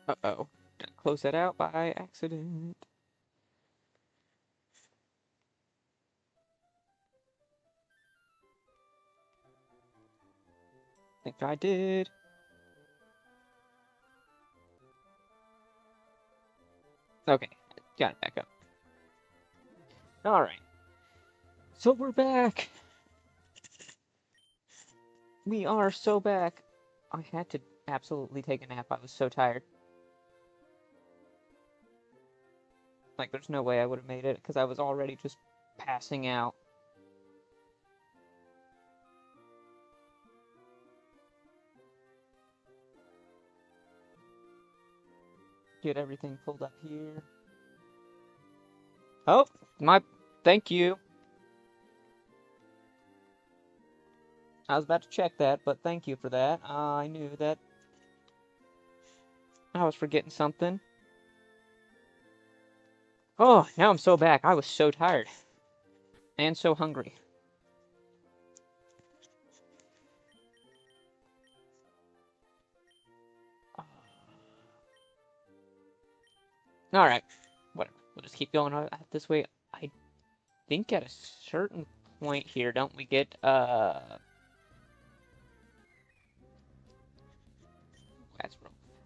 Uh-oh. Did I close that out by accident? I think I did. Okay, got it back up. Alright, so we're back! We are so back! I had to absolutely take a nap, I was so tired. Like, there's no way I would have made it, because I was already just passing out. Get everything pulled up here. Oh, my... Thank you. I was about to check that, but thank you for that. I knew that I was forgetting something. Oh, now I'm so back. I was so tired. And so hungry. Alright, whatever. We'll just keep going this way. I think at a certain point here, don't we get, that's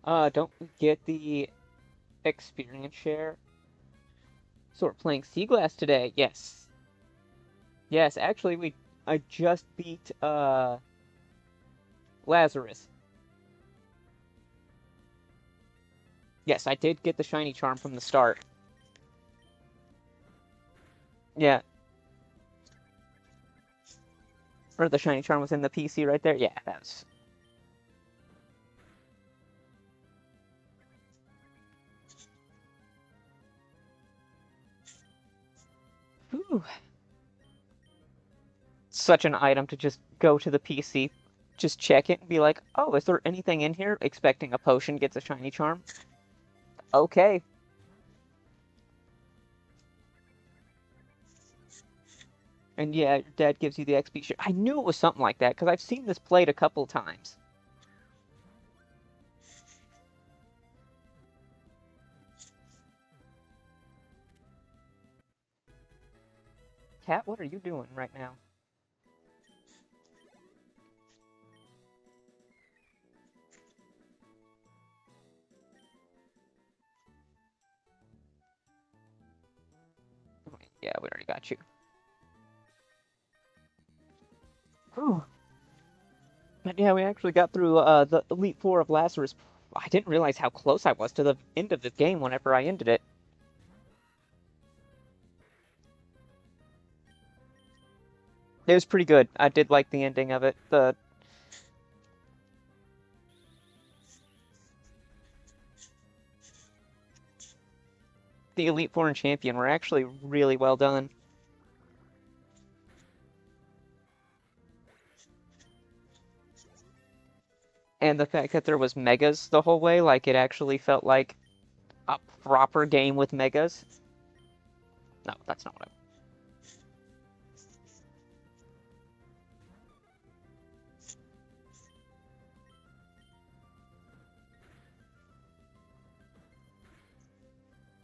wrong. Don't we get the experience share? So we're playing Seaglass today. Yes. Yes, actually, I just beat, Lazarus. Yes, I did get the shiny charm from the start. Yeah. Or the shiny charm was in the PC right there. Yeah, that's... Whew. Such an item to just go to the PC, just check it, and be like, oh, is there anything in here? Expecting a potion gets a shiny charm. Okay. And yeah, your dad gives you the XP share. I knew it was something like that, because I've seen this played a couple times. Cat, what are you doing right now? Yeah, we already got you. Whew. But yeah, we actually got through the Elite Four of Lazarus. I didn't realize how close I was to the end of the game whenever I ended it. It was pretty good. I did like the ending of it. The Elite Four and Champion were actually really well done. And the fact that there was megas the whole way, like it actually felt like a proper game with megas. No, that's not what I...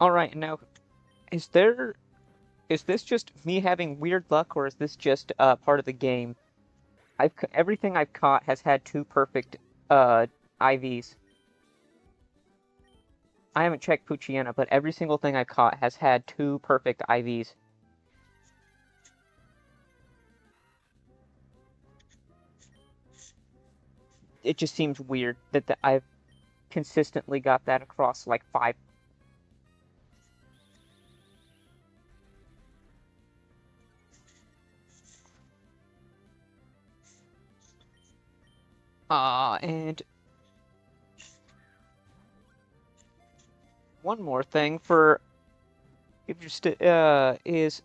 Alright, now, is there... Is this just me having weird luck, or is this just part of the game? Everything I've caught has had two perfect IVs. I haven't checked Puchiana, but every single thing I've caught has had two perfect IVs. It just seems weird that I've consistently got that across like five. And one more thing for is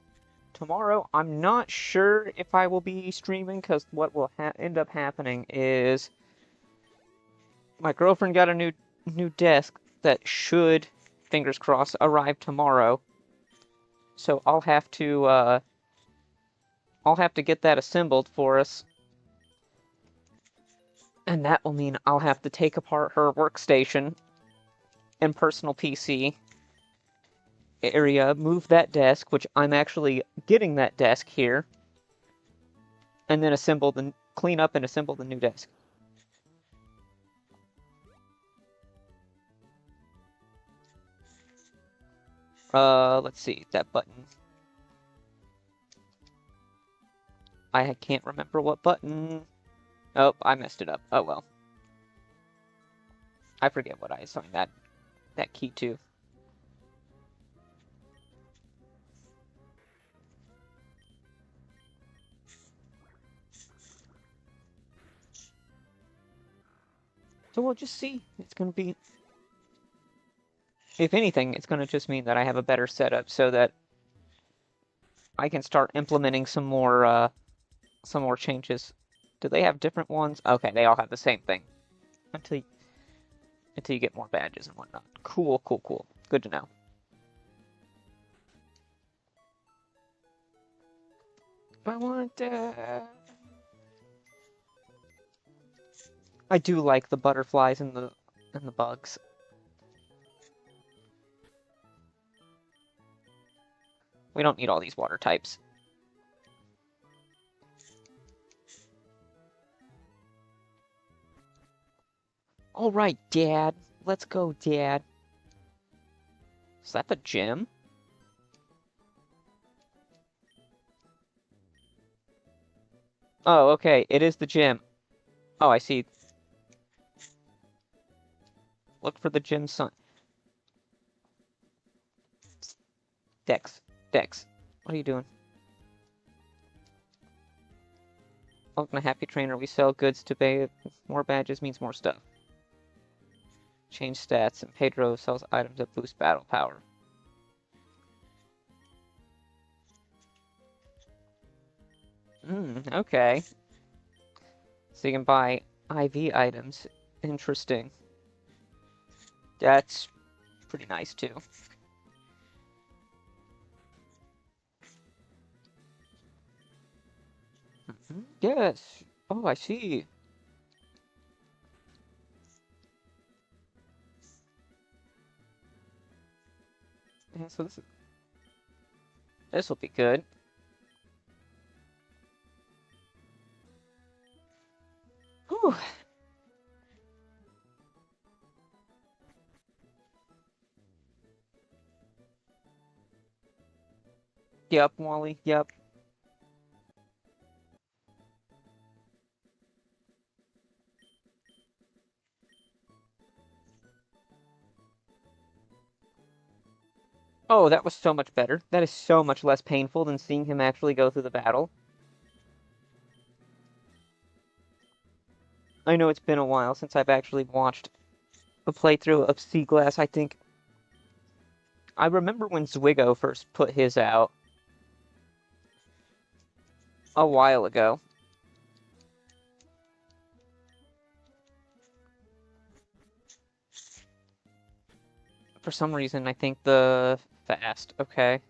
tomorrow. I'm not sure if I will be streaming because what will end up happening is my girlfriend got a new desk that should, fingers crossed, arrive tomorrow. So I'll have to get that assembled for us. And that will mean I'll have to take apart her workstation and personal PC area, move that desk, which I'm actually getting that desk here, and then clean up and assemble the new desk. Let's see, that button. I can't remember what button. Oh, I messed it up. Oh well. I forget what I assigned that key to. So we'll just see. It's gonna be, if anything, it's gonna just mean that I have a better setup so that I can start implementing some more changes. Do they have different ones? Okay, they all have the same thing. Until you, until you get more badges and whatnot. Cool, cool, cool. Good to know. I want I do like the butterflies and the bugs. We don't need all these water types. All right, Dad. Let's go, Dad. Is that the gym? Oh, okay. It is the gym. Oh, I see. Look for the gym sign. Dex. Dex. What are you doing? Welcome to Happy Trainer. We sell goods to pay. More badges means more stuff. Change stats, and Pedro sells items that boost battle power. Okay. So you can buy IV items. Interesting. That's pretty nice, too. Yes. Oh, I see. Yeah, so this will be good. Whew. Yep, Wally. Yep. Oh, that was so much better. That is so much less painful than seeing him actually go through the battle. I know it's been a while since I've actually watched a playthrough of Seaglass. I think I remember when Zwigo first put his out a while ago. For some reason, I think the fast. Okay.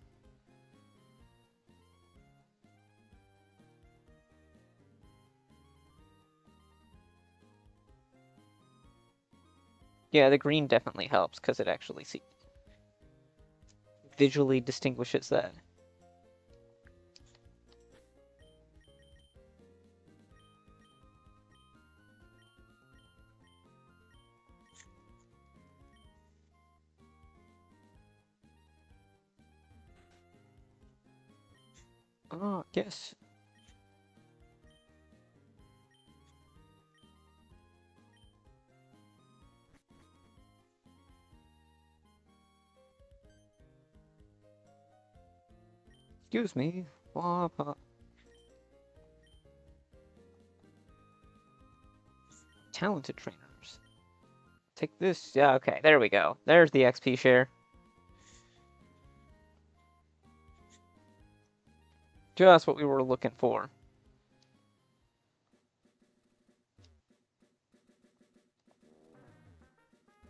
Yeah, the green definitely helps because it actually visually distinguishes that. Oh, yes. Excuse me. Talented trainers. Take this. Yeah, okay. There we go. There's the XP share. Just what we were looking for.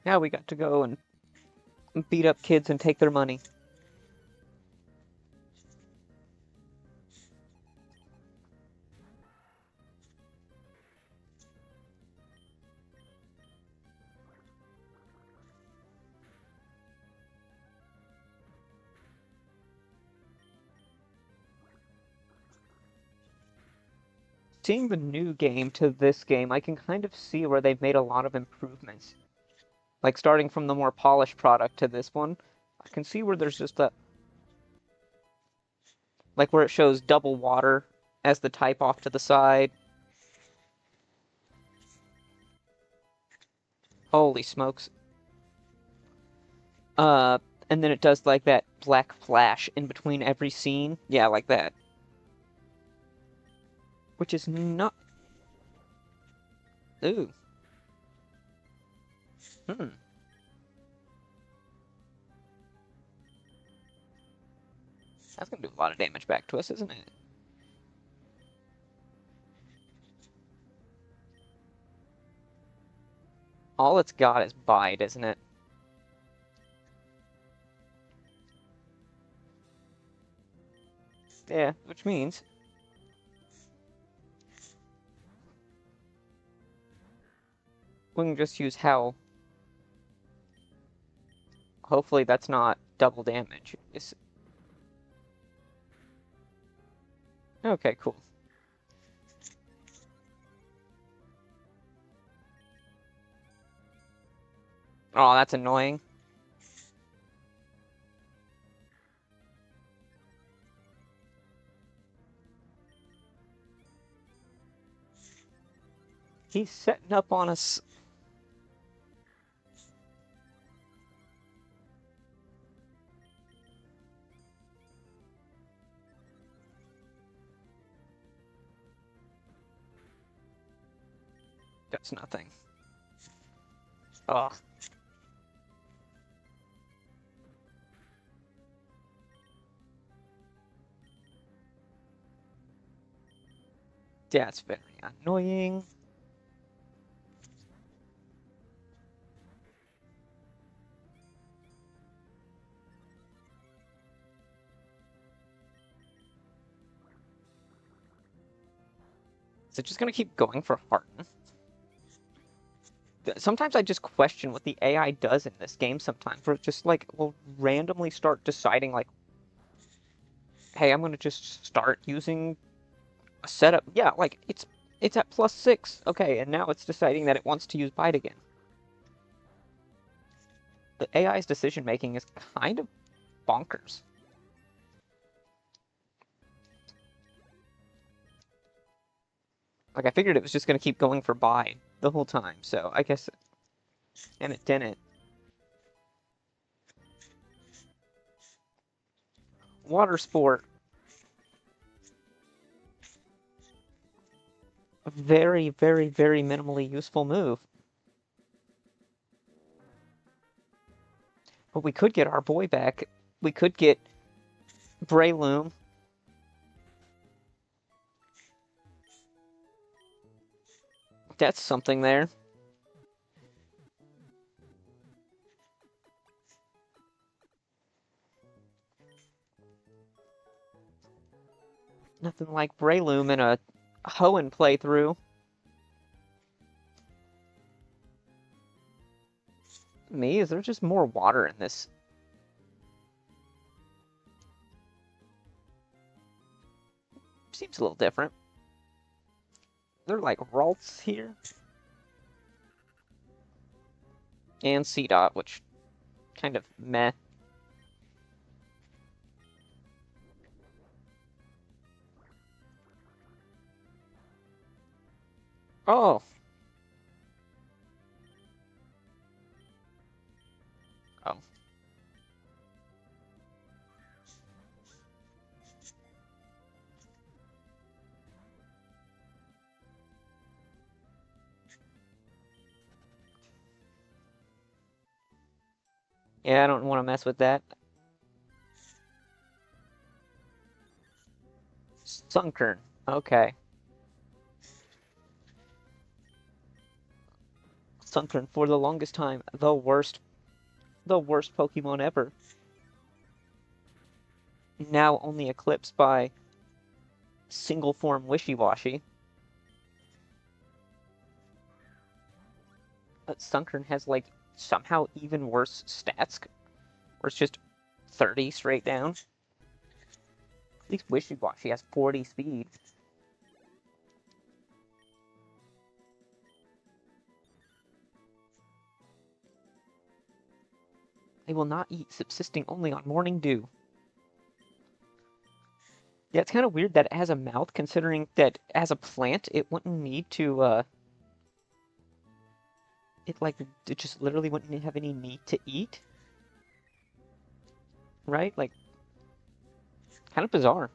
Now we got to go and beat up kids and take their money. Seeing the new game to this game, I can kind of see where they've made a lot of improvements. Like starting from the more polished product to this one, I can see where there's just a like where it shows double water as the type off to the side. Holy smokes. Uh, and then it does like that black flash in between every scene. Yeah, like that. Which is not. Ooh. Hmm. That's gonna do a lot of damage back to us, isn't it? All it's got is bite, isn't it? Yeah, which means we can just use Howl. Hopefully that's not double damage. Okay, cool. Oh, that's annoying. He's setting up on us. That's nothing. Oh. That's very annoying. Is it just gonna keep going for Hearten? Sometimes I just question what the AI does in this game sometimes, where it just like will randomly start deciding like, hey, I'm gonna just start using a setup. Yeah, like it's at +6. Okay, and now it's deciding that it wants to use bite again. The AI's decision making is kind of bonkers. Like I figured it was just gonna keep going for bite the whole time, so I guess, and it didn't. Water sport. A very, very, very minimally useful move. But we could get our boy back. We could get Breloom. That's something there. Nothing like Breloom in a Hoenn playthrough. Me, is there just more water in this? Seems a little different. They're like Ralts here. And C-Dot, which kind of meh. Oh. Oh. Yeah, I don't want to mess with that. Sunkern. Okay. Sunkern for the longest time. The worst Pokemon ever. Now only eclipsed by single form Wishy-Washy. But Sunkern has like somehow even worse stats, where it's just 30 straight down. At least Wishy-Washy has 40 speed. They will not eat, subsisting only on morning dew. Yeah, it's kind of weird that it has a mouth, considering that as a plant, it wouldn't need to, it just literally wouldn't have any need to eat, right? Like, kind of bizarre.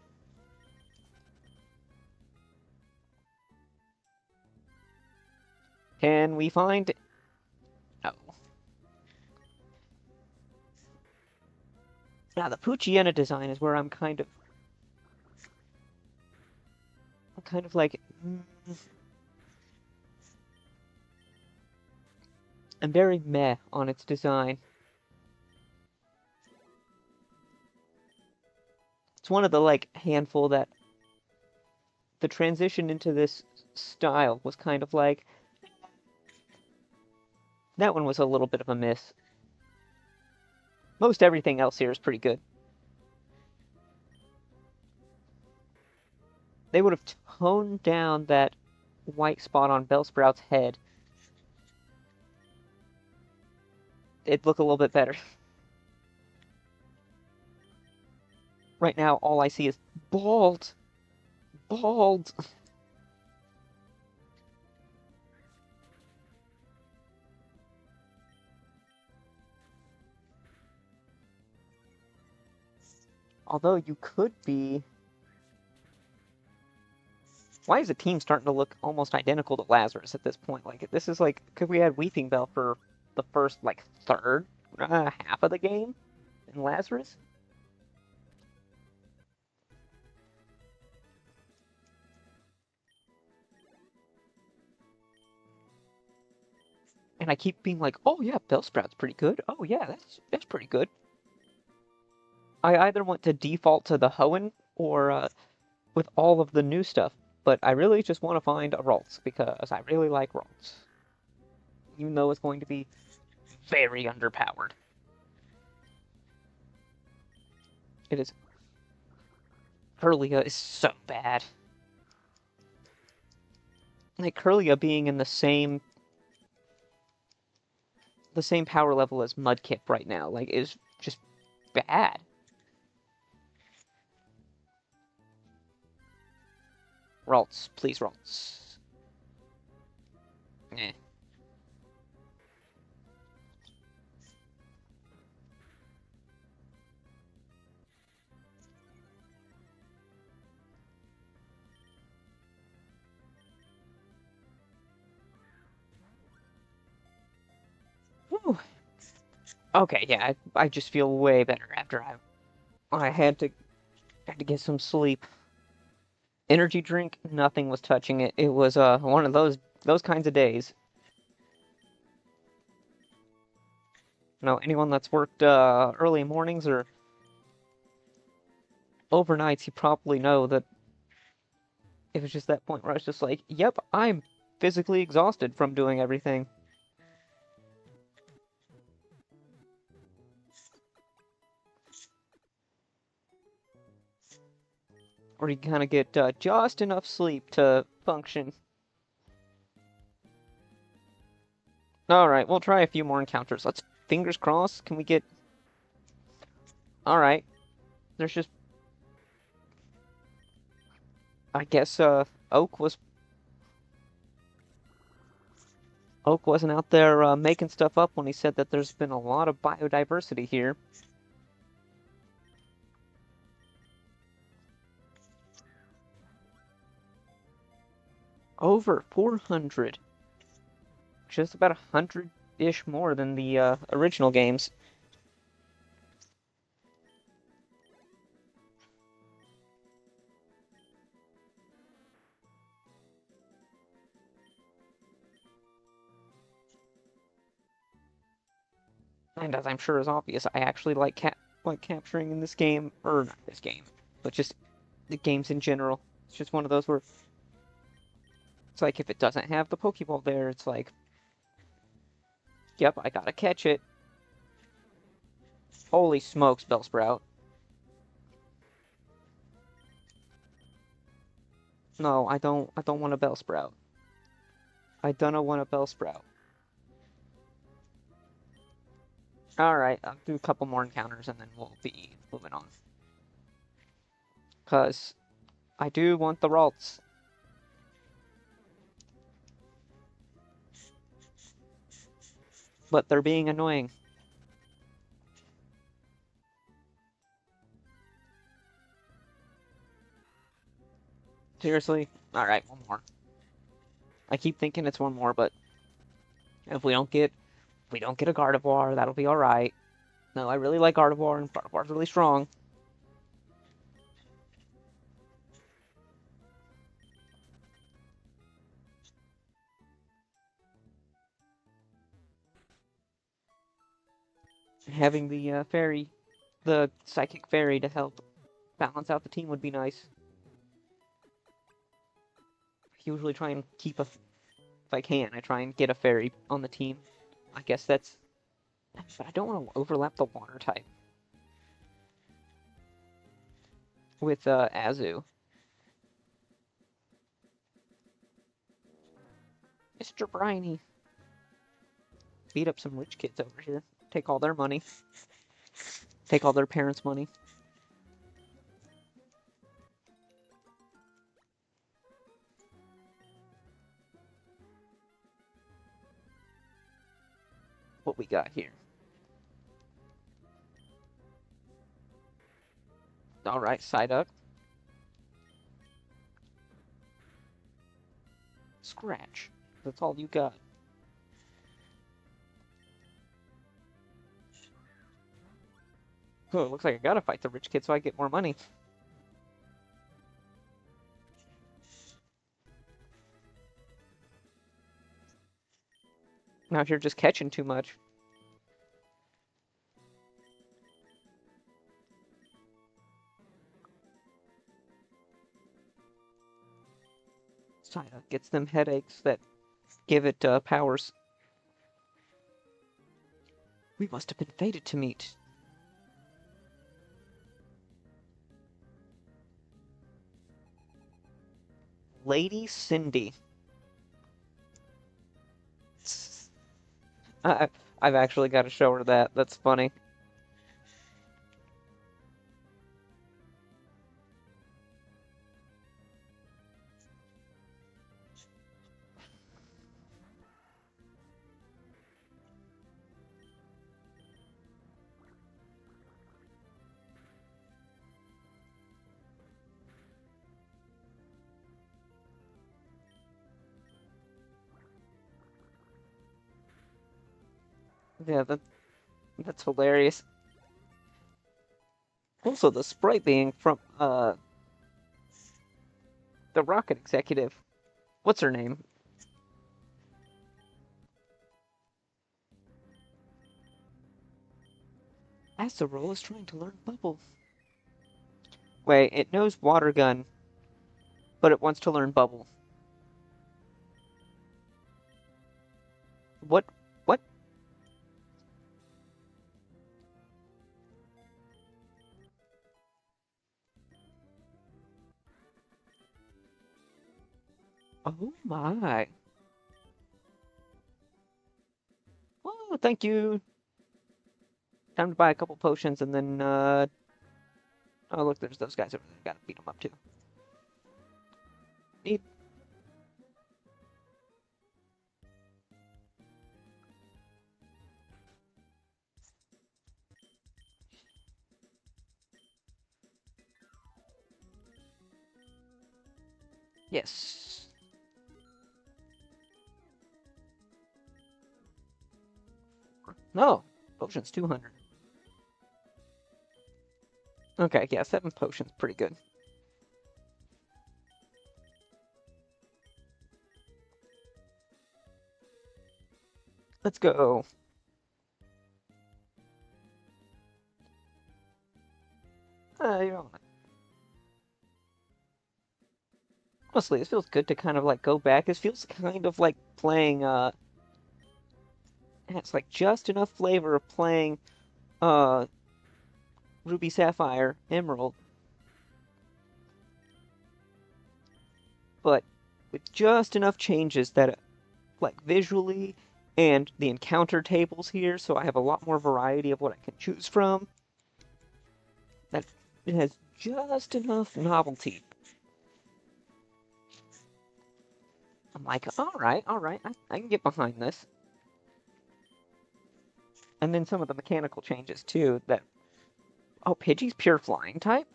Can we find... No. Now, the Poochyena design is where I'm kind of like, I'm very meh on its design. It's one of the, like, handful that the transition into this style was kind of like, that one was a little bit of a miss. Most everything else here is pretty good. They would have toned down that white spot on Bellsprout's head. It'd look a little bit better. Right now, all I see is bald. Bald. Although you could be... Why is the team starting to look almost identical to Lazarus at this point? Like, this is like, because we had Weeping Bell for the first, like, third half of the game in Lazarus. And I keep being like, oh yeah, Bellsprout's pretty good. Oh yeah, that's pretty good. I either want to default to the Hoenn or with all of the new stuff, but I really just want to find a Ralts because I really like Ralts. Even though it's going to be very underpowered. It is. Kirlia is so bad. Like Kirlia being in the same power level as Mudkip right now, like, is just bad. Ralts, please, Ralts. Eh. Whew. Okay, yeah, I just feel way better after I had to get some sleep. Energy drink, nothing was touching it. It was one of those kinds of days. You know, anyone that's worked early mornings or overnights, you probably know that it was just that point where I was just like, yep, I'm physically exhausted from doing everything. Or you kind of get just enough sleep to function. Alright, we'll try a few more encounters. Let's fingers crossed. Can we get... Alright. There's just... I guess Oak wasn't out there making stuff up when he said that there's been a lot of biodiversity here. Over 400. Just about 100-ish more than the original games. And as I'm sure is obvious, I actually like capturing in this game, or not this game, but just the games in general. It's just one of those where it's like if it doesn't have the Pokeball there, it's like, yep, I gotta catch it. Holy smokes, Bellsprout. No, I don't want a Bellsprout. I don't want a Bellsprout. Alright, I'll do a couple more encounters and then we'll be moving on. Because I do want the Ralts. But they're being annoying. Seriously? Alright, one more. I keep thinking it's one more, but if we don't get a Gardevoir, that'll be alright. No, I really like Gardevoir, and Gardevoir's really strong. Having the the Psychic Fairy to help balance out the team would be nice. I usually try and keep if I can, I try and get a fairy on the team. I guess that's, but I don't want to overlap the water type with Azu. Mr. Briny. Beat up some rich kids over here. Take all their money. Take all their parents' money. What we got here? Alright, Psyduck. Scratch. That's all you got. Oh, it looks like I gotta fight the rich kid so I get more money. Now if you're just catching too much. Psyduck gets them headaches that give it powers. We must have been fated to meet. Lady Cindy. I've actually got to show her that. That's funny. Yeah, that's hilarious. Also, the sprite being from the Rocket executive. What's her name? Acerola is trying to learn Bubble. Wait, it knows Water Gun, but it wants to learn Bubble. What? What? Oh my. Oh, thank you. Time to buy a couple potions and then, oh look, there's those guys over there. Gotta beat them up too. Neat. Yes. No. Potions 200. Okay, yeah, 7 potions. Pretty good. Let's go. You know, honestly, it feels good to kind of like go back. It feels kind of like playing, it's like just enough flavor of playing, uh, Ruby Sapphire Emerald, but with just enough changes that, like, visually And the encounter tables here, so I have a lot more variety of what I can choose from. That it has just enough novelty. I'm like, all right, I can get behind this. And then some of the mechanical changes too. That oh, Pidgey's pure flying type.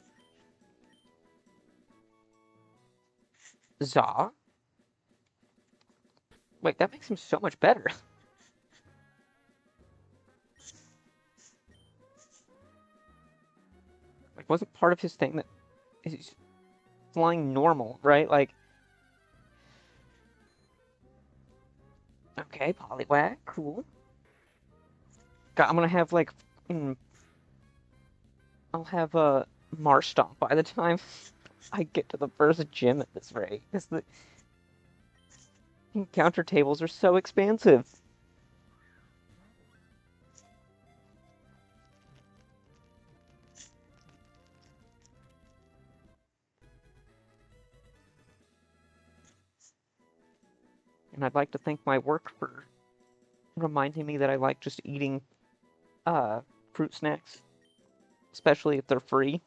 Zaw. Wait, that makes him so much better. Like, wasn't part of his thing that he's flying normal, right? Like, okay, Poliwag, cool. God, I'm gonna have like, mm, I'll have a Marshtomp by the time I get to the first gym at this rate. Because the encounter tables are so expansive. And I'd like to thank my work for reminding me that I like just eating uh fruit snacks, especially if they're free.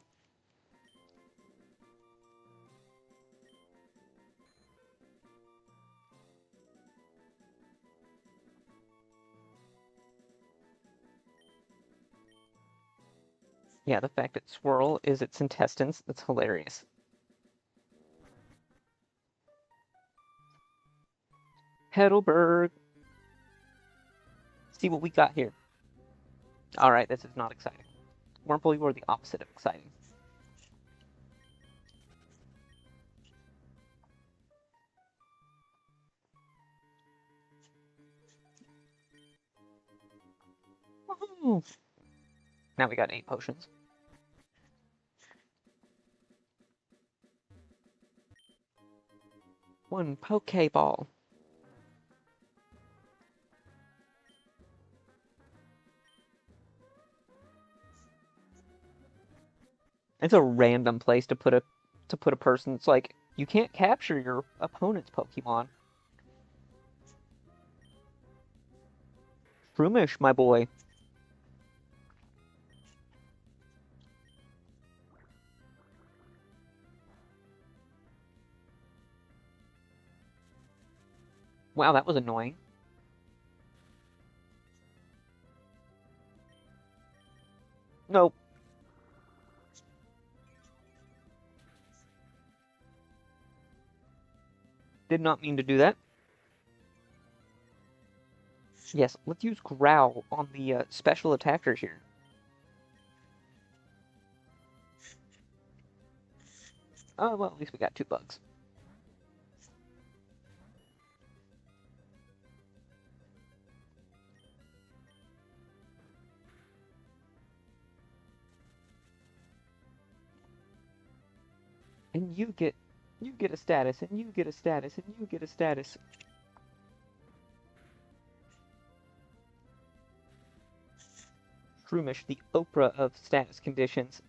Yeah, the fact that Swirl is its intestines, that's hilarious. Heidelberg. See what we got here. Alright, this is not exciting. Wurmple, you are the opposite of exciting. Woohoo! Now we got 8 potions. One Pokeball. It's a random place to put a person. It's like you can't capture your opponent's Pokemon. Shroomish, my boy. Wow, that was annoying. Nope, did not mean to do that. Yes, let's use Growl on the special attackers here. Oh, well, at least we got 2 bugs. And you get a status, and you get a status, and you get a status. Shroomish, the Oprah of status conditions.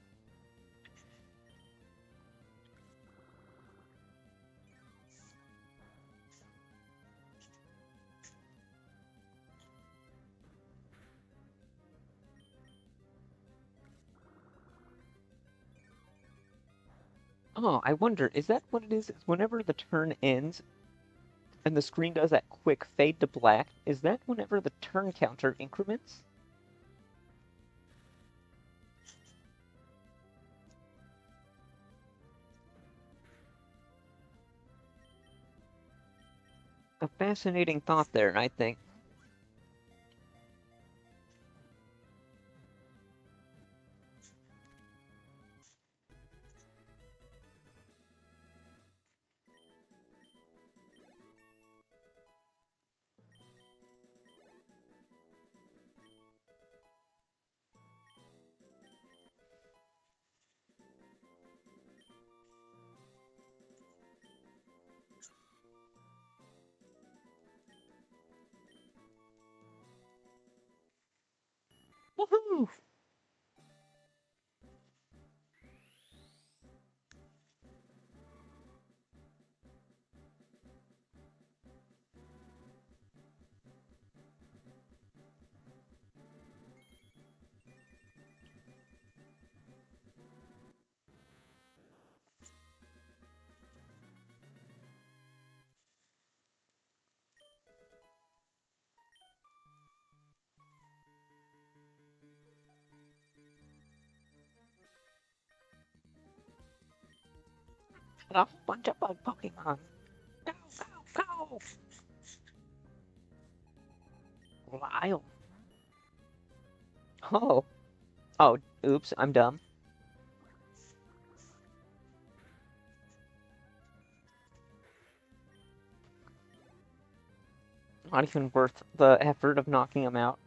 Oh, I wonder, is that what it is? Is whenever the turn ends and the screen does that quick fade to black, is that whenever the turn counter increments? A fascinating thought there, I think. Woohoo! And a whole bunch of bug Pokemon. Go, go, go! Lyle. Oh. Oh, oops, I'm dumb. Not even worth the effort of knocking him out.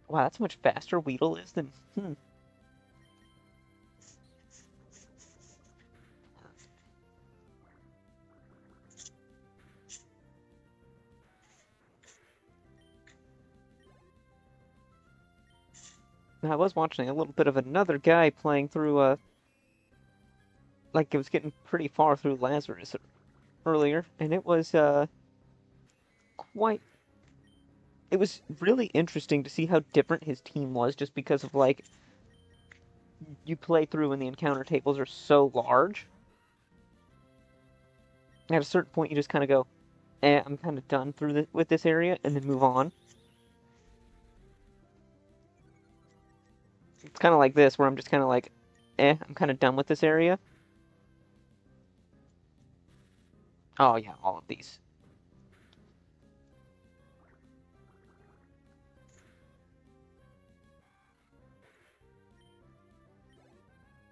Wow, that's much faster Weedle is than... I was watching a little bit of another guy playing through, like it was getting pretty far through Lazarus earlier, and it was, quite... It was really interesting to see how different his team was, just because of, like, you play through and the encounter tables are so large. At a certain point, you just kind of go, I'm kind of done with this area, and then move on. It's kind of like this, where I'm just kind of like, I'm kind of done with this area. Oh yeah, all of these.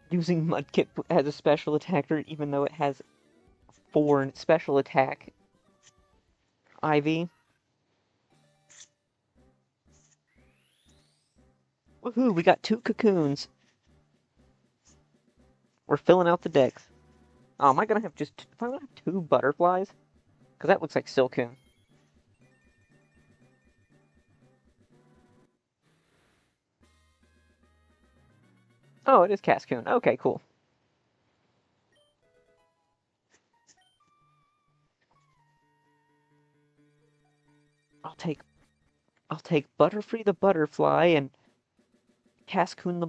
Using Mudkip as a special attacker, even though it has 4 special attack. Ivy. Woohoo, we got 2 cocoons. We're filling out the decks. Oh, am I gonna have am I gonna have 2 butterflies? Because that looks like Silcoon. Oh, it is Cascoon. Okay, cool. I'll take I'll take Butterfree the butterfly and Cascoon the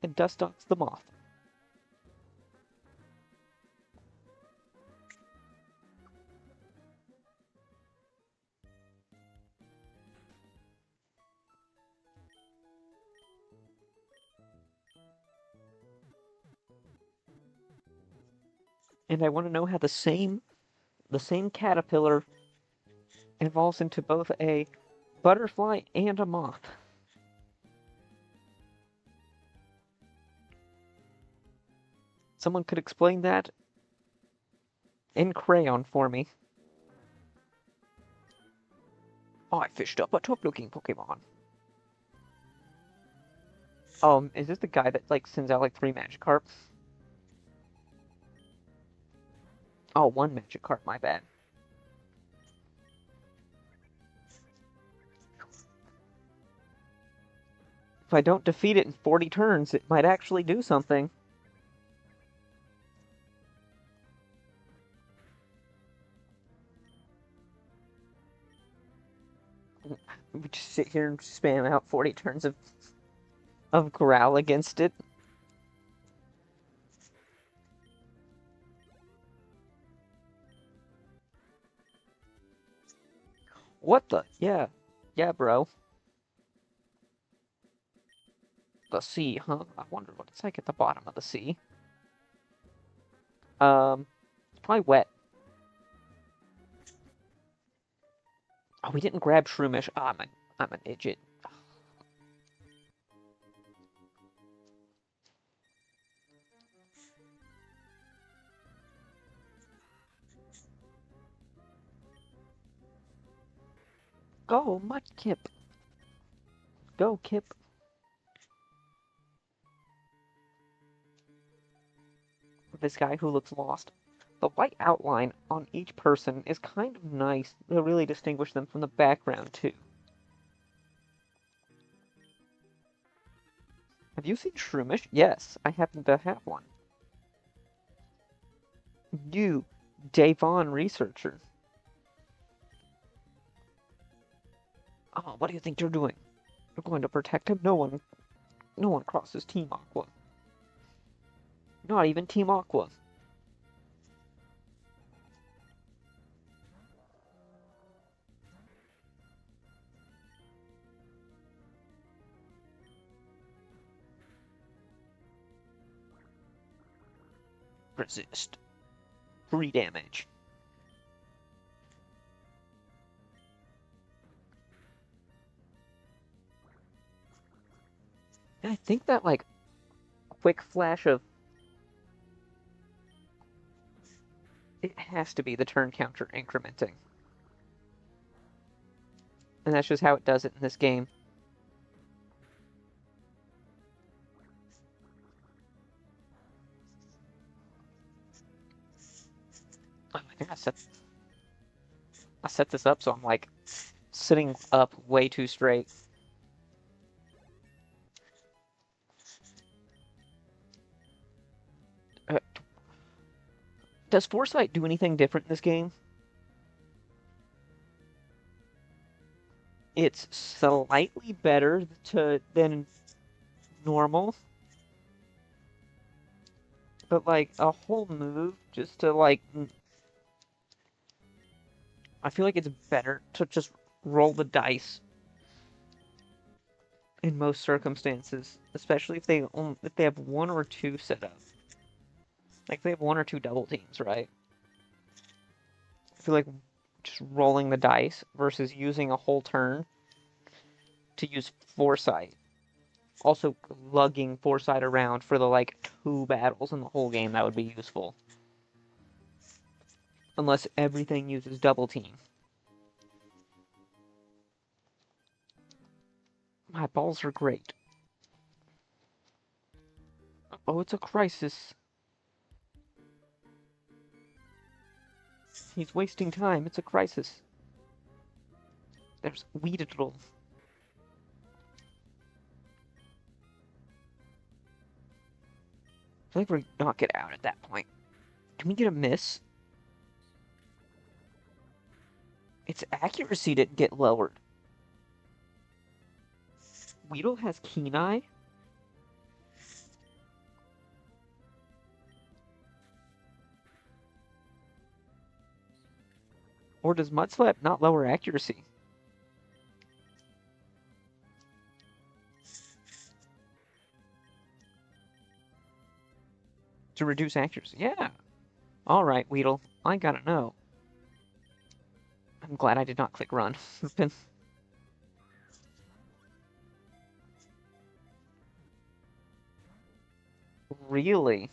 and Dustox the moth. And I want to know how the same caterpillar evolves into both a butterfly and a moth. Someone could explain that in crayon for me. Oh, I fished up a tough-looking Pokemon. Is this the guy that, like, sends out, like, 3 Magikarp? Oh, 1 Magikarp, my bad. If I don't defeat it in 40 turns, it might actually do something. We just sit here and spam out 40 turns of Growl against it. What the? Yeah. Yeah, bro. The sea, huh? I wonder what it's like at the bottom of the sea. It's probably wet. Oh, we didn't grab Shroomish. Oh, I'm an idiot. Go, Mudkip. Go, Kip. This guy who looks lost. The white outline on each person is kind of nice to really distinguish them from the background, too. Have you seen Shroomish? Yes, I happen to have one. You, Davon researcher. Oh, what do you think you're doing? You're going to protect him? No one crosses Team Aqua. Not even Team Aqua. Resist. 3 damage. And I think that, like, quick flash of... It has to be the turn counter incrementing. And that's just how it does it in this game. Oh, I think I set this up so I'm, like, sitting up way too straight. Does Foresight do anything different in this game? It's slightly better than normal, but like a whole move just to like, I feel like it's better to just roll the dice in most circumstances, especially if they have one or two set up. Like they have one or two double teams, right? I feel like just rolling the dice versus using a whole turn to use Foresight. Also, lugging Foresight around for the, like, 2 battles in the whole game, that would be useful. Unless everything uses double team. My balls are great. Oh, it's a crisis. He's wasting time. It's a crisis. There's Weedle. I feel like we're not get out at that point. Can we get a miss? Its accuracy didn't get lowered. Weedle has Keen Eye? Or does Mudslap not lower accuracy? To reduce accuracy? Yeah. Alright, Weedle. I gotta know. I'm glad I did not click run. Really?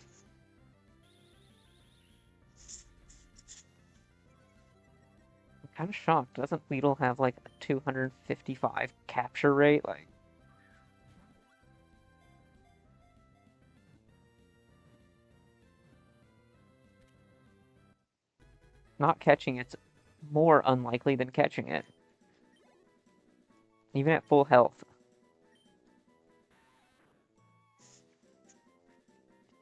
I'm kind of shocked. Doesn't Weedle have like a 255 capture rate? Like, not catching it's more unlikely than catching it. Even at full health.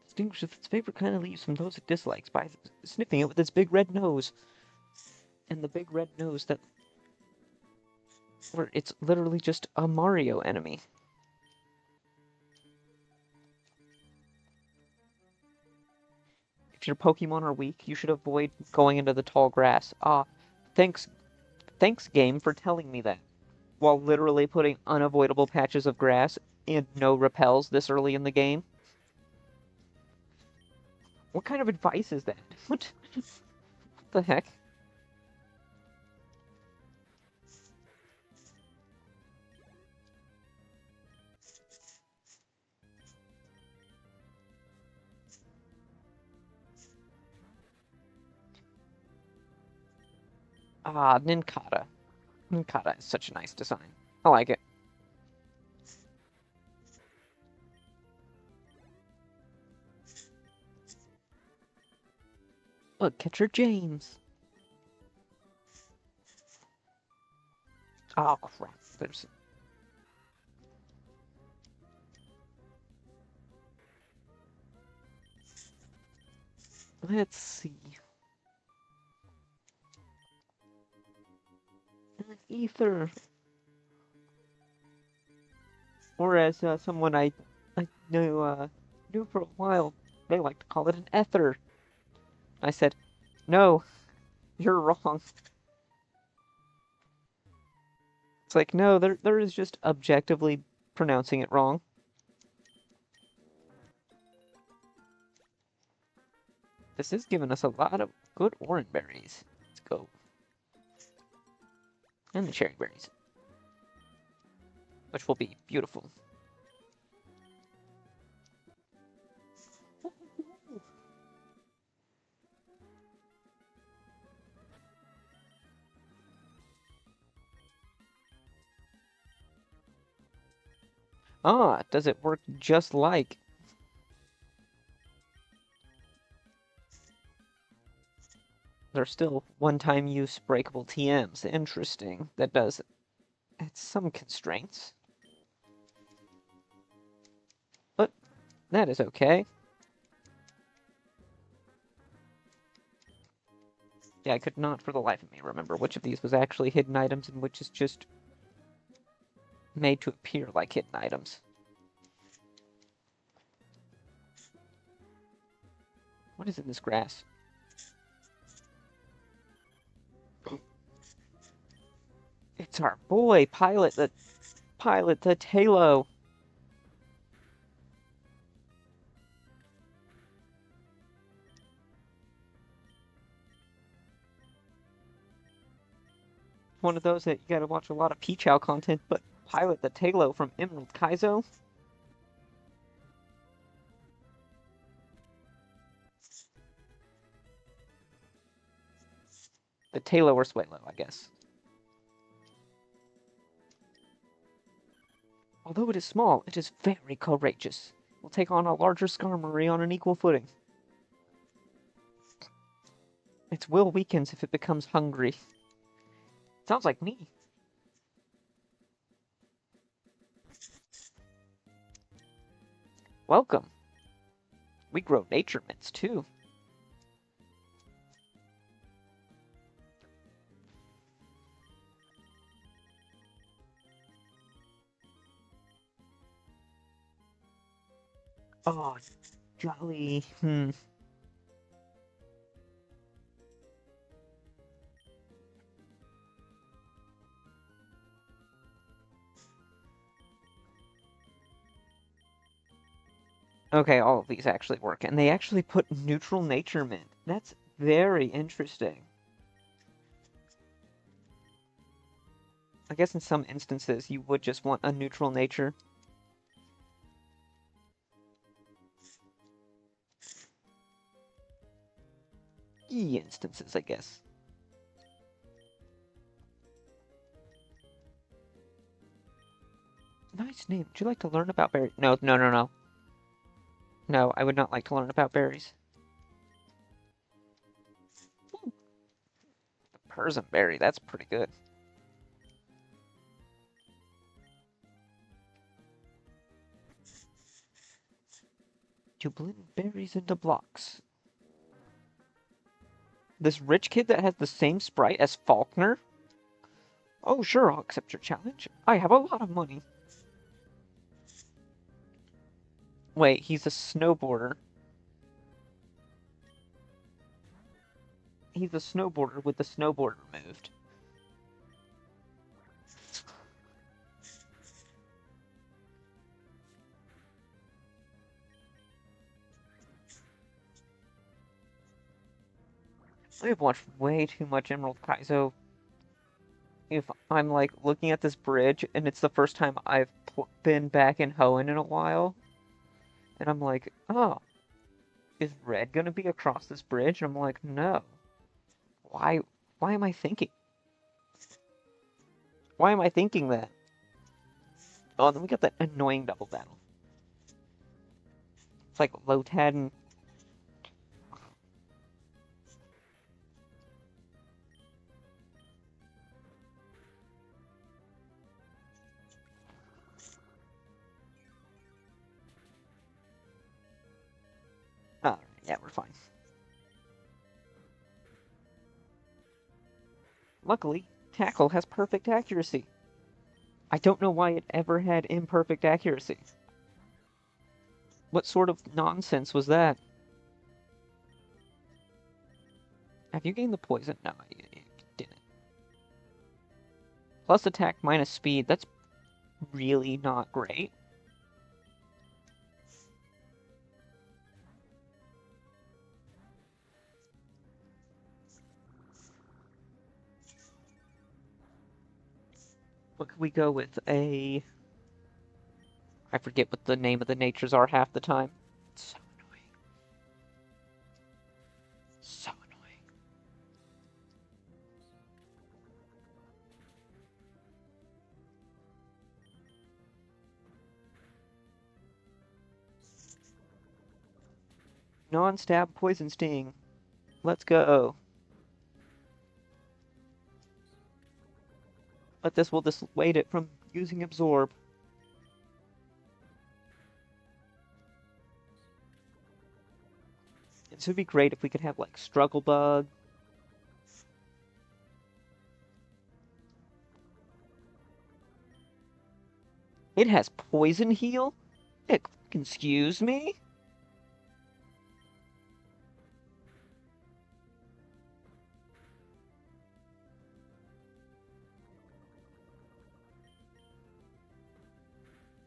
Distinguishes its favorite kind of leaves from those it dislikes by sniffing it with its big red nose. And the big red nose that... Where it's literally just a Mario enemy. If your Pokemon are weak, you should avoid going into the tall grass. Ah, thanks game for telling me that. While literally putting unavoidable patches of grass and no repels this early in the game. What kind of advice is that? What the heck? Ah, Ninkata. Ninkata is such a nice design. I like it. Look, Catcher James. Oh, crap. There's... Let's see. An ether. Or as someone I knew for a while, they like to call it an ether. I said, no, you're wrong. It's like, no, there is just objectively pronouncing it wrong. This is giving us a lot of good orange berries. Let's go. And the cherry berries. Which will be beautiful. Ah, does it work just like... They're still one-time use breakable TMs. Interesting. That does... It's some constraints. But that is okay. Yeah, I could not for the life of me remember which of these was actually hidden items and which is just made to appear like hidden items. What is in this grass? It's our boy, Pilot the Talo. One of those that you gotta watch a lot of Peachow content, but Pilot the Talo from Emerald Kaizo. The Talo or Swalo, I guess. Although it is small, it is very courageous. Will take on a larger Skarmory on an equal footing. Its will weakens if it becomes hungry. Sounds like me. Welcome. We grow nature mints too. Oh, jolly. Okay, all of these actually work, and they actually put neutral nature mint. That's very interesting. I guess in some instances you would just want a neutral nature. Instances, I guess. Nice name. Would you like to learn about berries? No, no, no, no. No, I would not like to learn about berries. Ooh. The Persian berry, that's pretty good. To blend berries into blocks. This rich kid that has the same sprite as Faulkner? Oh, sure, I'll accept your challenge. I have a lot of money. Wait, he's a snowboarder. He's a snowboarder with the snowboard removed. I've watched way too much Emerald Kaizo. If I'm like looking at this bridge and it's the first time I've been back in Hoenn in a while, and I'm like, oh, is Red gonna be across this bridge? And I'm like, no. Why am I thinking? Why am I thinking that? Oh, and then we got that annoying double battle. It's like Lotad and... Oh, yeah, we're fine. Luckily, Tackle has perfect accuracy. I don't know why it ever had imperfect accuracy. What sort of nonsense was that? Have you gained the poison? No, you didn't. Plus attack minus speed, that's really not great. What could we go with? I forget what the name of the natures are half the time. It's so annoying. So annoying. Non-stab poison sting. Let's go. But this will dissuade it from using absorb. This would be great if we could have like struggle bug. It has poison heal? Excuse me?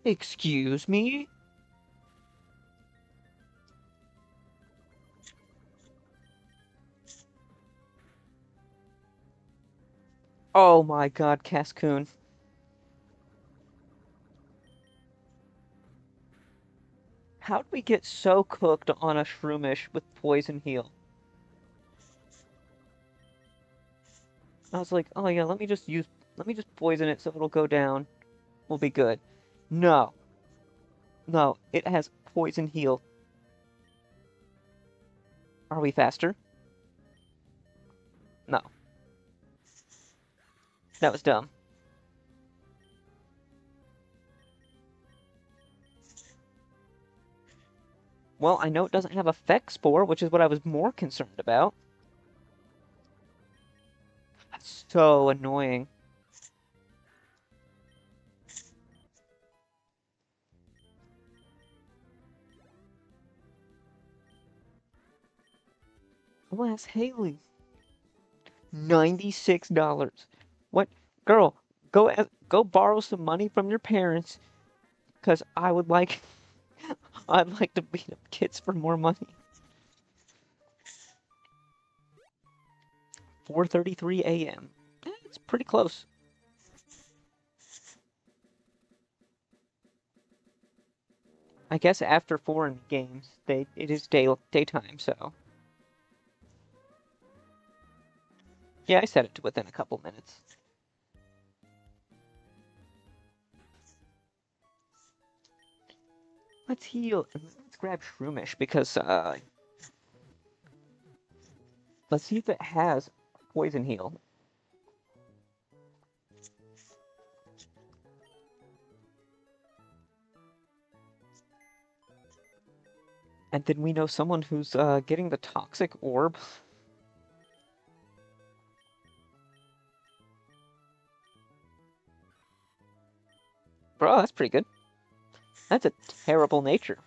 Excuse me? Oh my god, Cascoon. How'd we get so cooked on a Shroomish with poison heal? I was like, oh yeah, let me just poison it so it'll go down. We'll be good. No, no, it has poison heal. Are we faster? No, that was dumb. Well, I know it doesn't have Effect Spore, which is what I was more concerned about. That's so annoying. Alas, Haley. $96. What? Girl, go borrow some money from your parents, because I'd like to beat up kids for more money. 4:33 a.m. It's pretty close. I guess after foreign games, it is daytime, so yeah, I set it to within a couple minutes. Let's heal. Let's grab Shroomish because let's see if it has poison heal. And then we know someone who's getting the toxic orb. Bro, that's pretty good. That's a terrible nature.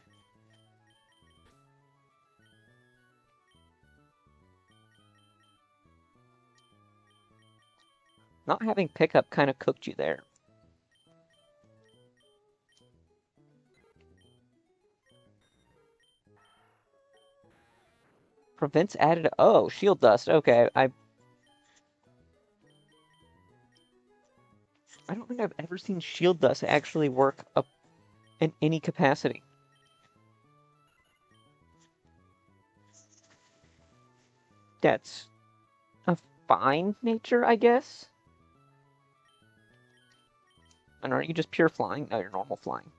Not having pickup kind of cooked you there. Prevents added. Oh, shield dust. Okay, I don't think I've ever seen shield dust actually work up in any capacity. That's a fine nature, I guess. And aren't you just pure flying? No, you're normal flying.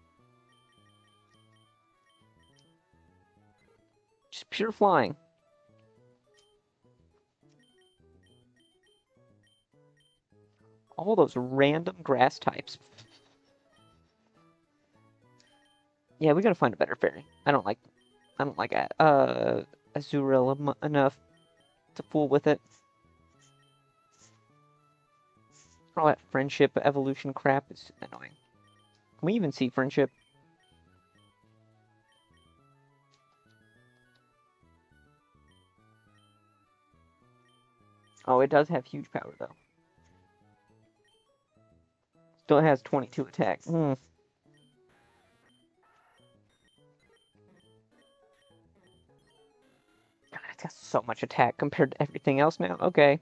Just pure flying. All those random grass types. Yeah, we gotta find a better fairy. I don't like Azurill enough to fool with it. All that friendship evolution crap is annoying. Can we even see friendship? Oh, it does have huge power though. Still has 22 attack. God, it's got so much attack compared to everything else now. Okay.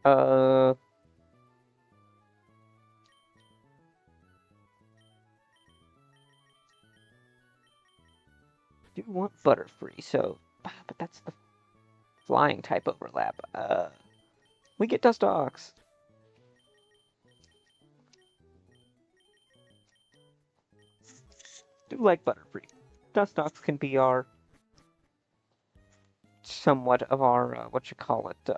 Uh, do want Butterfree, so... But that's the flying type overlap. We get Dustox. Do like Butterfree. Dustox can be our... somewhat of our, what you call it,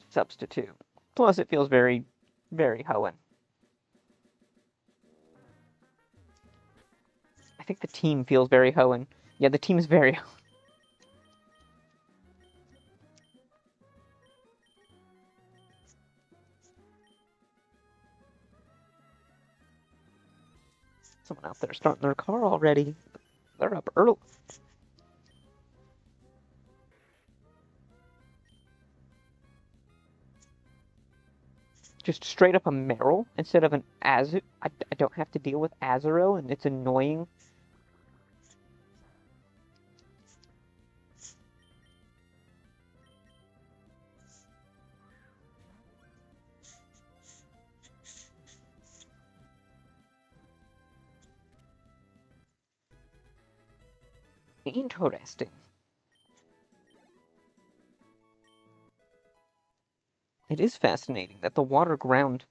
substitute. Plus, it feels very, very Hoenn. I think the team feels very Hoenn. Yeah, the team is very Hoenn. Someone out there starting their car already. They're up early. Just straight up a Meryl instead of an Azu. I don't have to deal with Azuro, and it's annoying. Interesting. It is fascinating that the water ground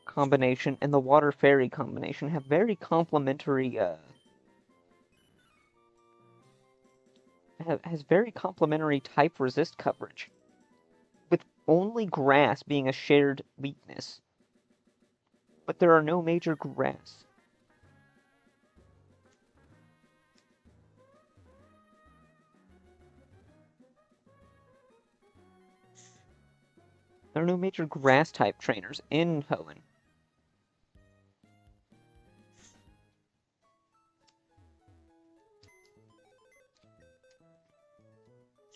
combination and the water fairy combination have very complementary has very complementary type resist coverage, with only grass being a shared weakness. But there are no major grass. There are no major grass type trainers in Hoenn.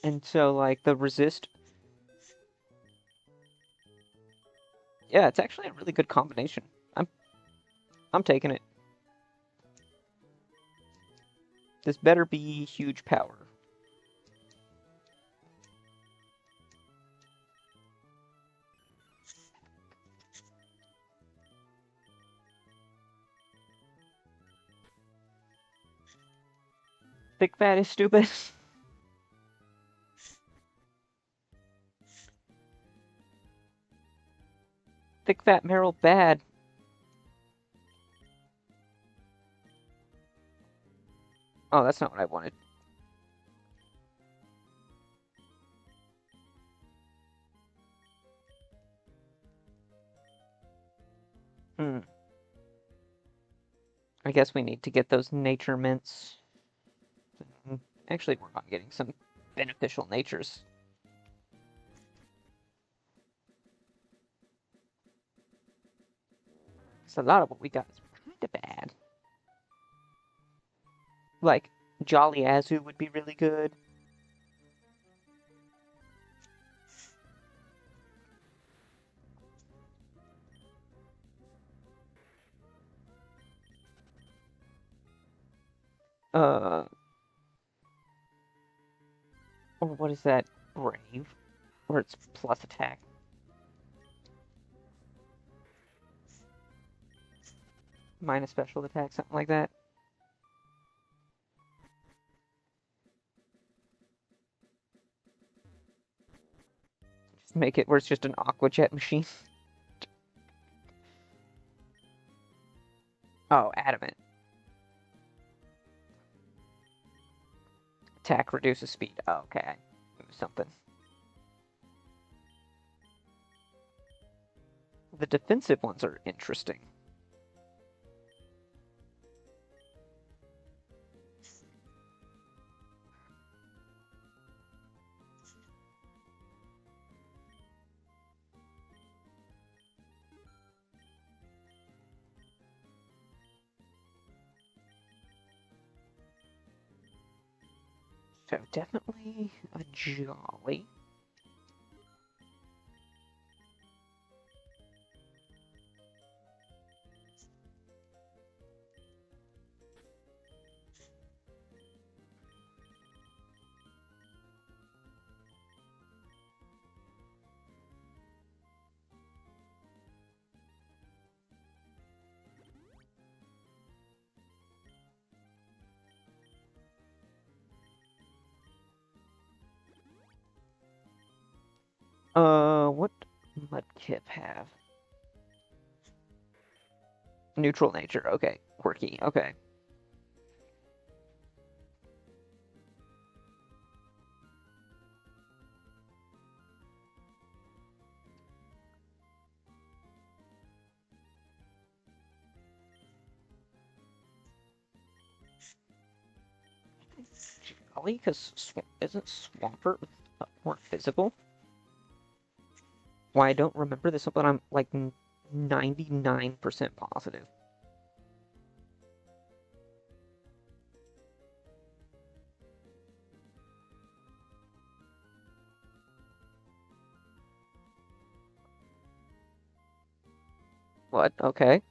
And so, like, the resist... Yeah, it's actually a really good combination. I'm taking it. This better be huge power. Thick fat is stupid. Thick fat Meryl bad. Oh, that's not what I wanted. Hmm. I guess we need to get those nature mints. Actually work on getting some beneficial natures. So a lot of what we got is kind of bad. Like, Jolly Azu would be really good. Or what is that? Brave? Where it's plus attack. Minus special attack, something like that. Just make it where it's just an Aqua Jet machine. Oh, Adamant. Attack reduces speed. Oh, okay. It was something. The defensive ones are interesting. So definitely a Jolly. What Mudkip have? Neutral nature. Okay. Quirky. Okay. Jolly, because isn't Swampert more physical? Why I don't remember this, but I'm like 99% positive. What? Okay.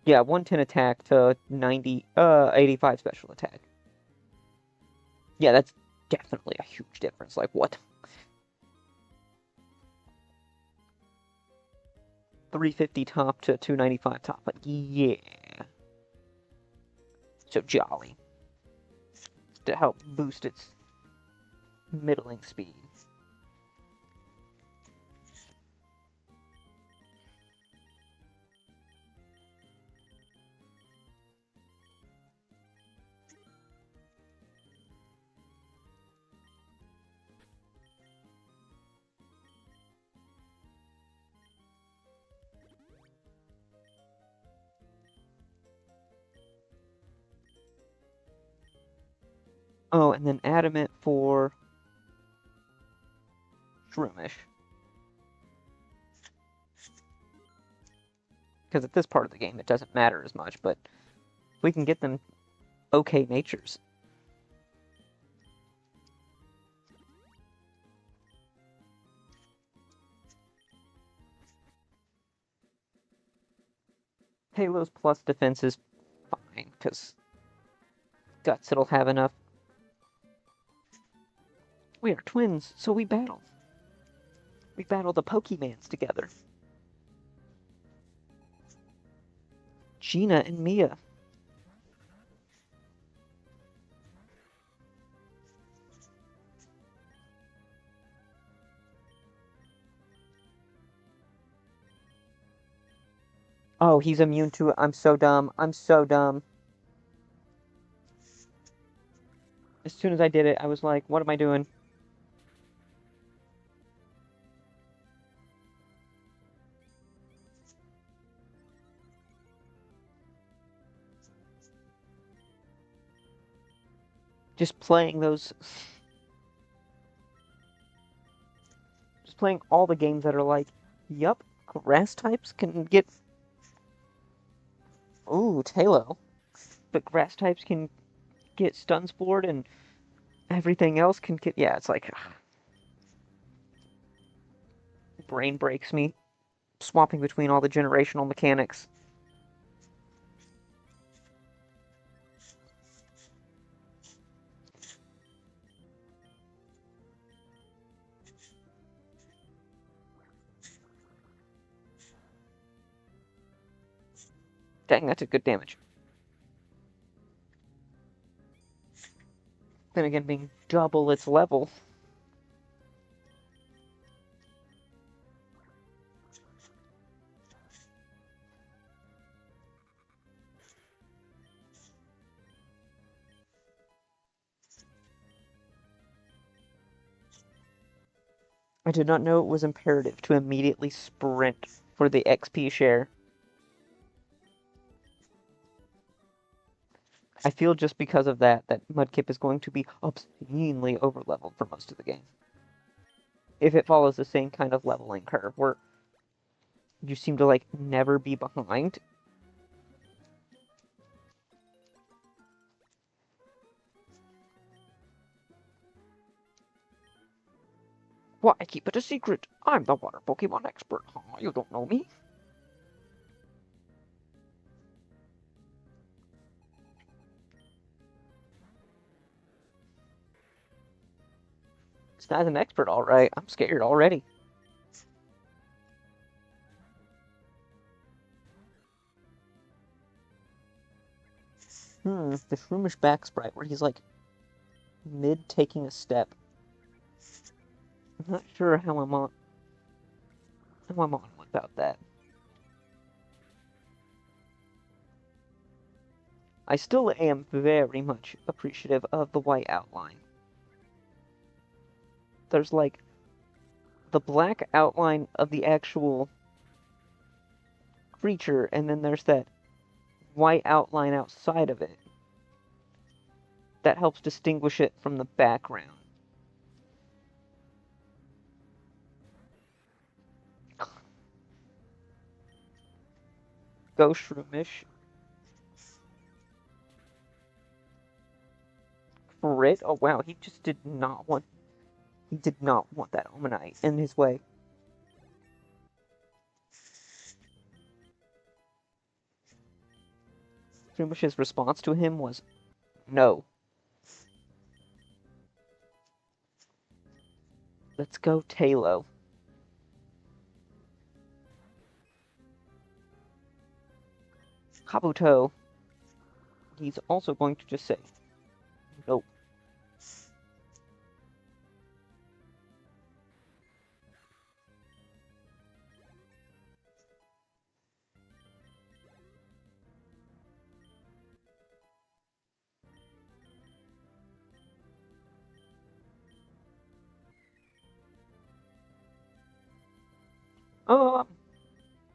Yeah, 110 attack to 85 special attack. Yeah, that's definitely a huge difference. Like, what? 350 top to 295 top. But yeah. So Jolly. To help boost its middling speed. Oh, and then Adamant for Shroomish. Because at this part of the game, it doesn't matter as much, but we can get them okay natures. Halo's plus defense is fine, because Guts it'll have enough. We are twins, so we battle. We battle the Pokemans together. Gina and Mia. Oh, he's immune to it. I'm so dumb. I'm so dumb. As soon as I did it, I was like, what am I doing? Just playing those. Just playing all the games that are like, yup, grass types can get. Ooh, Talo. But grass types can get stun spored and everything else can get. Yeah, it's like. Brain breaks me. Swapping between all the generational mechanics. Dang, that's a good damage. Then again, being double its level. I did not know it was imperative to immediately sprint for the XP share. I feel just because of that, that Mudkip is going to be obscenely overleveled for most of the game. If it follows the same kind of leveling curve, where you seem to, like, never be behind. Why, keep it a secret. I'm the water Pokemon expert. Huh? You don't know me? This guy's an expert, alright. I'm scared already. The Shroomish back sprite, where he's, like, mid taking a step. not sure how I'm on without that. I still am very much appreciative of the white outline. There's like the black outline of the actual creature, and then there's that white outline outside of it that helps distinguish it from the background. Go Shroomish. Crit? Oh wow, he just did not want that Omanite in his way. Shroombish's response to him was no. Let's go Talo. Kabuto. He's also going to just say nope.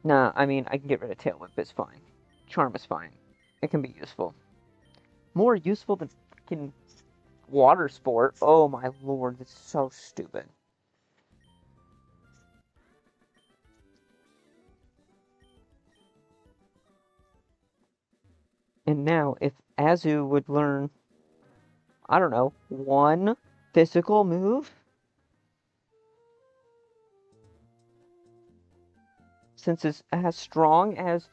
Nah, I mean, I can get rid of Tail Whip, it's fine. Charm is fine. It can be useful. More useful than freaking Water Sport. Oh my lord, it's so stupid. And now, if Azu would learn, I don't know, one physical move? Since it's as strong as...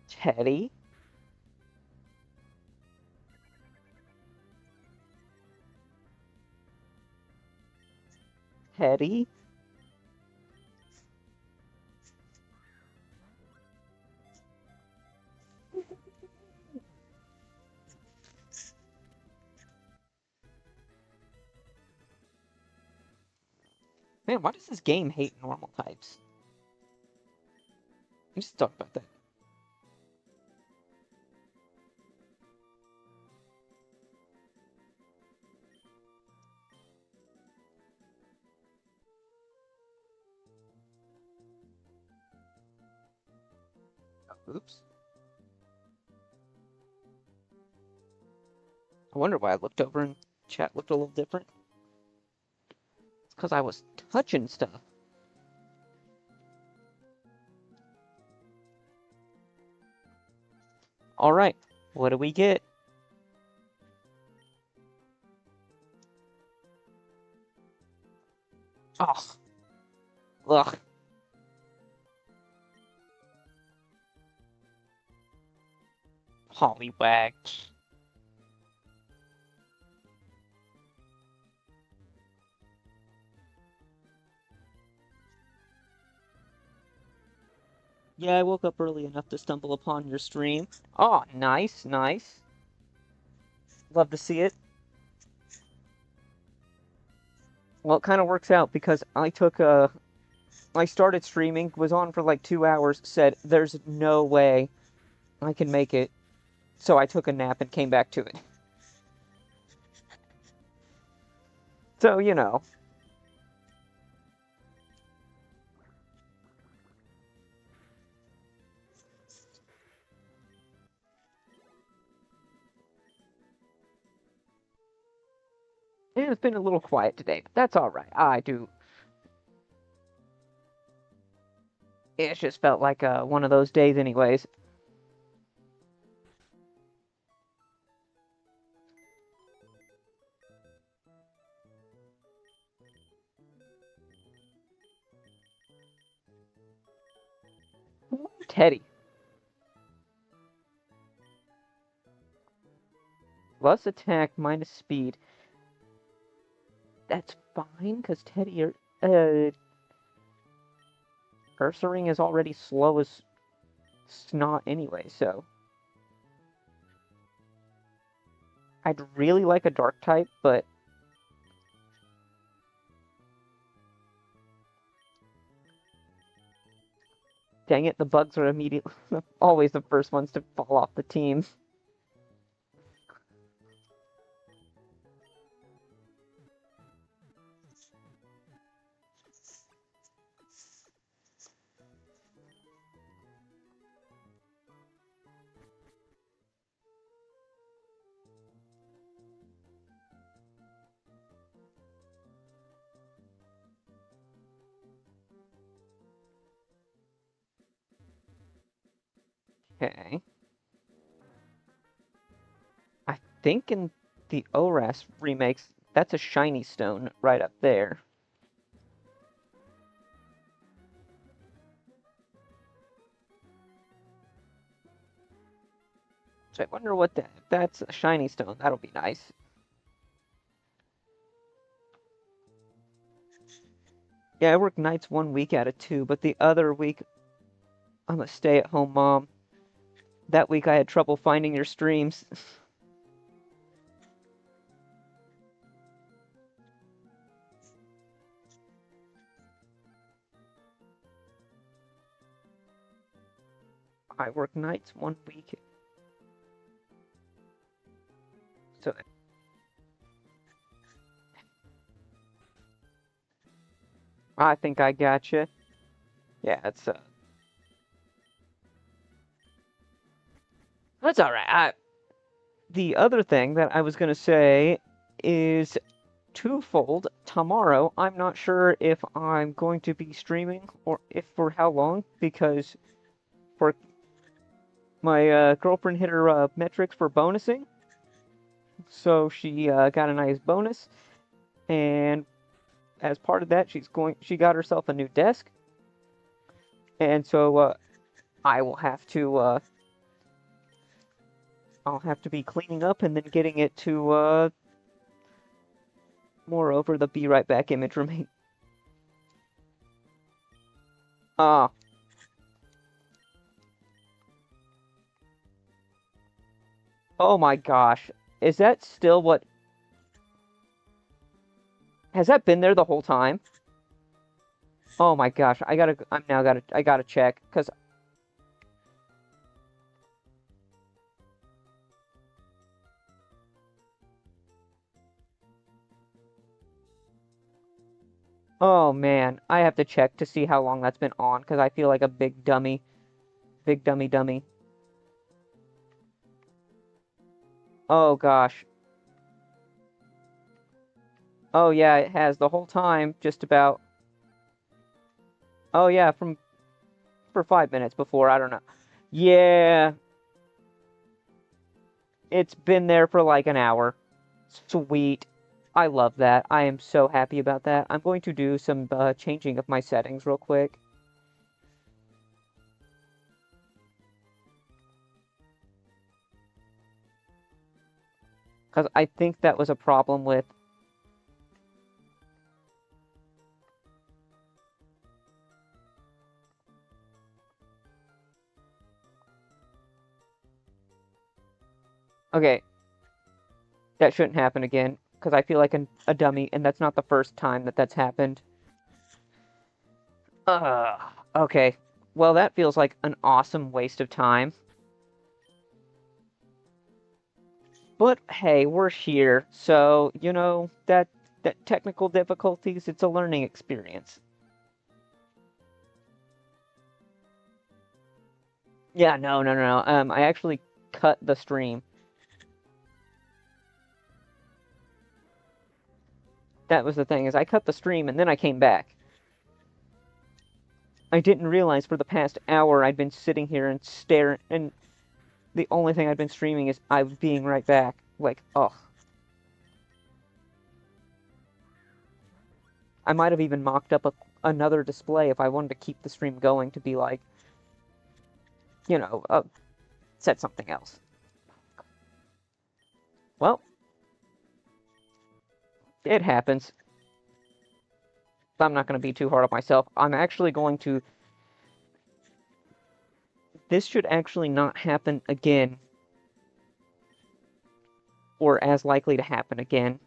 Teddy? Teddy? Man, why does this game hate normal types? Let's talk about that. Oh, oops. I wonder why I looked over and chat looked a little different. It's because I was touching stuff. Alright, what do we get? Oh. Ugh. Poliwag. Yeah, I woke up early enough to stumble upon your stream. Oh, nice, nice. Love to see it. Well, it kind of works out because I started streaming, was on for like 2 hours, said, there's no way I can make it. So I took a nap and came back to it. So, you know. And it's been a little quiet today, but that's alright. I do. It just felt like one of those days anyways. Teddy. Plus attack, minus speed. That's fine, because Teddy, Ursaring is already slow as snot anyway, so... I'd really like a dark type, but dang it, the bugs are immediately always the first ones to fall off the team. Okay. I think in the ORAS remakes, that's a shiny stone right up there. So I wonder what that, if that's a shiny stone, that'll be nice. Yeah, I work nights 1 week out of 2, but the other week I'm a stay-at-home mom. That week I had trouble finding your streams. I work nights 1 week. So I think I gotcha. Yeah, it's that's all right. The other thing that I was gonna say is twofold. Tomorrow, I'm not sure if I'm going to be streaming or if for how long, because for my girlfriend hit her metrics for bonusing, so she got a nice bonus, and as part of that, she got herself a new desk, and so I will have to I'll have to be cleaning up and then getting it to moreover the be right back image remain. Ah, oh my gosh. Is that still what has that been there the whole time? Oh my gosh, I gotta check, cause oh man, I have to check to see how long that's been on, cause I feel like a big dummy. Big dummy dummy. Oh gosh. Oh yeah, it has the whole time, just about. Oh yeah, from for 5 minutes before, I don't know. Yeah, it's been there for like an hour. Sweet. I love that. I am so happy about that. I'm going to do some changing of my settings real quick. Because I think that was a problem with... Okay, that shouldn't happen again. Because I feel like a dummy, and that's not the first time that that's happened. Okay. Well, that feels like an awesome waste of time. But hey, we're here, so, you know, that technical difficulties, it's a learning experience. Yeah, no. I actually cut the stream. That was the thing, is I cut the stream and then I came back. I didn't realize for the past hour I'd been sitting here and staring, and the only thing I'd been streaming is I was being right back. Like, ugh. I might have even mocked up another display if I wanted to keep the stream going to be like, you know, set something else. Well, it happens. I'm not going to be too hard on myself. I'm actually going to... This should actually not happen again. or as likely to happen again.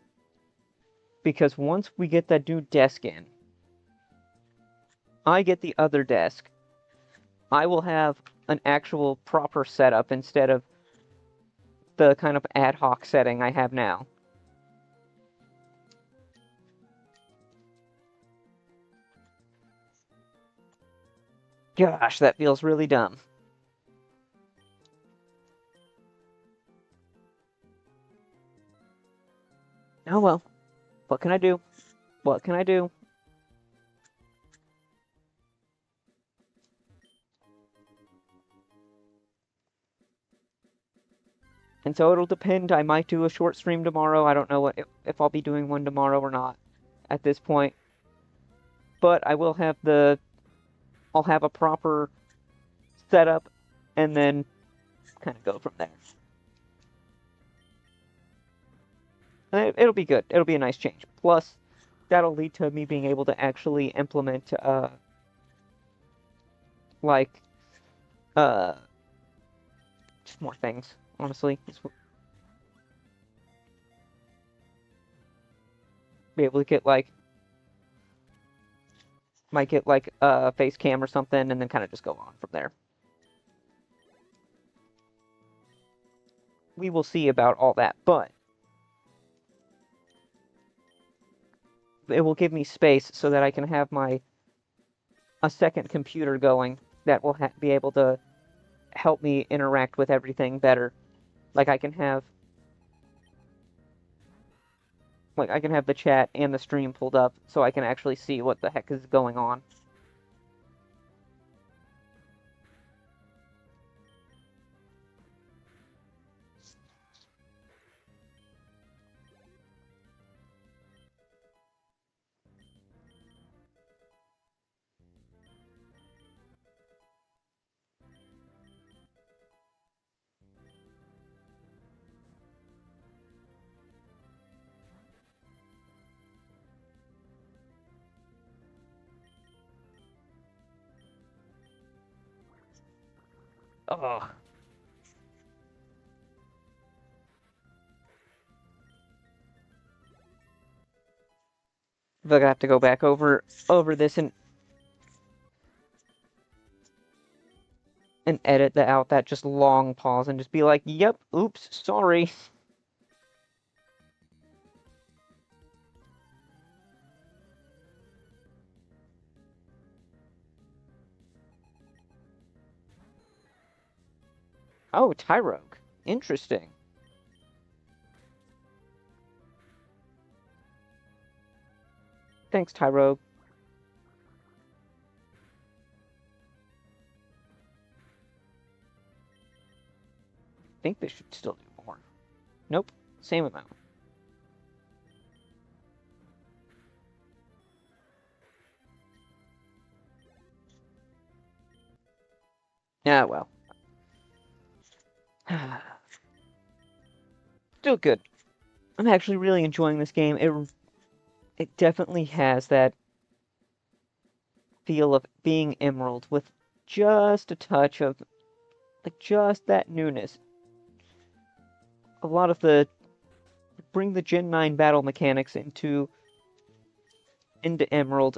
Because once we get that new desk in, I get the other desk, I will have an actual proper setup instead of the kind of ad hoc setting I have now. Gosh, that feels really dumb. Oh well, what can I do? What can I do? And so it'll depend. I might do a short stream tomorrow. I don't know if I'll be doing one tomorrow or not at this point. But I will have I'll have a proper setup and then kind of go from there. And it'll be good. It'll be a nice change. Plus, that'll lead to me being able to actually implement, like, uh, just more things, honestly. Be able to get, like, might get, like, a face cam or something, and then kind of just go on from there. We will see about all that, but it will give me space so that I can have a second computer going that will be able to help me interact with everything better. Like I can have the chat and the stream pulled up so I can actually see what the heck is going on. Ugh. But I have to go back over this and edit out that just long pause and just be like, "Yep, oops, sorry." Oh, Tyrogue. Interesting. Thanks, Tyrogue. I think this should still do more. Nope, same amount. Yeah, well. Still good. I'm actually really enjoying this game. It definitely has that feel of being Emerald with just a touch of like just that newness. A lot of the bring the Gen 9 battle mechanics into Emerald.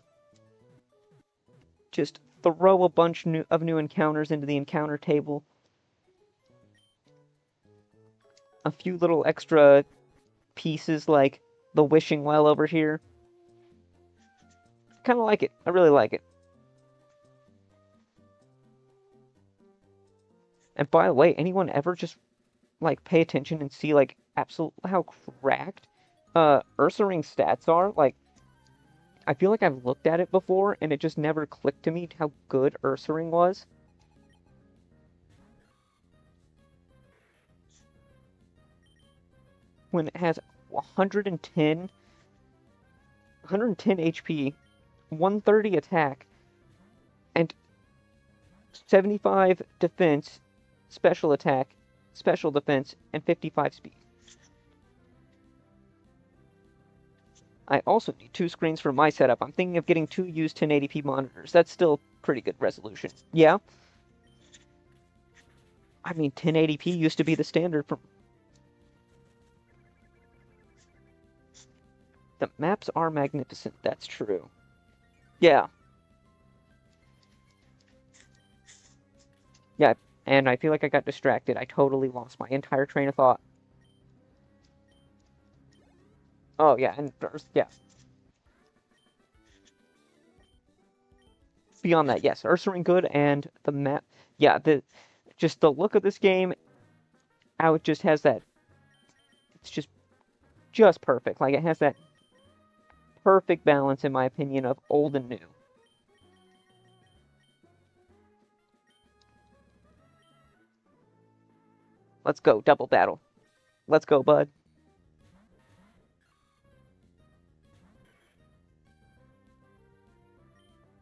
Just throw a bunch of new encounters into the encounter table. A few little extra pieces like the wishing well over here. Kind of like it. I really like it. And by the way, anyone ever just like pay attention and see like absolutely how cracked Ursaring's stats are? Like I feel like I've looked at it before and it just never clicked to me how good Ursaring was. When it has 110 HP, 130 attack, and 75 defense, special attack, special defense, and 55 speed. I also need 2 screens for my setup. I'm thinking of getting 2 used 1080p monitors. That's still pretty good resolution. Yeah? I mean, 1080p used to be the standard for... The maps are magnificent, that's true. Yeah. Yeah, and I feel like I got distracted. I totally lost my entire train of thought. Oh, yeah, and yeah. Beyond that, yes, Ursaring good, and the map. Yeah, just the look of this game, how it just has that. It's just perfect. Like it has that perfect balance, in my opinion, of old and new. Let's go, double battle. Let's go, bud.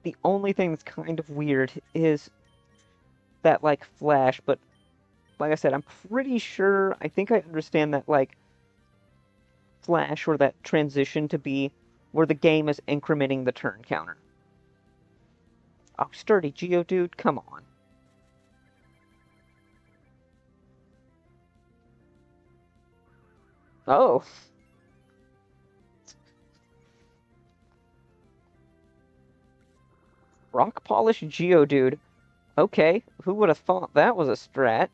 The only thing that's kind of weird is that like flash, but like I said, I'm pretty sure. I think I understand that like flash or that transition to be where the game is incrementing the turn counter. Oh, sturdy Geodude, come on. Oh, rock polish Geodude. Okay, who would have thought that was a strat?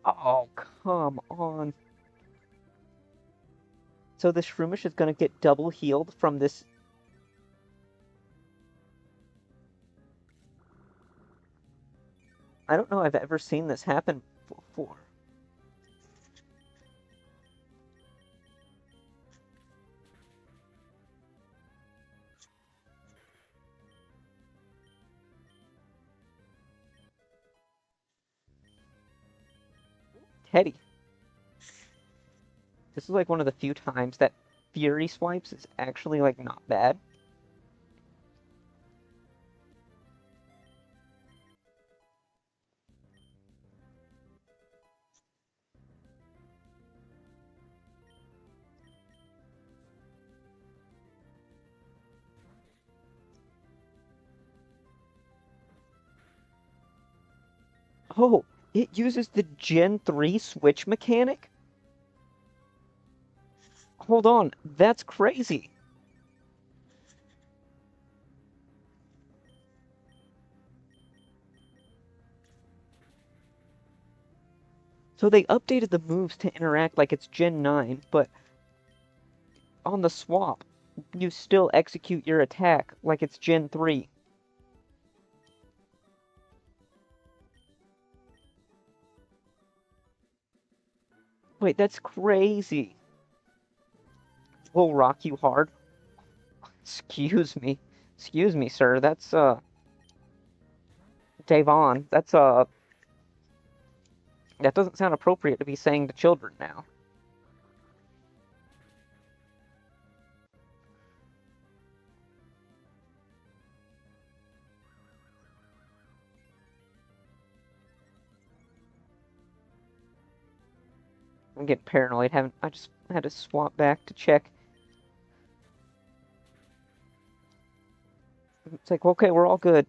Oh, come on. So this Shroomish is gonna get double healed from this. I don't know I've ever seen this happen before. Teddy. This is like one of the few times that Fury swipes is actually like not bad. Oh, it uses the Gen 3 switch mechanic? Hold on, that's crazy. So they updated the moves to interact like it's Gen 9, but on the swap, you still execute your attack like it's Gen 3. Wait, that's crazy. We'll rock you hard. Excuse me. Excuse me, sir. That's, Davon. That's, that doesn't sound appropriate to be saying to children now. I'm getting paranoid. Haven't I just had to swap back to check. It's like, okay, we're all good.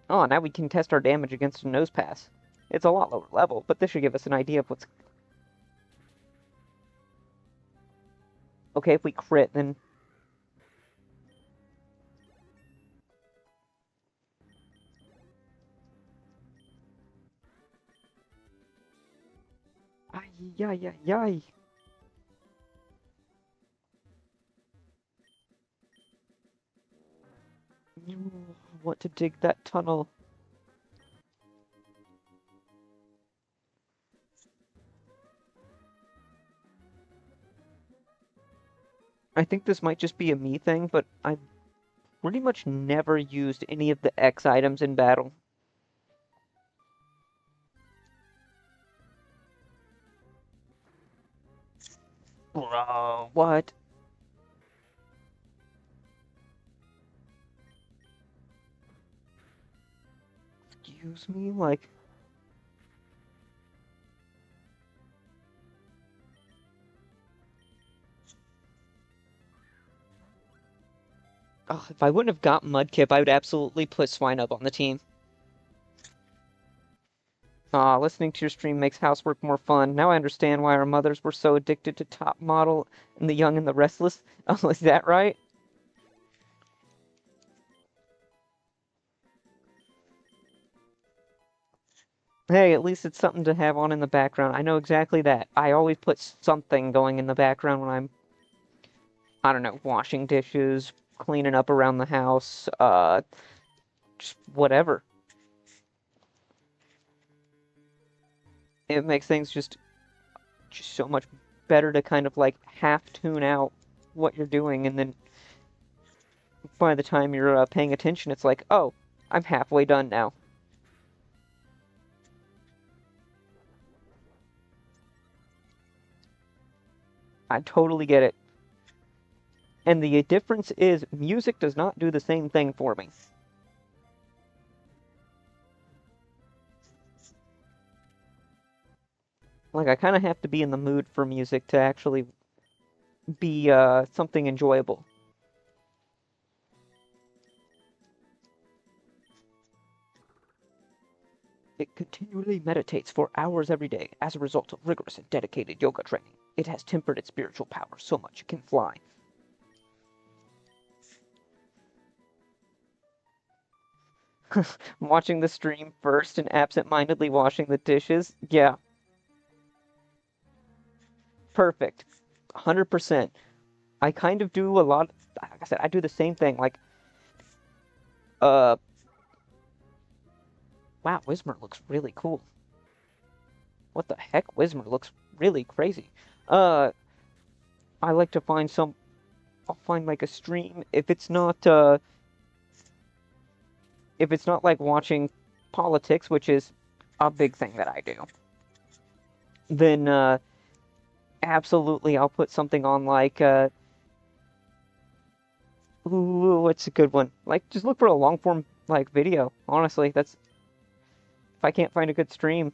Oh, now we can test our damage against a nose pass. It's a lot lower level, but this should give us an idea of what's... Okay, if we crit, then... Ay, ay, ay, ay. You want to dig that tunnel. I think this might just be a me thing, but I've pretty much never used any of the X items in battle. Bro, what? Excuse me? Like, oh, if I wouldn't have got Mudkip, I would absolutely put Swinub on the team. Listening to your stream makes housework more fun. Now I understand why our mothers were so addicted to Top Model and The Young and the Restless. Oh, is that right? Hey, at least it's something to have on in the background. I know exactly that. I always put something going in the background when I'm, I don't know, washing dishes, cleaning up around the house, just whatever. It makes things just so much better to kind of like half tune out what you're doing, and then by the time you're paying attention, it's like, oh, I'm halfway done now. I totally get it. And the difference is music does not do the same thing for me. Like, I kind of have to be in the mood for music to actually be something enjoyable. It continually meditates for hours every day as a result of rigorous and dedicated yoga training. It has tempered its spiritual power so much it can fly. Watching the stream first and absent-mindedly washing the dishes. Yeah, perfect. 100%. I kind of do a lot. Like I said, I do the same thing. Like, uh, wow, Whismer looks really cool. What the heck? Whismer looks really crazy. Uh, I like to find some. I'll find like a stream if it's not like watching politics, which is a big thing that I do. Then absolutely I'll put something on like ooh, what's a good one? Like just look for a long form like video. Honestly, that's if I can't find a good stream.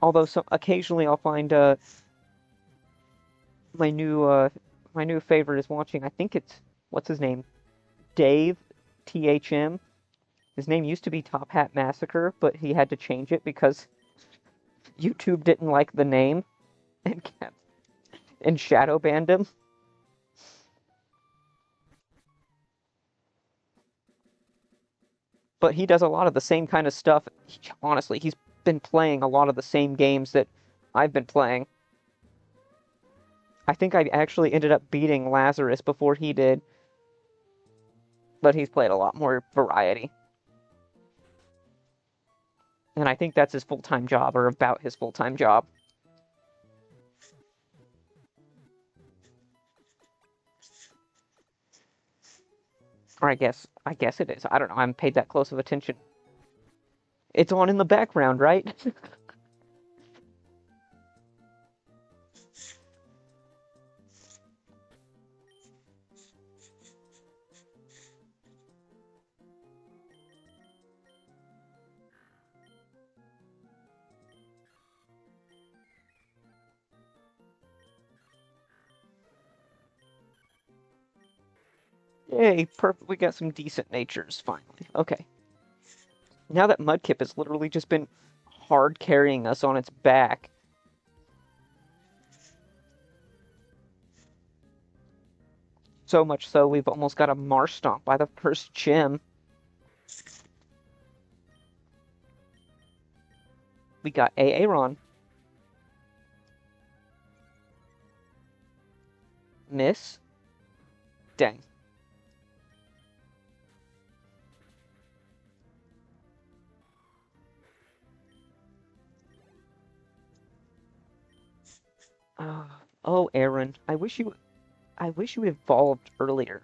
Although occasionally I'll find my new uh my new favorite is watching. I think it's what's his name? Dave THM. His name used to be Top Hat Massacre, but he had to change it because YouTube didn't like the name and kept and shadow banned him. But he does a lot of the same kind of stuff. Honestly, he's been playing a lot of the same games that I've been playing. I think I actually ended up beating Lazarus before he did, but he's played a lot more variety. And I think that's his full-time job, or about his full-time job. Or I guess it is. I don't know. I haven't paid that close of attention. It's on in the background, right? Yay, perfect. We got some decent natures, finally. Okay. Now that Mudkip has literally just been hard carrying us on its back. So much so, we've almost got a Marsh Stomp by the first gym. We got Aaron. Miss. Dang. Oh, Aaron. I wish you evolved earlier.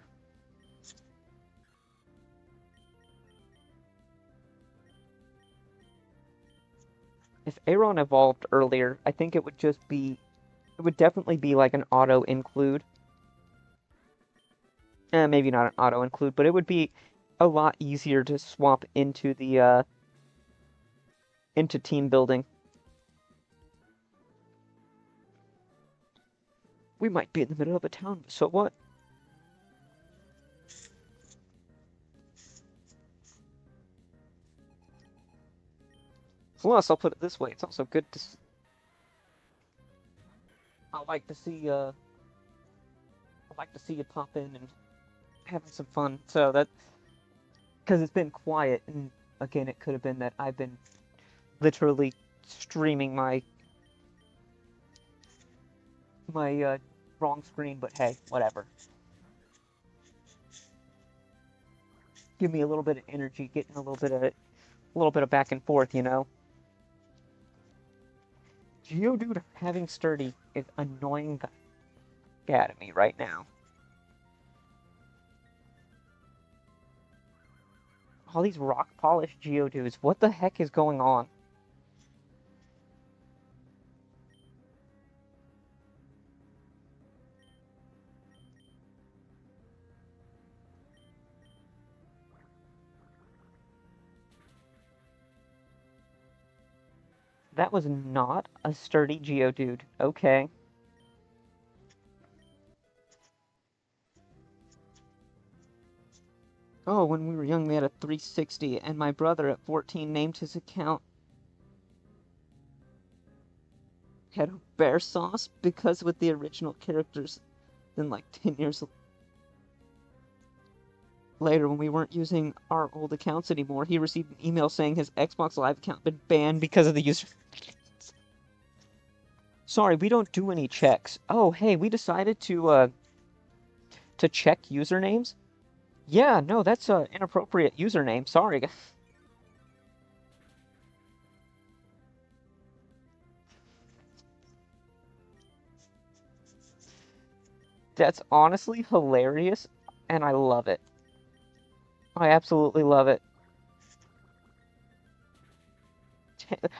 If Aaron evolved earlier, I think it would just be It would definitely be like an auto include. Maybe not an auto include, but it would be a lot easier to swap into the into team building. We might be in the middle of a town, so what? Plus, I'll put it this way: it's also good to. I like to see. I like to see you pop in and having some fun. So that because it's been quiet, and again, it could have been that I've been literally streaming my wrong screen. But hey, whatever. Give me a little bit of energy, getting a little bit of back and forth, you know. Geodude having sturdy is annoying the out of me right now. All these rock polished Geodudes, what the heck is going on? That was not a sturdy Geodude. Okay. Oh, when we were young, we had a 360, and my brother at 14 named his account had bear sauce because with the original characters. Then, like 10 years later, when we weren't using our old accounts anymore, he received an email saying his Xbox Live account had been banned because of the user. Sorry, we don't do any checks. Oh, hey, we decided to check usernames. Yeah, no, that's an inappropriate username. Sorry. That's honestly hilarious, and I love it. I absolutely love it.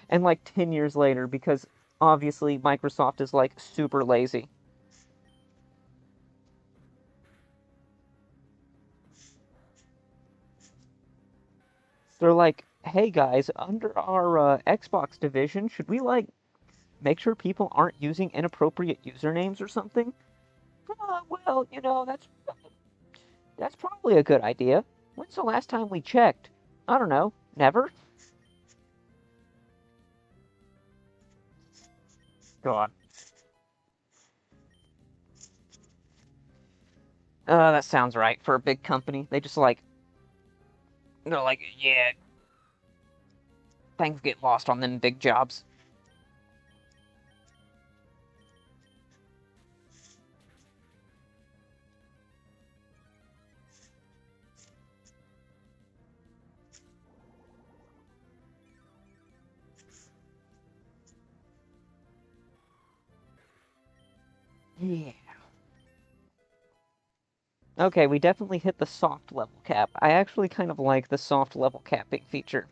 And like 10 years later, because obviously Microsoft is like super lazy. They're like, hey guys, under our Xbox division, should we like make sure people aren't using inappropriate usernames or something? Well, that's probably a good idea. When's the last time we checked? I don't know. Never? God. That sounds right for a big company. They're like, yeah, things get lost on them big jobs. Yeah. Okay, we definitely hit the soft level cap. I actually kind of like the soft level capping feature.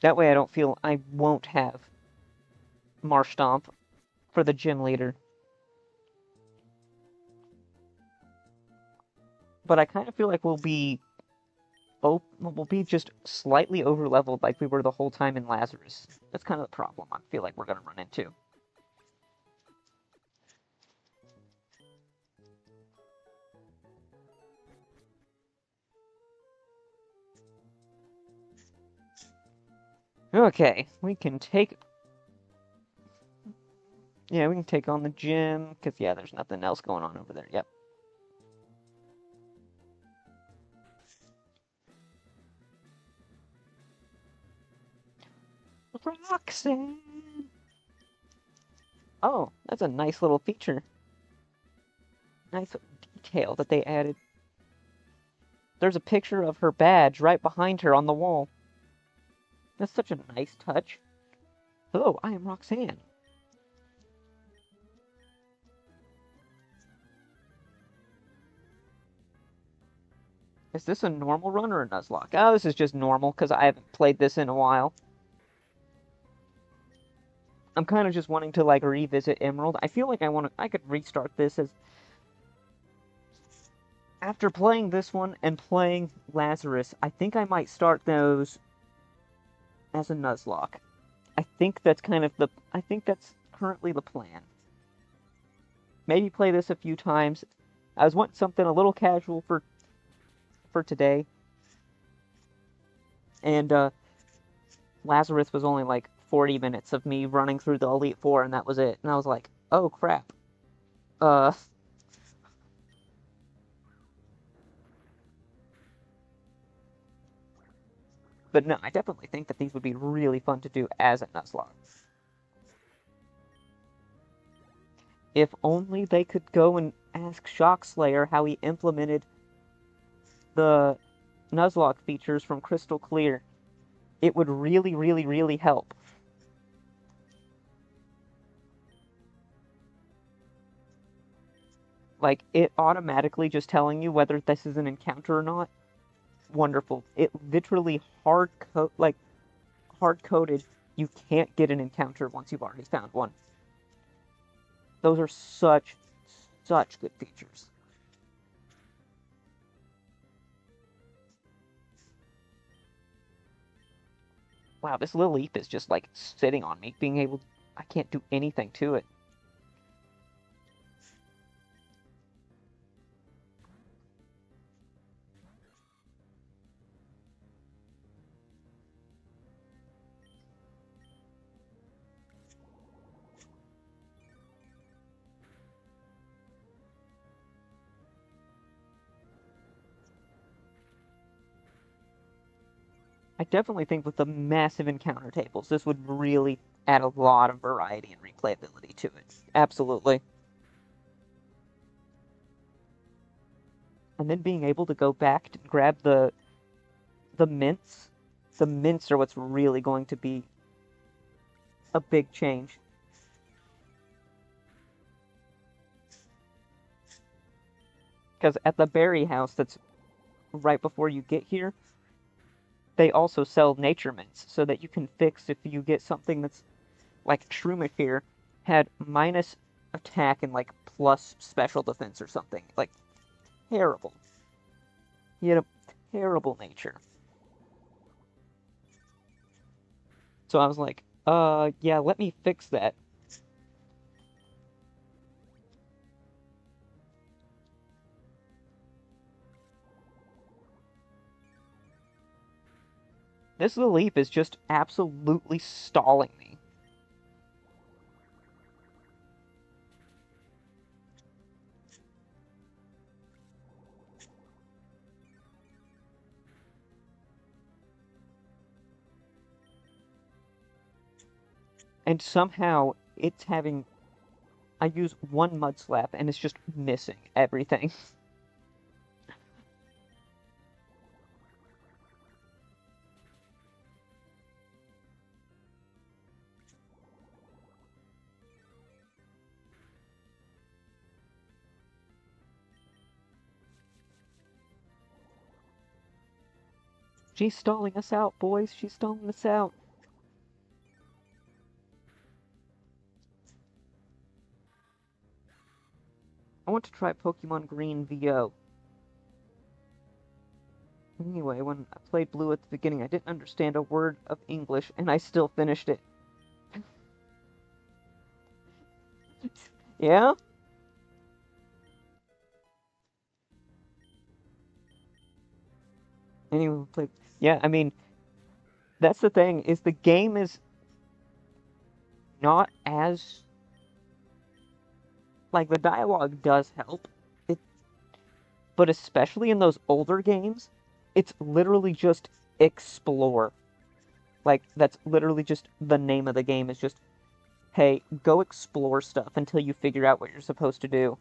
That way I don't feel I won't have Marshtomp for the gym leader. But I kind of feel like we'll be just slightly over leveled like we were the whole time in Lazarus. That's kind of the problem I feel like we're gonna run into. Okay, we can take on the gym, because yeah, there's nothing else going on over there. Yep. Roxanne! Oh, that's a nice little feature. Nice detail that they added. There's a picture of her badge right behind her on the wall. That's such a nice touch. Hello, I am Roxanne. Is this a normal run or a Nuzlocke? Oh, this is just normal, because I haven't played this in a while. I'm kind of just wanting to, like, revisit Emerald. I feel like I could restart this as... After playing this one and playing Lazarus, I think I might start those as a Nuzlocke. I think that's currently the plan. Maybe play this a few times. I was wanting something a little casual for today. And Lazarus was only like 40 minutes of me running through the Elite Four, and that was it. And I was like, oh crap. Uh, but no, I definitely think that these would be really fun to do as a Nuzlocke. If only they could go and ask Shockslayer how he implemented the Nuzlocke features from Crystal Clear. It would really, really, really help. Like, it automatically just telling you whether this is an encounter or not. Wonderful. It literally hard-coded you can't get an encounter once you've already found one. Those are such good features. Wow, this little leaf is just like sitting on me, I can't do anything to it. I definitely think with the massive encounter tables, this would really add a lot of variety and replayability to it. Absolutely. And then being able to go back to grab the mints. The mints are what's really going to be a big change. Because at the berry house that's right before you get here, they also sell nature mints, so that you can fix if you get something that's like Shroomish had minus attack and like plus special defense or something. Like, terrible. He had a terrible nature. So I was like, yeah, let me fix that. This little leaf is just absolutely stalling me. And somehow it's having... I use one mud slap and it's just missing everything. She's stalling us out, boys. She's stalling us out. I want to try Pokemon Green VO. Anyway, when I played Blue at the beginning, I didn't understand a word of English, and I still finished it. Yeah? Anyway, played... Yeah, I mean, that's the thing, is the game is not as... Like, the dialogue does help, it, but especially in those older games, it's literally just explore. Like, that's literally just the name of the game, is just, hey, go explore stuff until you figure out what you're supposed to do.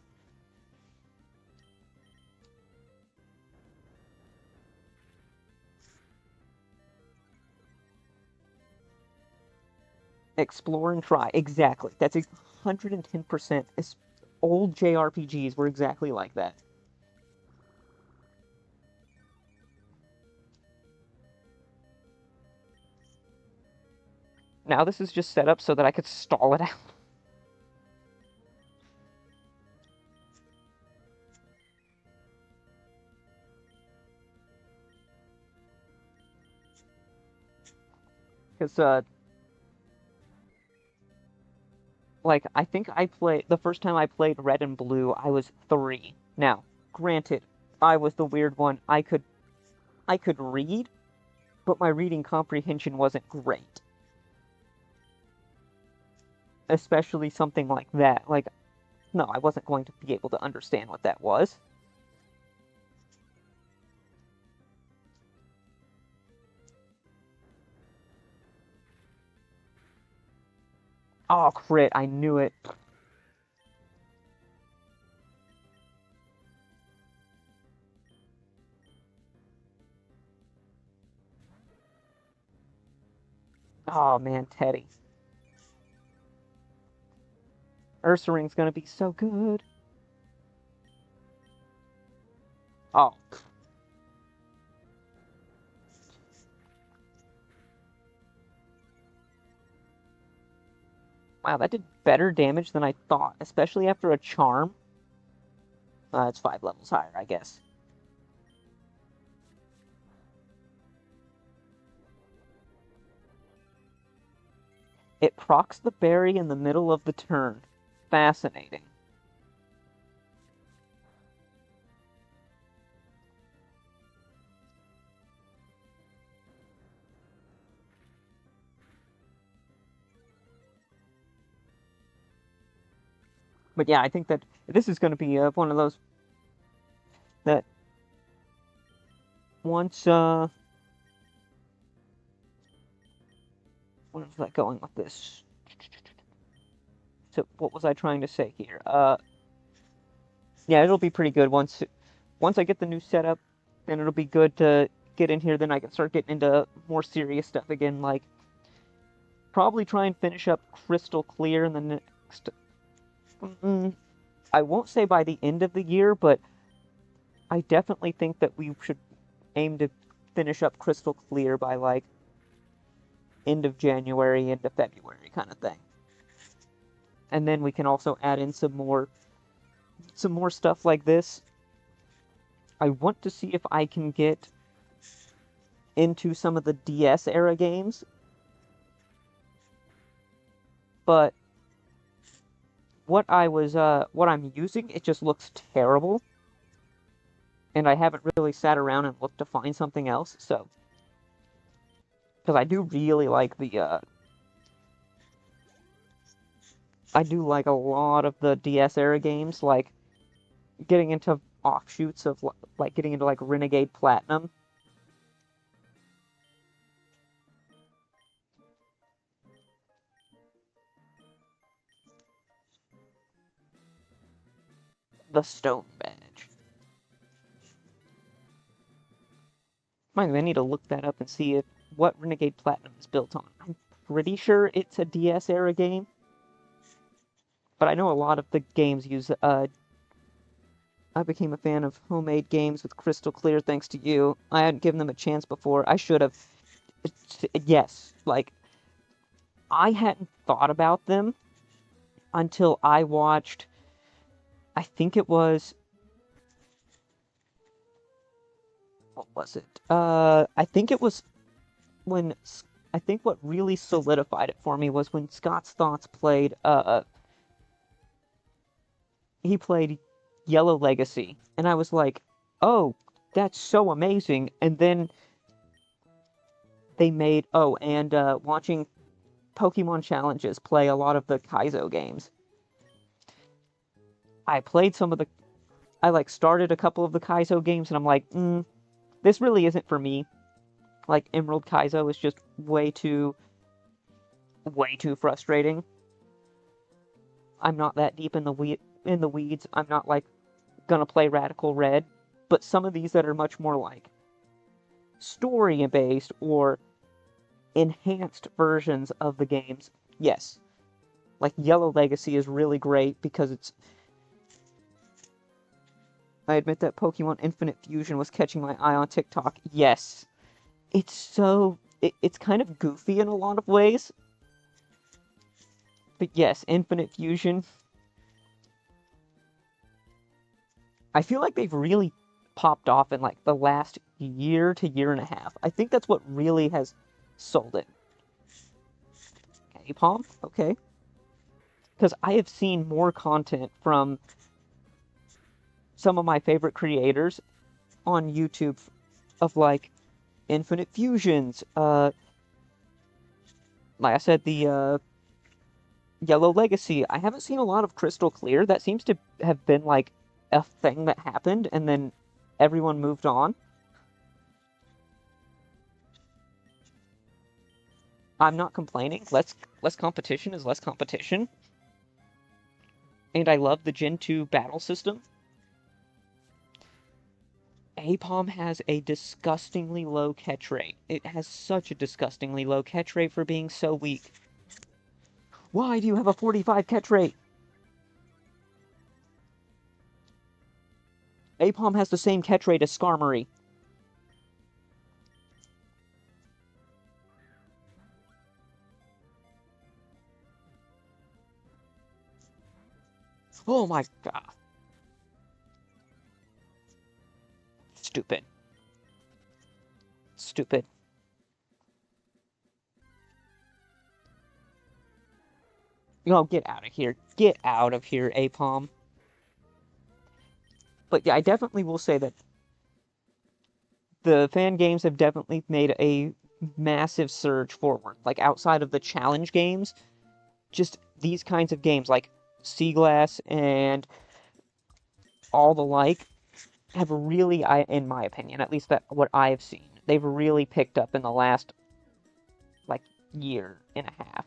Explore and try. Exactly. That's 110%. Old JRPGs were exactly like that. Now this is just set up so that I could stall it out. Because, like, I think the first time I played Red and Blue, I was 3. Now, granted, I was the weird one. I could read, but my reading comprehension wasn't great. Especially something like that. Like, no, I wasn't going to be able to understand what that was. Oh, crit, I knew it. Oh, man, Teddy. Ursaring's gonna be so good. Oh. Wow, that did better damage than I thought, especially after a charm. It's 5 levels higher, I guess. It procs the berry in the middle of the turn. Fascinating. But yeah, I think that this is going to be one of those that once, where was that going with this? So what was I trying to say here? Yeah, it'll be pretty good once I get the new setup, then it'll be good to get in here, then I can start getting into more serious stuff again, like probably try and finish up Crystal Clear in the next I won't say by the end of the year, but I definitely think that we should aim to finish up Crystal Clear by like end of January, end of February kind of thing. And then we can also add in some more stuff like this. I want to see if I can get into some of the DS era games. But what I'm using, it just looks terrible. And I haven't really sat around and looked to find something else, so because I do really like I do like a lot of the DS era games, like getting into offshoots of like getting into like Renegade Platinum. The Stone Badge. I need to look that up and see if what Renegade Platinum is built on. I'm pretty sure it's a DS era game, but I know a lot of the games use. I became a fan of homemade games with Crystal Clear thanks to you. I hadn't given them a chance before. I should have. Yes, like I hadn't thought about them until I watched. I think it was. What was it? I think it was when. I think what really solidified it for me was when Scott's Thoughts played. He played Yellow Legacy, and I was like, "Oh, that's so amazing!" And then they made and watching Pokemon challenges play a lot of the Kaizo games. I played some of the. I like started a couple of the Kaizo games, and I'm like, this really isn't for me. Like Emerald Kaizo is just way too frustrating. I'm not that deep in the weeds. I'm not like gonna play Radical Red, but some of these that are much more like story based or enhanced versions of the games, yes. Like Yellow Legacy is really great because it's. I admit that Pokemon Infinite Fusion was catching my eye on TikTok. Yes, it's so it's kind of goofy in a lot of ways, But yes, Infinite Fusion. I feel like they've really popped off in like the last year to year and a half. I think that's what really has sold it. Palm, okay. Because I have seen more content from some of my favorite creators on YouTube of like Infinite Fusions. Like I said, the Yellow Legacy. I haven't seen a lot of Crystal Clear. That seems to have been like a thing that happened and then everyone moved on. I'm not complaining. Less competition is less competition. And I love the Gen 2 battle system. Apom has a disgustingly low catch rate. It has such a disgustingly low catch rate for being so weak. Why do you have a 45 catch rate? Apom has the same catch rate as Skarmory. Oh my god. Stupid. Stupid. Oh, get out of here. Get out of here, Apom. But yeah, I definitely will say that the fan games have definitely made a massive surge forward. Like outside of the challenge games, just these kinds of games like Seaglass and all the like have really, in my opinion, at least that what I've seen, they've really picked up in the last like year and a half.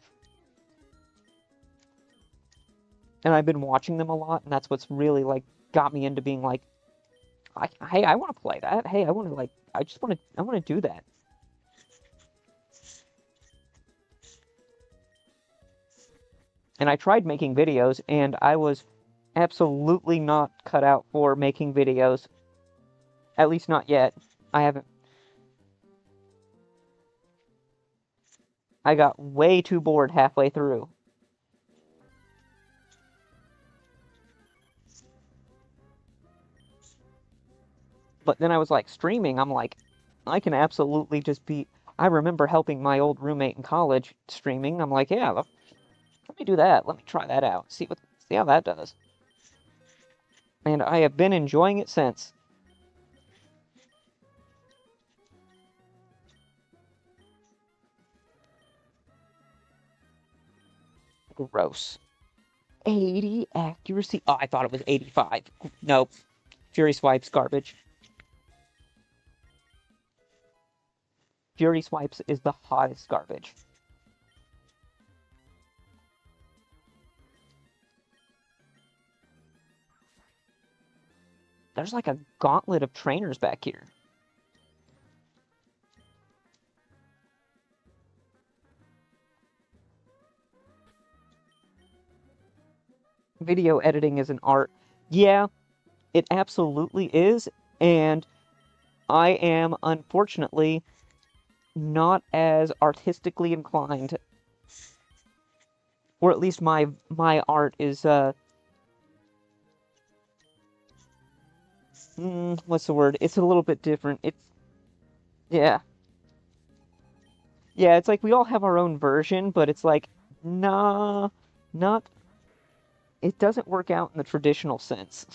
And I've been watching them a lot, and that's what's really like got me into being like, hey, I want to play that. Hey, I want to like, I want to do that. And I tried making videos, and I was absolutely not cut out for making videos. At least not yet. I haven't. I got way too bored halfway through. But then I was like streaming, I'm like, I can absolutely just be. I remember helping my old roommate in college streaming. I'm like, yeah, let me do that. Let me try that out. See how that does. And I have been enjoying it since. Gross. 80 accuracy. Oh, I thought it was 85. Nope. Fury Swipe's garbage. Fury Swipes is the hottest garbage. There's like a gauntlet of trainers back here. Video editing is an art. Yeah, it absolutely is, and I am unfortunately not as artistically inclined, or at least my art is what's the word? It's a little bit different. Yeah. Yeah, it's like we all have our own version, but it's like nah, not it doesn't work out in the traditional sense.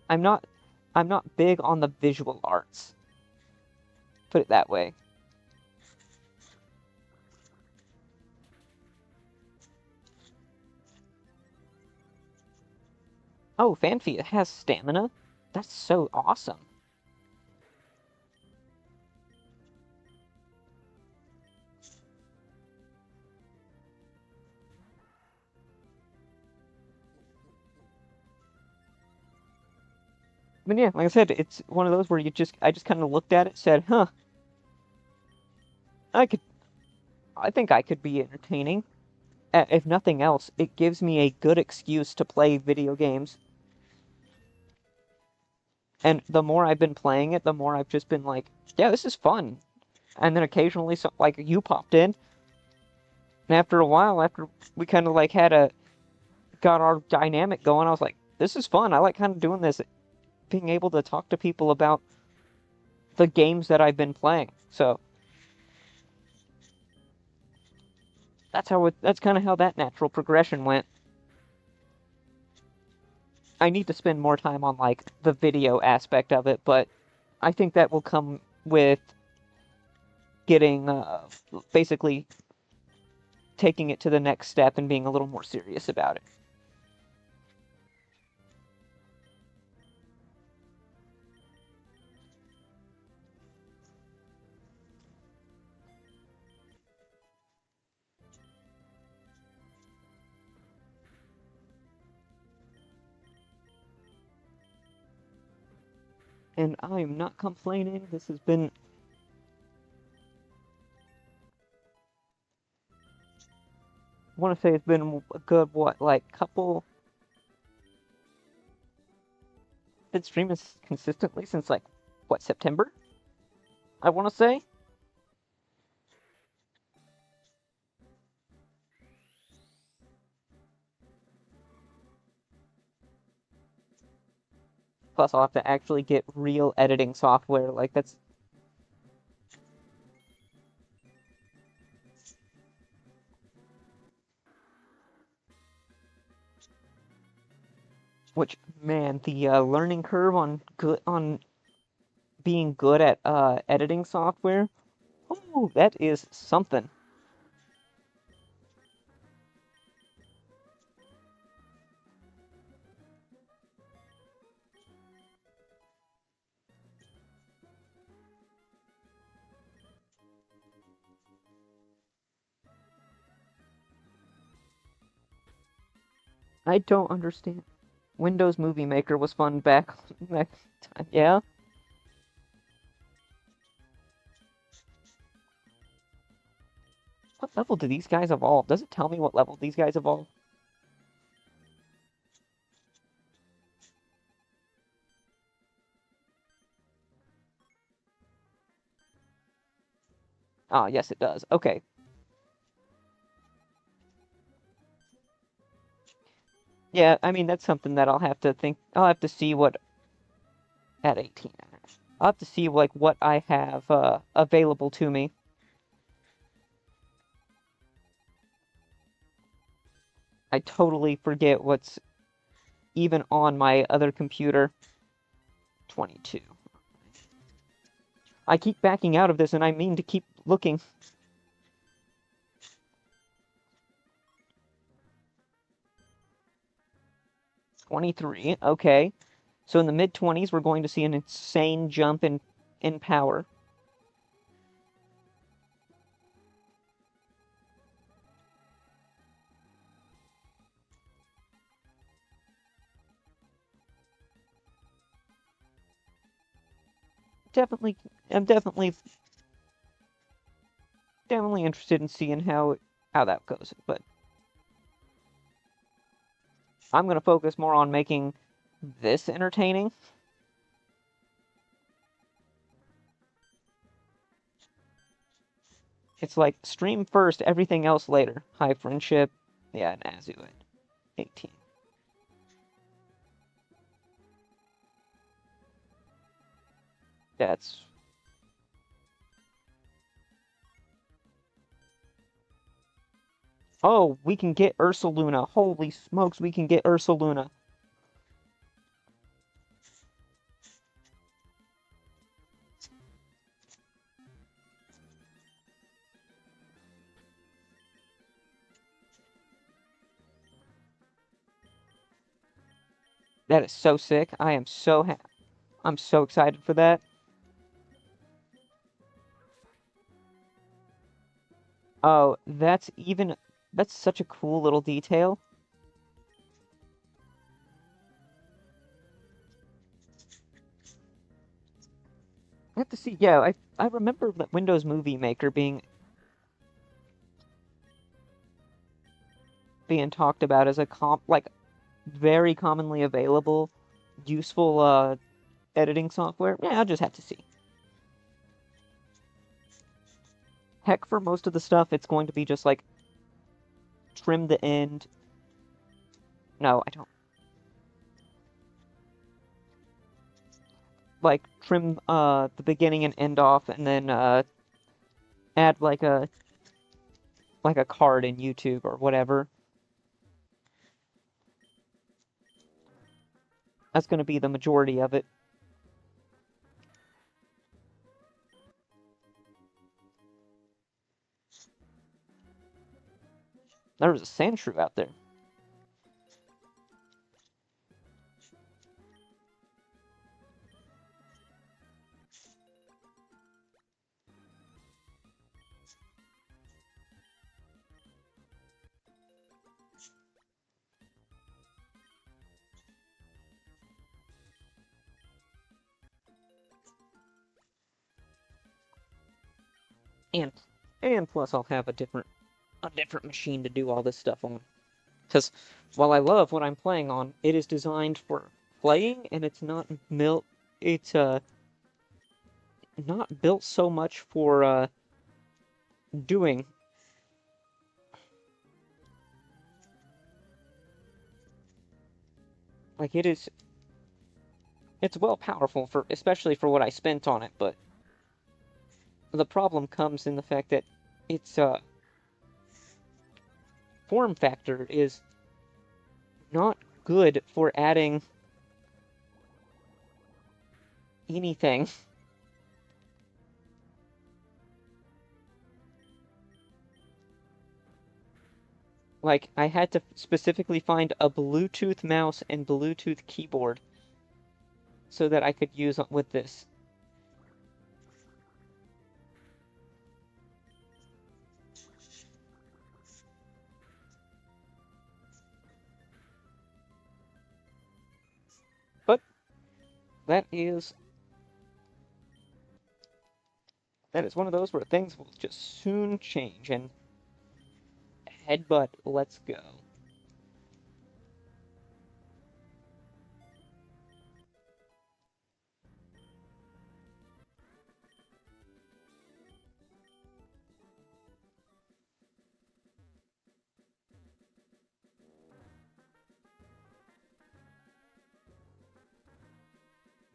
I'm not I'm not big on the visual arts. Put it that way. Oh, Fanfi has stamina. That's so awesome. But yeah, like I said, it's one of those where I just kind of looked at it, said, "Huh, I could I think I could be entertaining." If nothing else, it gives me a good excuse to play video games. And the more I've been playing it, the more I've just been like, yeah, this is fun. And then occasionally, like you popped in, And after a while, after we kind of like got our dynamic going, I was like, this is fun. I like kind of doing this, being able to talk to people about the games that I've been playing. So that's kind of how that natural progression went. I need to spend more time on like the video aspect of it, but I think that will come with getting basically taking it to the next step and being a little more serious about it. And I am not complaining. This has been, I want to say it's been a good, what, like couple, been streaming consistently since like, what, September? I want to say. Plus, I'll have to actually get real editing software. Like, that's, which, man, the learning curve on being good at editing software, oh, that is something. I don't understand. Windows Movie Maker was fun back that time. Yeah. What level do these guys evolve? Does it tell me what level these guys evolve? Ah, yes, it does. Okay. Yeah, I mean, that's something that I'll have to think. I'll have to see what at 18. I'll have to see like what I have available to me. I totally forget what's even on my other computer. 22. I keep backing out of this, and I mean to keep looking. 23. Okay. So in the mid-20s, we're going to see an insane jump in power. Definitely, I'm definitely interested in seeing how that goes. But I'm gonna focus more on making this entertaining. It's like stream first, everything else later. High friendship, yeah, and Azu at 18. That's oh, we can get Ursaluna. Holy smokes, we can get Ursaluna. That is so sick. I'm so excited for that. Oh, that's such a cool little detail. I have to see. Yeah, I remember that Windows Movie Maker being talked about as a like very commonly available, useful editing software. Yeah, I'll just have to see. Heck, for most of the stuff, it's going to be just like trim the end. No, I don't. Like, trim the beginning and end off, and then add like a card in YouTube or whatever. That's going to be the majority of it. There was a sand shrew out there. And plus I'll have a different machine to do all this stuff on. Because while I love what I'm playing on, it is designed for playing, and it's not not built so much for doing. Like it's well powerful for especially for what I spent on it, but the problem comes in the fact that its form factor is not good for adding anything. Like, I had to specifically find a Bluetooth mouse and Bluetooth keyboard so that I could use with this. But that is one of those where things will just soon change, and headbutt, let's go.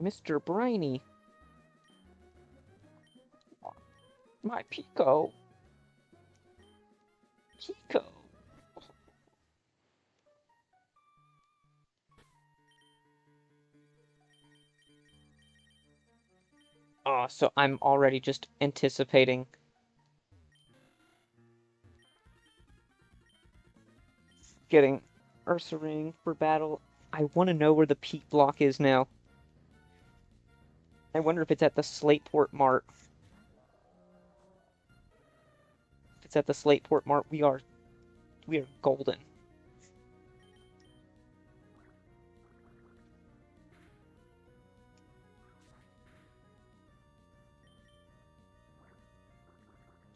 Mr. Briny. My Pico. Pico. Oh, so I'm already just anticipating getting Ursa Ring for battle. I want to know where the peak block is now. I wonder if it's at the Slateport Mart. If it's at the Slateport Mart, we are golden.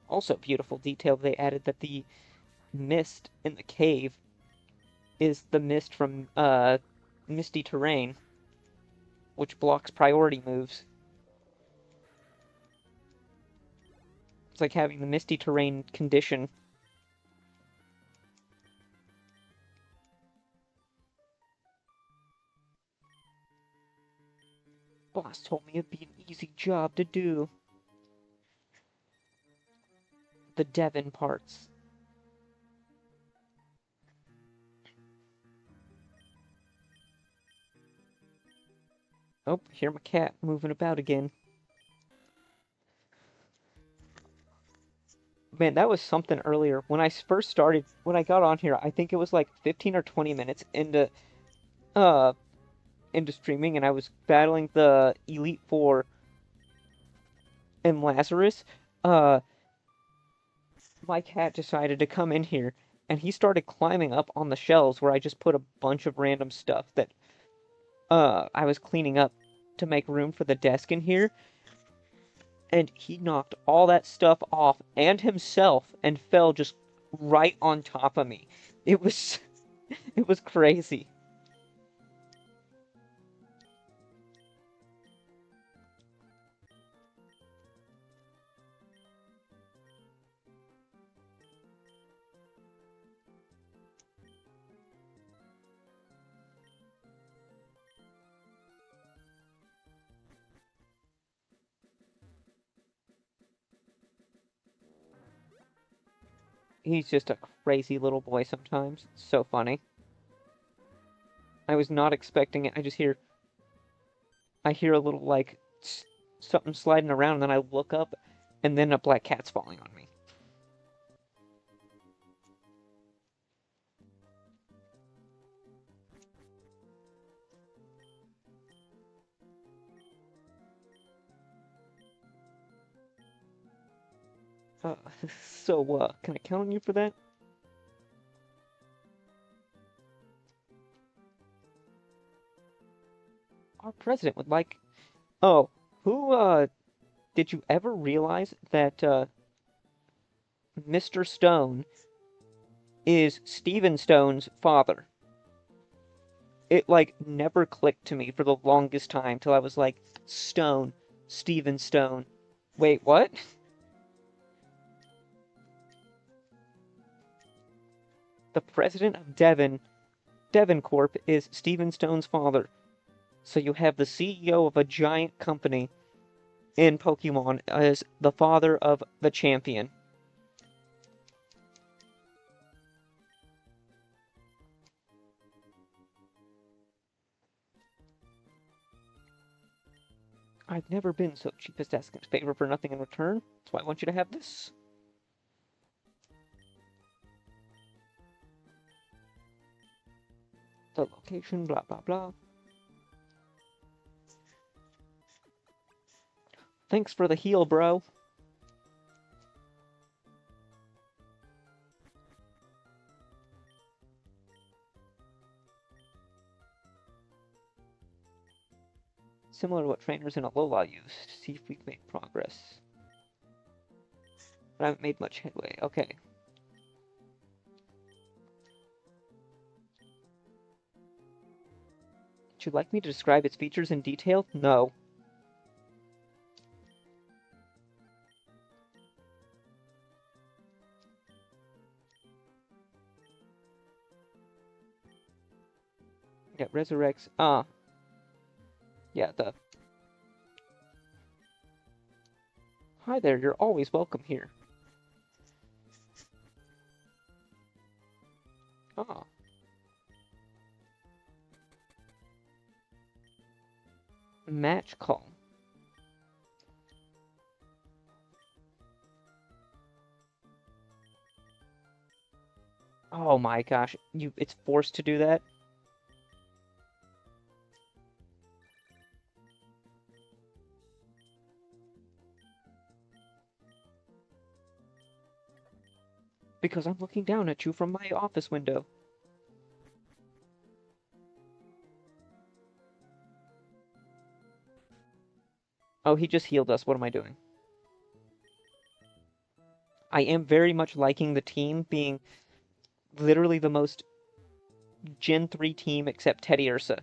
Also, beautiful detail they added that the mist in the cave is the mist from Misty Terrain, which blocks priority moves. It's like having the Misty Terrain condition. Boss told me it'd be an easy job to do. The Devon parts. Oh, hear my cat moving about again. Man, that was something earlier. When I first started, when I got on here, I think it was like 15 or 20 minutes uh, into streaming, and I was battling the Elite Four and Lazarus. Uh, my cat decided to come in here, and he started climbing up on the shelves where I just put a bunch of random stuff that I was cleaning up to make room for the desk in here, and he knocked all that stuff off and himself and fell just right on top of me. It was it was crazy. He's just a crazy little boy sometimes. It's so funny. I was not expecting it. I hear a little, like, something sliding around, and then I look up, and then a black cat's falling on me. Uh, so, can I count on you for that? Our president would like... Oh, did you ever realize that, Mr. Stone is Stephen Stone's father? It, like, never clicked to me for the longest time till I was like, Stone, Stephen Stone. Wait, what? The president of Devon Corp is Stephen Stone's father. So you have the CEO of a giant company in Pokemon as the father of the champion. I've never been so cheap as to ask a favor for nothing in return. That's why I want you to have this. The location, blah, blah, blah. Thanks for the heal, bro. Similar to what trainers in Alola use to see if we've made progress. But I haven't made much headway. Okay. Would you like me to describe its features in detail? No. Yeah, resurrects. Yeah, the... Hi there, you're always welcome here. Ah. Match call. Oh my gosh, it's forced to do that? Because I'm looking down at you from my office window. Oh, he just healed us. What am I doing? I am very much liking the team being literally the most Gen 3 team except Teddy Ursa.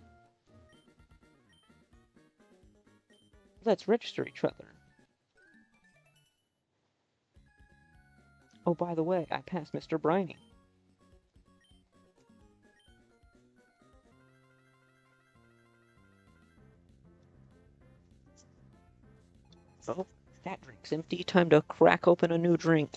Let's register each other. Oh, by the way, I passed Mr. Briny. Oh, that drink's empty. Time to crack open a new drink.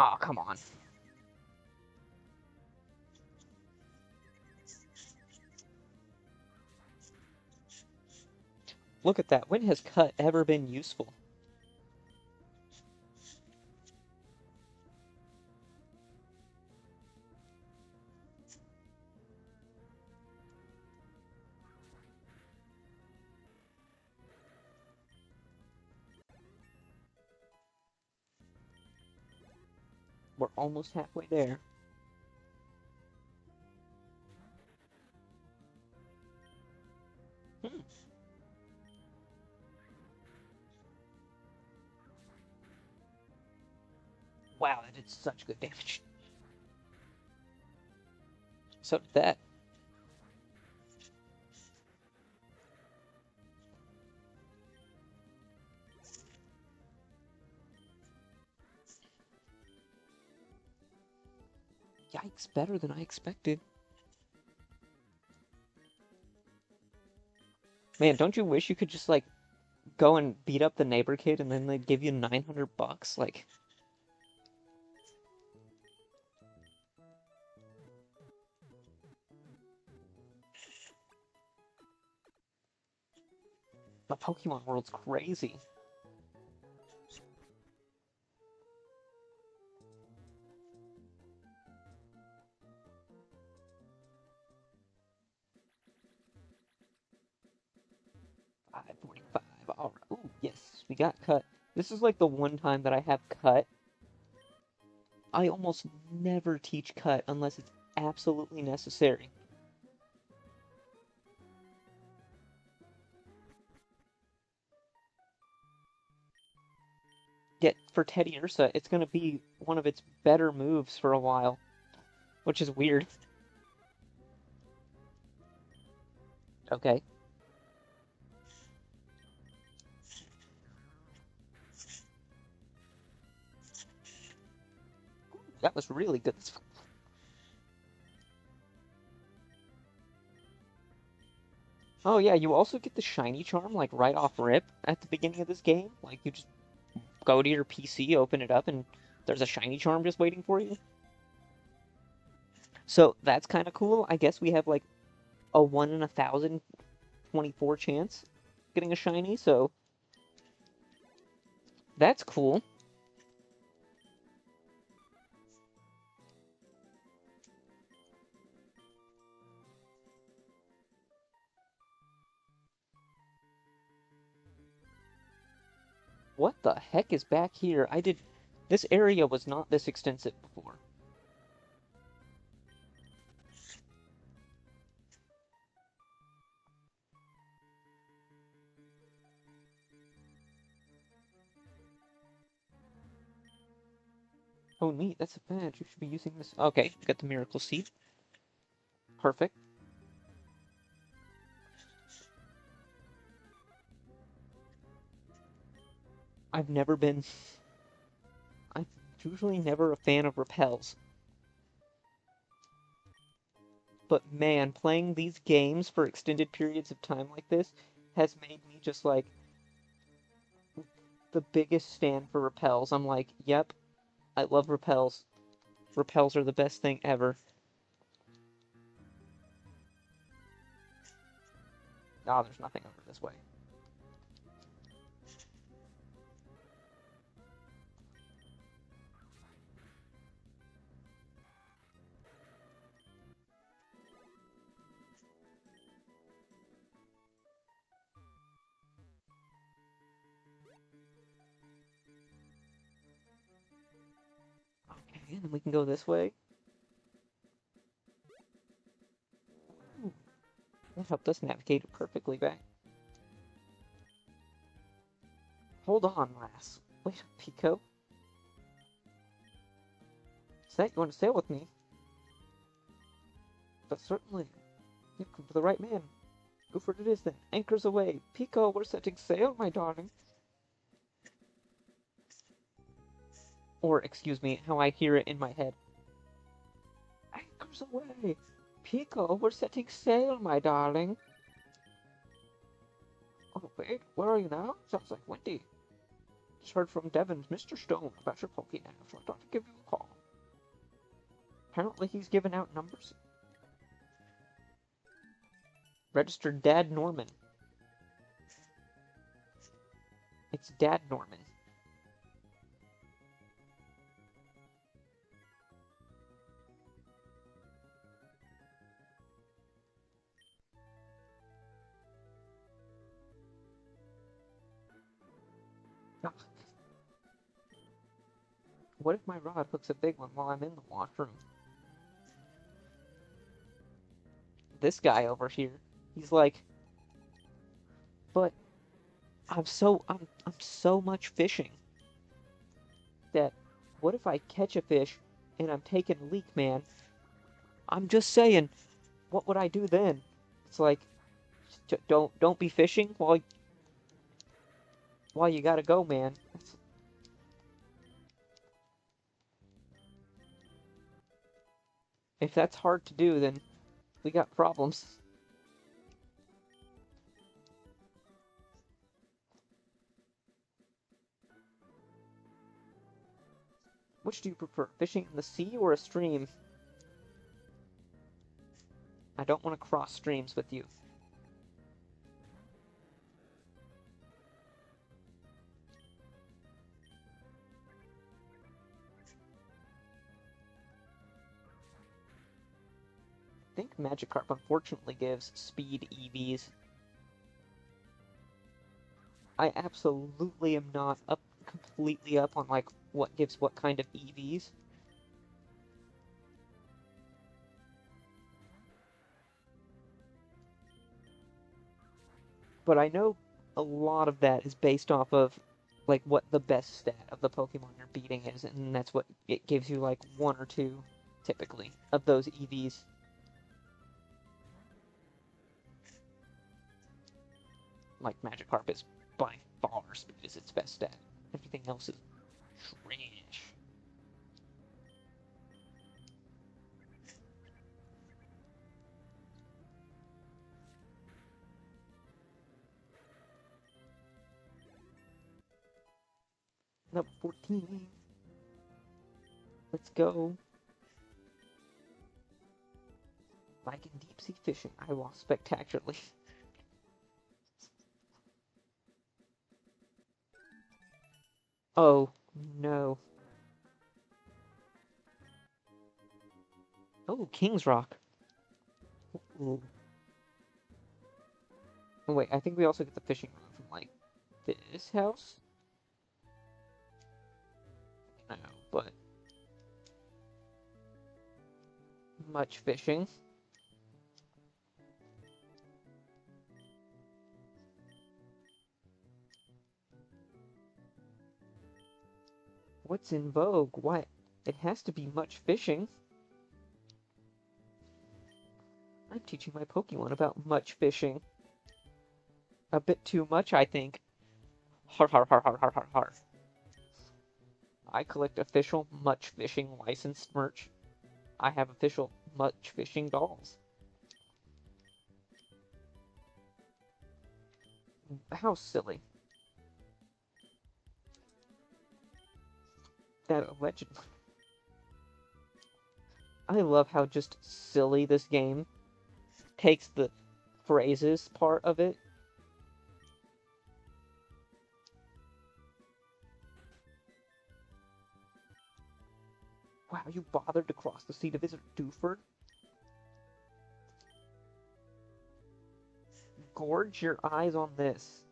Oh, come on. Look at that. When has cut ever been useful? We're almost halfway there. Hmm. Wow, that did such good damage. So did that. Yikes, better than I expected. Man, don't you wish you could just, like, go and beat up the neighbor kid and then they'd give you 900 bucks? Like, the Pokemon world's crazy. 545. All right. Ooh, yes, we got cut. This is like the one time that I have cut. I almost never teach cut unless it's absolutely necessary. Yet for Teddy Ursa, it's going to be one of its better moves for a while, which is weird. Okay, that was really good. Oh yeah, you also get the shiny charm like right off rip at the beginning of this game. Like you just go to your PC, open it up, and there's a shiny charm just waiting for you. So that's kind of cool. I guess we have like a 1 in 1,024 chance getting a shiny, so that's cool. What the heck is back here? This area was not this extensive before. Oh, neat. That's a badge. You should be using this. Okay, got the Miracle Seed. Perfect. I've never been... I'm usually never a fan of repels. But man, playing these games for extended periods of time like this has made me just like the biggest stand for repels. I'm like, yep, I love repels. Repels are the best thing ever. Ah, there's nothing over this way. Okay, and then we can go this way. Ooh, that helped us navigate it perfectly back. Hold on, lass. Wait, Pico. Is that you want to sail with me? But certainly. You've come to the right man. Go for it is then. Anchors away. Pico, we're setting sail, my darling. Or, excuse me, how I hear it in my head. Anchors away. Pico, we're setting sail, my darling. Oh, wait, where are you now? Sounds like Wendy. Just heard from Devon's Mr. Stone about your Pokémon, so I thought to give you a call. Apparently he's given out numbers. Registered Dad Norman. It's Dad Norman. Ah, what if my rod hooks a big one while I'm in the washroom? This guy over here, he's like, but I'm so much fishing that what if I catch a fish and I'm taking a leak, man? I'm just saying, what would I do then? It's like, don't be fishing while you gotta go, man. If that's hard to do, then we got problems. Which do you prefer, fishing in the sea or a stream? I don't want to cross streams with you. I think Magikarp unfortunately gives speed EVs. I absolutely am not completely up on like what gives what kind of EVs. But I know a lot of that is based off of like what the best stat of the Pokemon you're beating is, and that's what it gives you, like one or two typically of those EVs. Like Magikarp is by far speed is its best stat. Everything else is trash. Level 14. Let's go. Like in deep sea fishing, I lost spectacularly. Oh, no. Oh, King's Rock. Ooh. Oh, wait, I think we also get the fishing rod from, like, this house? No, but... much fishing. What's in vogue? Why? It has to be much fishing. I'm teaching my Pokemon about much fishing. A bit too much, I think. Har har har har har har har. I collect official much fishing licensed merch. I have official much fishing dolls. How silly. That alleged. I love how just silly this game takes the phrases part of it. Wow, you bothered to cross the sea to visit Dewford? Gorge your eyes on this.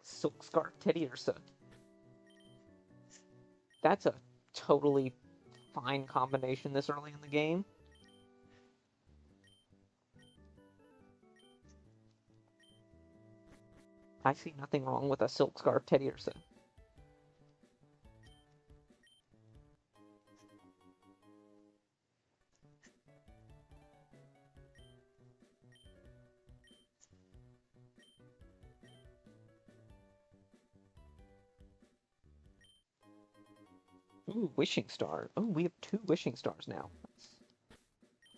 Silk Scarf Teddy Ursa. That's a totally fine combination this early in the game. I see nothing wrong with a Silk Scarf Teddy Ursa. Ooh, Wishing Star. Oh, we have 2 Wishing Stars now.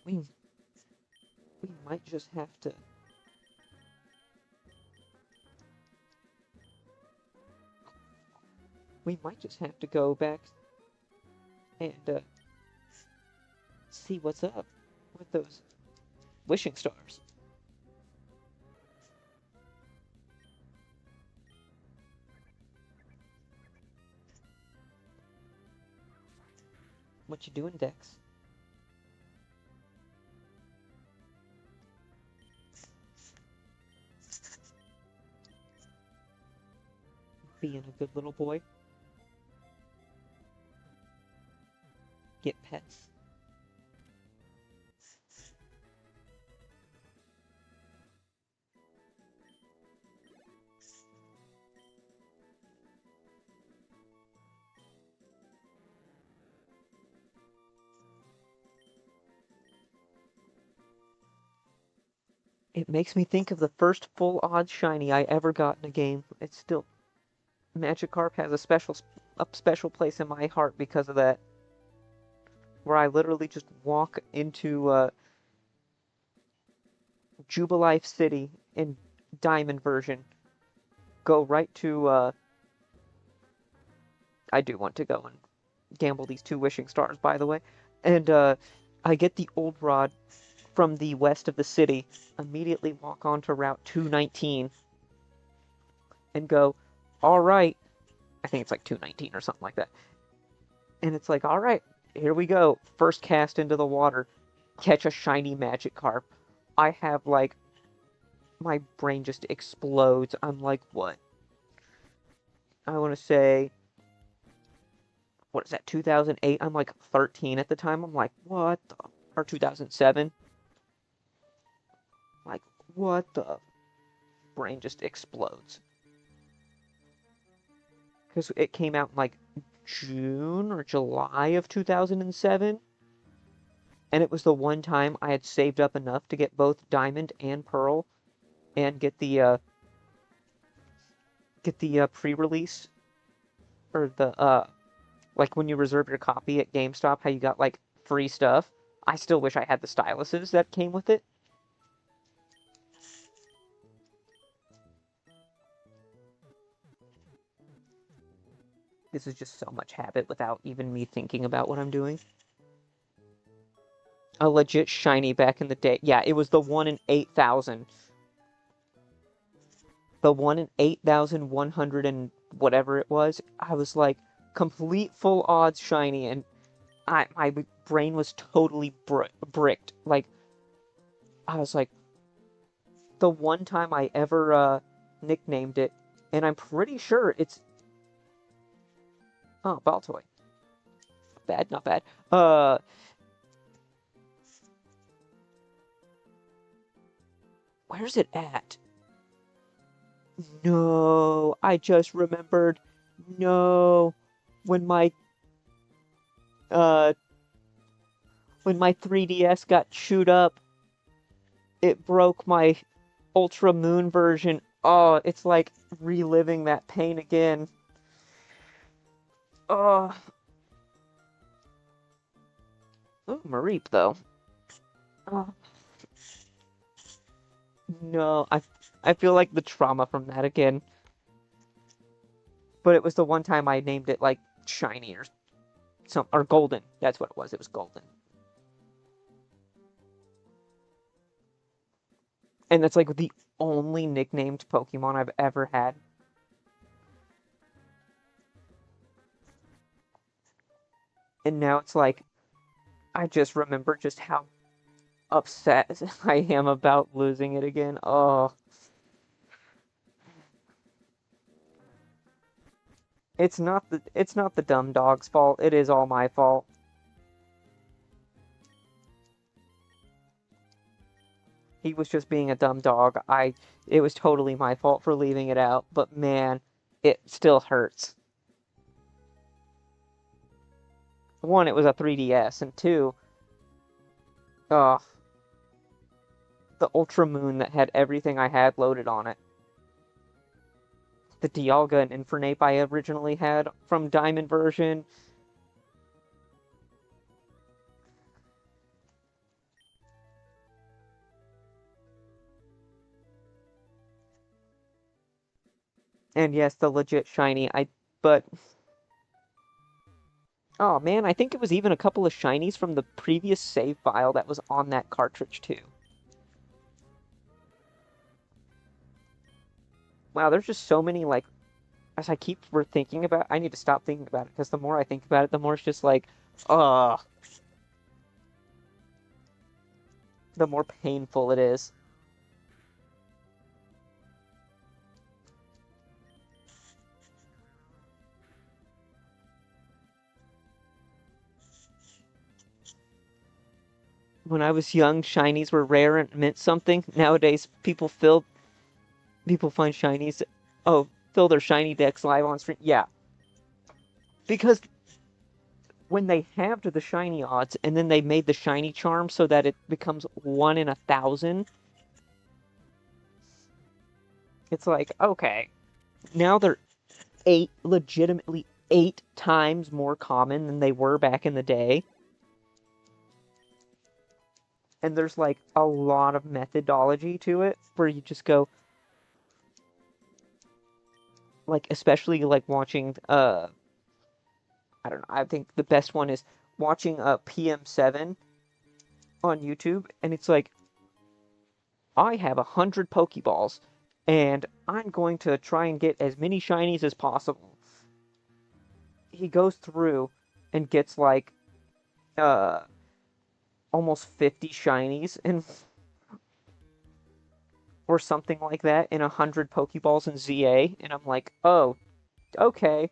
We might just have to... We might just have to go back and see what's up with those Wishing Stars. What you doing, Dex? Being a good little boy. Get pets. It makes me think of the first full odd shiny I ever got in a game. It's still... Magikarp has a special place in my heart because of that. Where I literally just walk into Jubilife City in Diamond version, go right to, I do want to go and gamble these 2 wishing stars, by the way. And, I get the old rod from the west of the city, immediately walk onto Route 219, and go, all right. I think it's like 219 or something like that. And it's like, all right, here we go. First cast into the water, catch a shiny Magikarp. I have like, my brain just explodes. I'm like, what? I want to say, what is that, 2008? I'm like 13 at the time. I'm like, what the? Or 2007. Like, what the? Brain just explodes. Because it came out in like June or July of 2007. And it was the one time I had saved up enough to get both Diamond and Pearl and get the pre-release or the like when you reserve your copy at GameStop, how you got like free stuff. I still wish I had the styluses that came with it. This is just so much habit without even me thinking about what I'm doing. A legit shiny back in the day. Yeah, it was the one in 8,000. The one in 8,100 and whatever it was. I was like, complete full odds shiny, and my brain was totally bricked. Like, I was like, the one time I ever nicknamed it, and I'm pretty sure it's Baltoy. Bad, not bad. Where's it at? No, I just remembered. No, when my uh when my 3DS got chewed up, it broke my Ultra Moon version. Oh, it's like reliving that pain again. Oh, ooh, Mareep though. Oh, no, I feel like the trauma from that again. But it was the one time I named it like shiny or golden. That's what it was. It was golden. And that's like the only nicknamed Pokemon I've ever had. And now it's like I just remember just how upset I am about losing it again. Oh, it's not the dumb dog's fault. It is all my fault. He was just being a dumb dog. It was totally my fault for leaving it out, but man, it still hurts. One, it was a 3DS, and two, ugh, the Ultra Moon that had everything I had loaded on it. The Dialga and Infernape I originally had from Diamond version. And yes, the legit shiny. But oh man, I think it was even a couple of shinies from the previous save file that was on that cartridge too. Wow, there's just so many like as I keep thinking about, I need to stop thinking about it because the more I think about it, the more it's just like, ugh, the more painful it is. When I was young, shinies were rare and meant something. Nowadays, people find shinies. Oh, fill their shiny decks live on stream. Yeah, because when they halved the shiny odds and then they made the shiny charm so that it becomes 1 in 1,000, it's like, okay, now they're legitimately 8 times more common than they were back in the day. And there's like a lot of methodology to it where you just go, like especially like watching I don't know, I think the best one is watching PM7 on YouTube, and it's like I have 100 Pokeballs, and I'm going to try and get as many shinies as possible. He goes through and gets like uh almost 50 shinies and or something like that in 100 Pokeballs in ZA, and I'm like, oh, okay.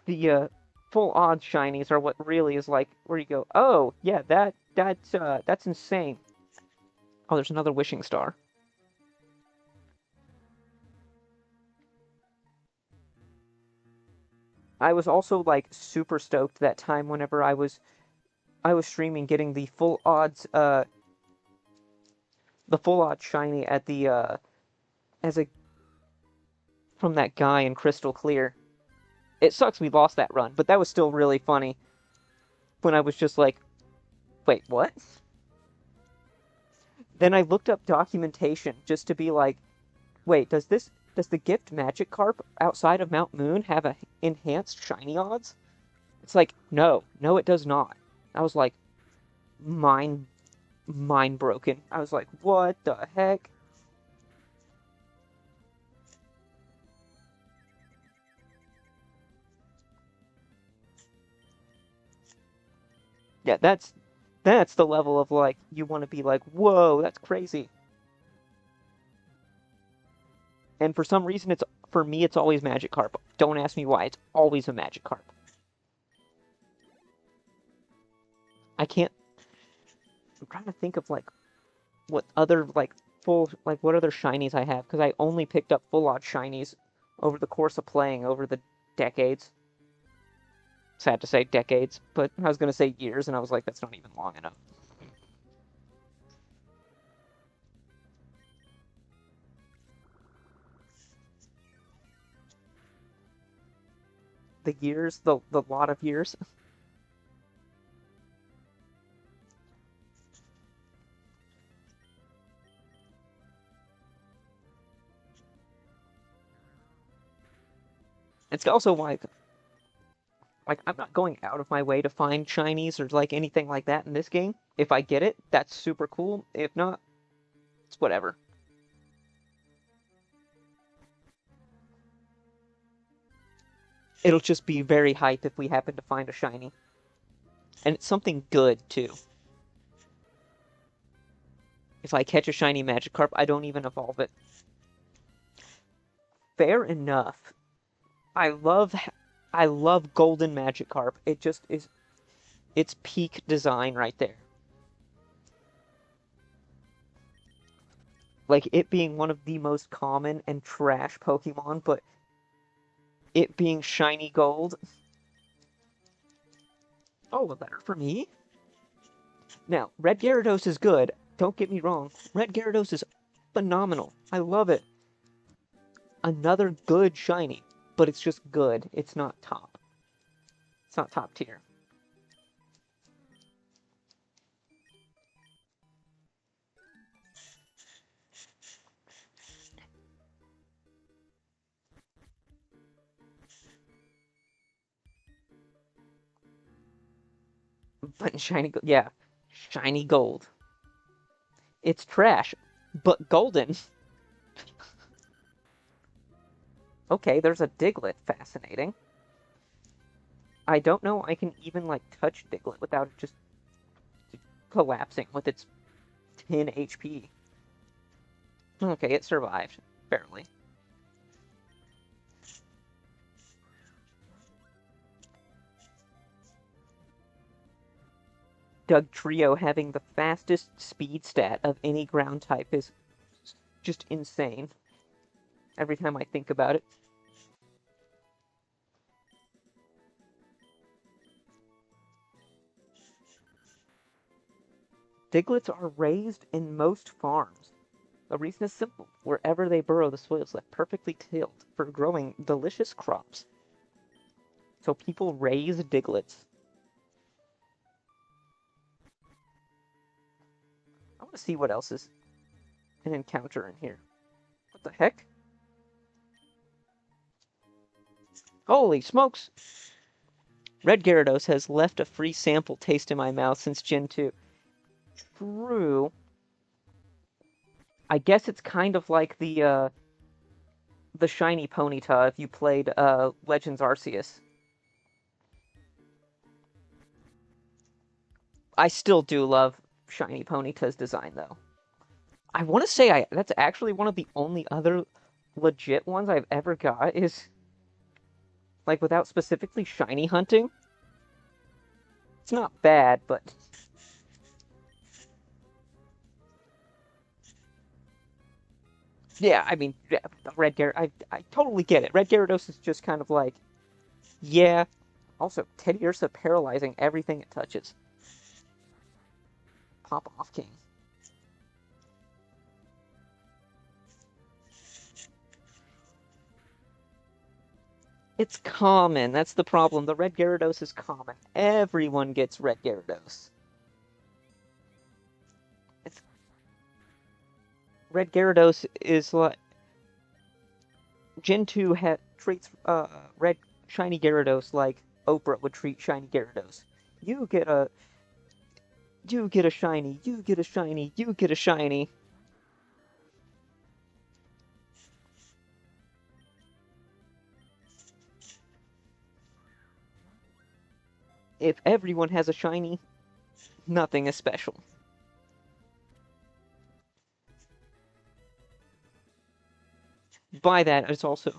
The full odds shinies are what really is like where you go, oh yeah, that's insane. Oh, there's another wishing star. I was also like super stoked that time whenever I was streaming getting the full odds shiny at the as a from that guy in Crystal Clear. It sucks we lost that run, but that was still really funny when I was just like, wait, what? Then I looked up documentation just to be like, wait, does the gift Magikarp outside of Mount Moon have a enhanced shiny odds? It's like, no, it does not. I was like, mind mind broken. I was like, what the heck? Yeah, that's the level of like you want to be like, whoa, that's crazy. And for some reason, it's for me, it's always Magikarp. Don't ask me why. It's always a Magikarp. I can't. I'm trying to think of like what other like what other shinies I have because I only picked up full art shinies over the course of playing over the decades. Sad to say decades, but I was gonna say years, and I was like, that's not even long enough. The years, the lot of years. It's also why like I'm not going out of my way to find shinies or like anything like that in this game. If I get it, that's super cool. If not, it's whatever. It'll just be very hype if we happen to find a shiny. And it's something good too. If I catch a shiny Magikarp, I don't even evolve it. Fair enough. I love I love Golden Magikarp. It just is it's peak design right there. Like it being one of the most common and trash Pokemon, but it being shiny gold. Oh, a letter for me? Now, Red Gyarados is good. Don't get me wrong. Red Gyarados is phenomenal. I love it. Another good shiny, but it's just good. It's not top. It's not top tier. But shiny, yeah, shiny gold. It's trash, but golden. Okay, there's a Diglett. Fascinating. I don't know I can even, like, touch Diglett without it just collapsing with its 10 HP. Okay, it survived. Barely. Doug Trio having the fastest speed stat of any ground type is just insane. Every time I think about it. Diglets are raised in most farms. The reason is simple. Wherever they burrow, the soil is left perfectly tilled for growing delicious crops. So people raise Diglets. I want to see what else is an encounter in here. What the heck? Holy smokes! Red Gyarados has left a free sample taste in my mouth since Gen 2. True. I guess it's kind of like the shiny Ponyta if you played Legends Arceus. I still do love shiny Ponyta's design though. I want to say that's actually one of the only other legit ones I've ever got is like without specifically shiny hunting. It's not bad, but yeah, I mean, yeah, Red Gyarados, I totally get it. Red Gyarados is just kind of like, yeah. Also, Teddy Ursa paralyzing everything it touches. Pop off, King. It's common. That's the problem. The Red Gyarados is common. Everyone gets Red Gyarados. It's Red Gyarados is like Gen 2 treats Red Shiny Gyarados like Oprah would treat Shiny Gyarados. You get a you get a shiny, you get a shiny, you get a shiny. If everyone has a shiny, nothing is special. By that, it's also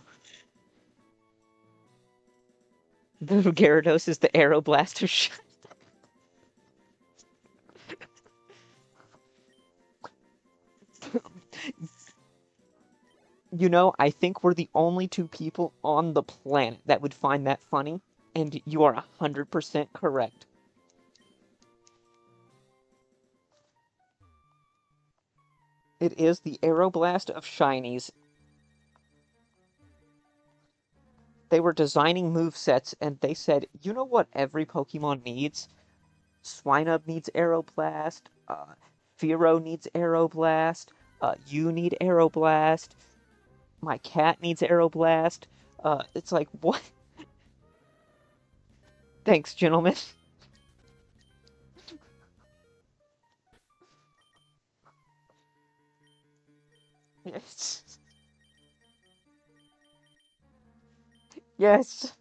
the Gyarados is the Aeroblast of shiny. You know, I think we're the only two people on the planet that would find that funny, and you are 100% correct. It is the Aeroblast of shinies. They were designing movesets, and they said, you know what every Pokemon needs? Swinub needs Aeroblast, Fearow needs Aeroblast, you need Aeroblast, my cat needs Aeroblast. It's like, what? Thanks, gentlemen. Yes. Yes.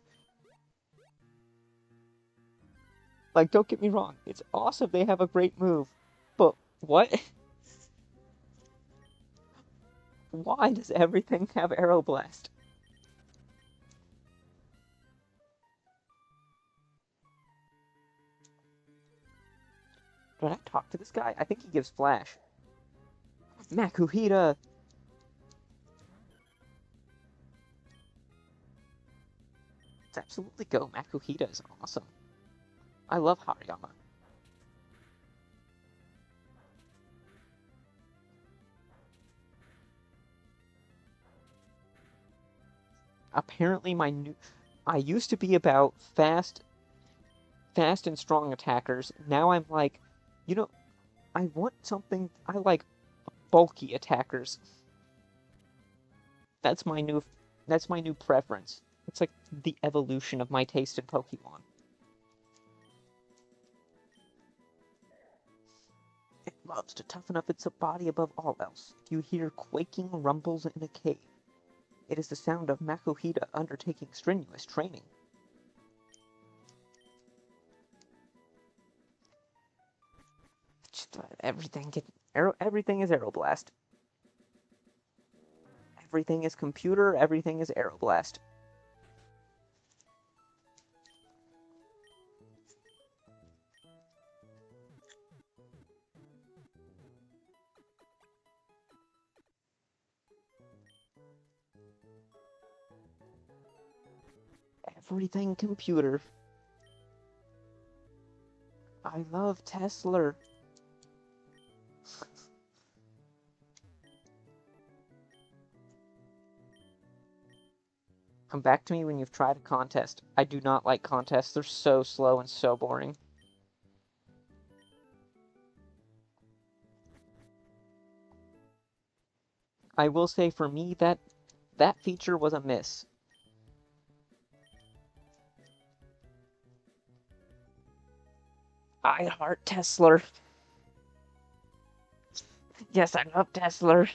Like, don't get me wrong. It's awesome they have a great move. But what? Why does everything have Aeroblast? Did I talk to this guy? I think he gives Flash. Makuhita! Let's absolutely go. Makuhita is awesome. I love Hariyama. Apparently I used to be about fast and strong attackers. Now I'm like, you know, I want something, I like bulky attackers. That's my new, that's my new preference. It's like the evolution of my taste in Pokemon. It loves to toughen up its body above all else. You hear quaking rumbles in a cave. It is the sound of Makuhita undertaking strenuous training. Everything is Aeroblast. Everything is computer, everything is Aeroblast. Everything computer. I love Tesla. Come back to me when you've tried a contest. I do not like contests. They're so slow and so boring. I will say for me that feature was a miss. I heart Tesla. Yes, I love Tesla.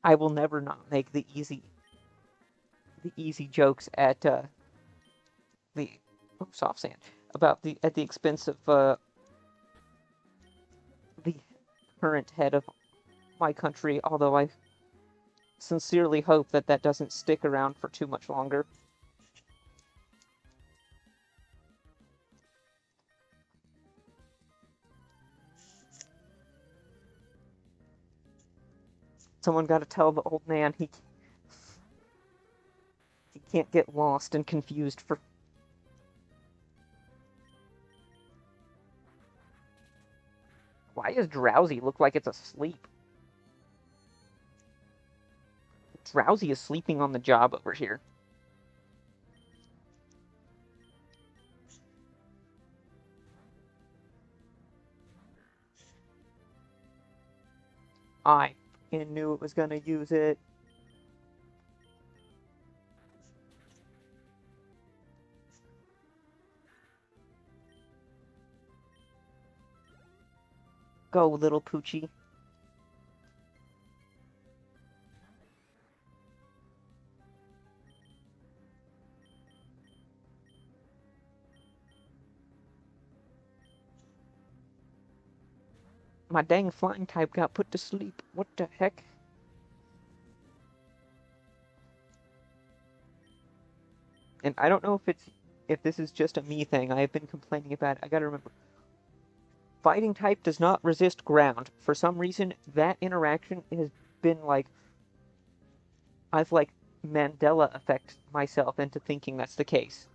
I will never not make the easy jokes at the soft sand about the at the expense of the current head of my country, although I sincerely hope that that doesn't stick around for too much longer. Someone got to tell the old man he can't get lost and confused for. Why does Drowsy look like it's asleep? Drowsy is sleeping on the job over here. I knew it was gonna use it. Go, little Poochie. My dang flying type got put to sleep. What the heck? And I don't know if this is just a me thing. I have been complaining about it. I gotta remember. Fighting type does not resist ground. For some reason, that interaction has been like I've like Mandela effect myself into thinking that's the case.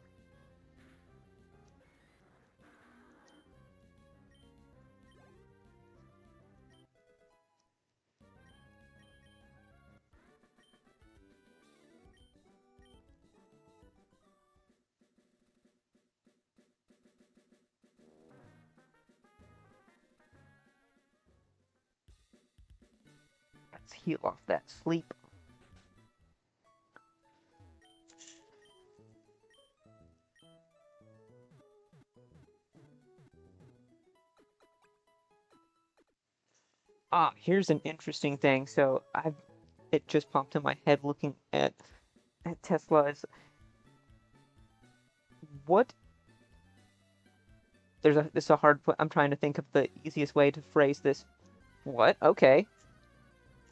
Let's heal off that sleep. Ah, here's an interesting thing. So it just popped in my head looking at Tesla's what this is a hard I'm trying to think of the easiest way to phrase this. What? Okay.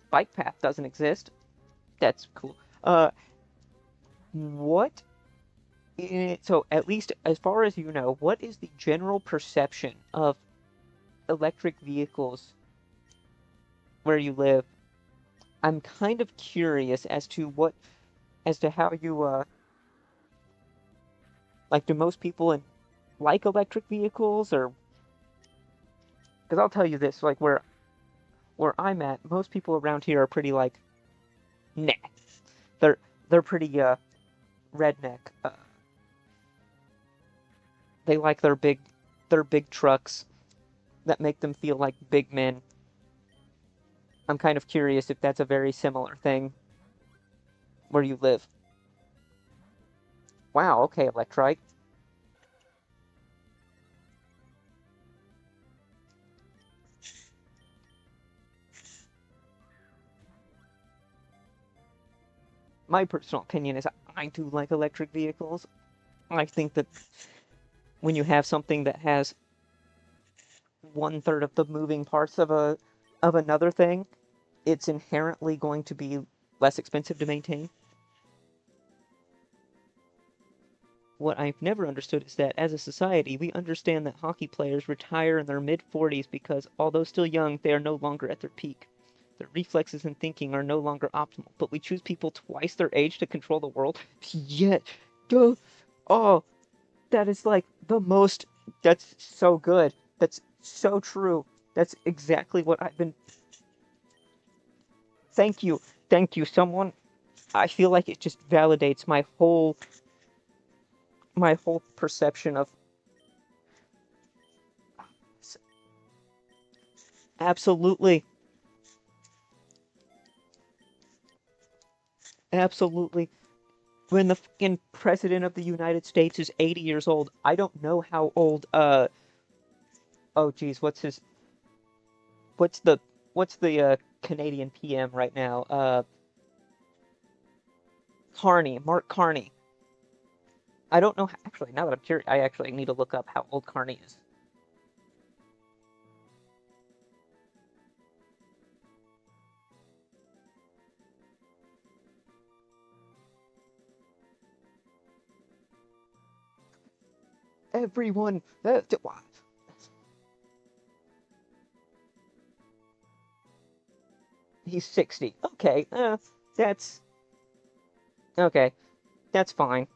Bike path doesn't exist. That's cool. What so at least as far as you know, what is the general perception of electric vehicles where you live? I'm kind of curious as to how you like do most people like electric vehicles or because I'll tell you this, like where I'm at, most people around here are pretty like nah. They're they're pretty redneck. They like their big trucks that make them feel like big men. I'm kind of curious if that's a very similar thing where you live. Wow, okay, Electrite. My personal opinion is I do like electric vehicles. I think that when you have something that has one third of the moving parts of another thing, it's inherently going to be less expensive to maintain. What I've never understood is that as a society, we understand that hockey players retire in their mid 40s because, although still young, they are no longer at their peak. Their reflexes and thinking are no longer optimal, but we choose people twice their age to control the world. Yet, duh, oh, that is like the most That's so good. That's so true. That's exactly what I've been. Thank you. Thank you. Someone. I feel like it just validates my whole perception of. Absolutely. Absolutely. When the fucking president of the United States is 80 years old, I don't know how old oh geez, what's the what's the Canadian PM right now? Carney, Mark Carney. I don't know actually, now that I'm curious, I actually need to look up how old Carney is. Everyone he's 60. Okay, that's okay. That's fine.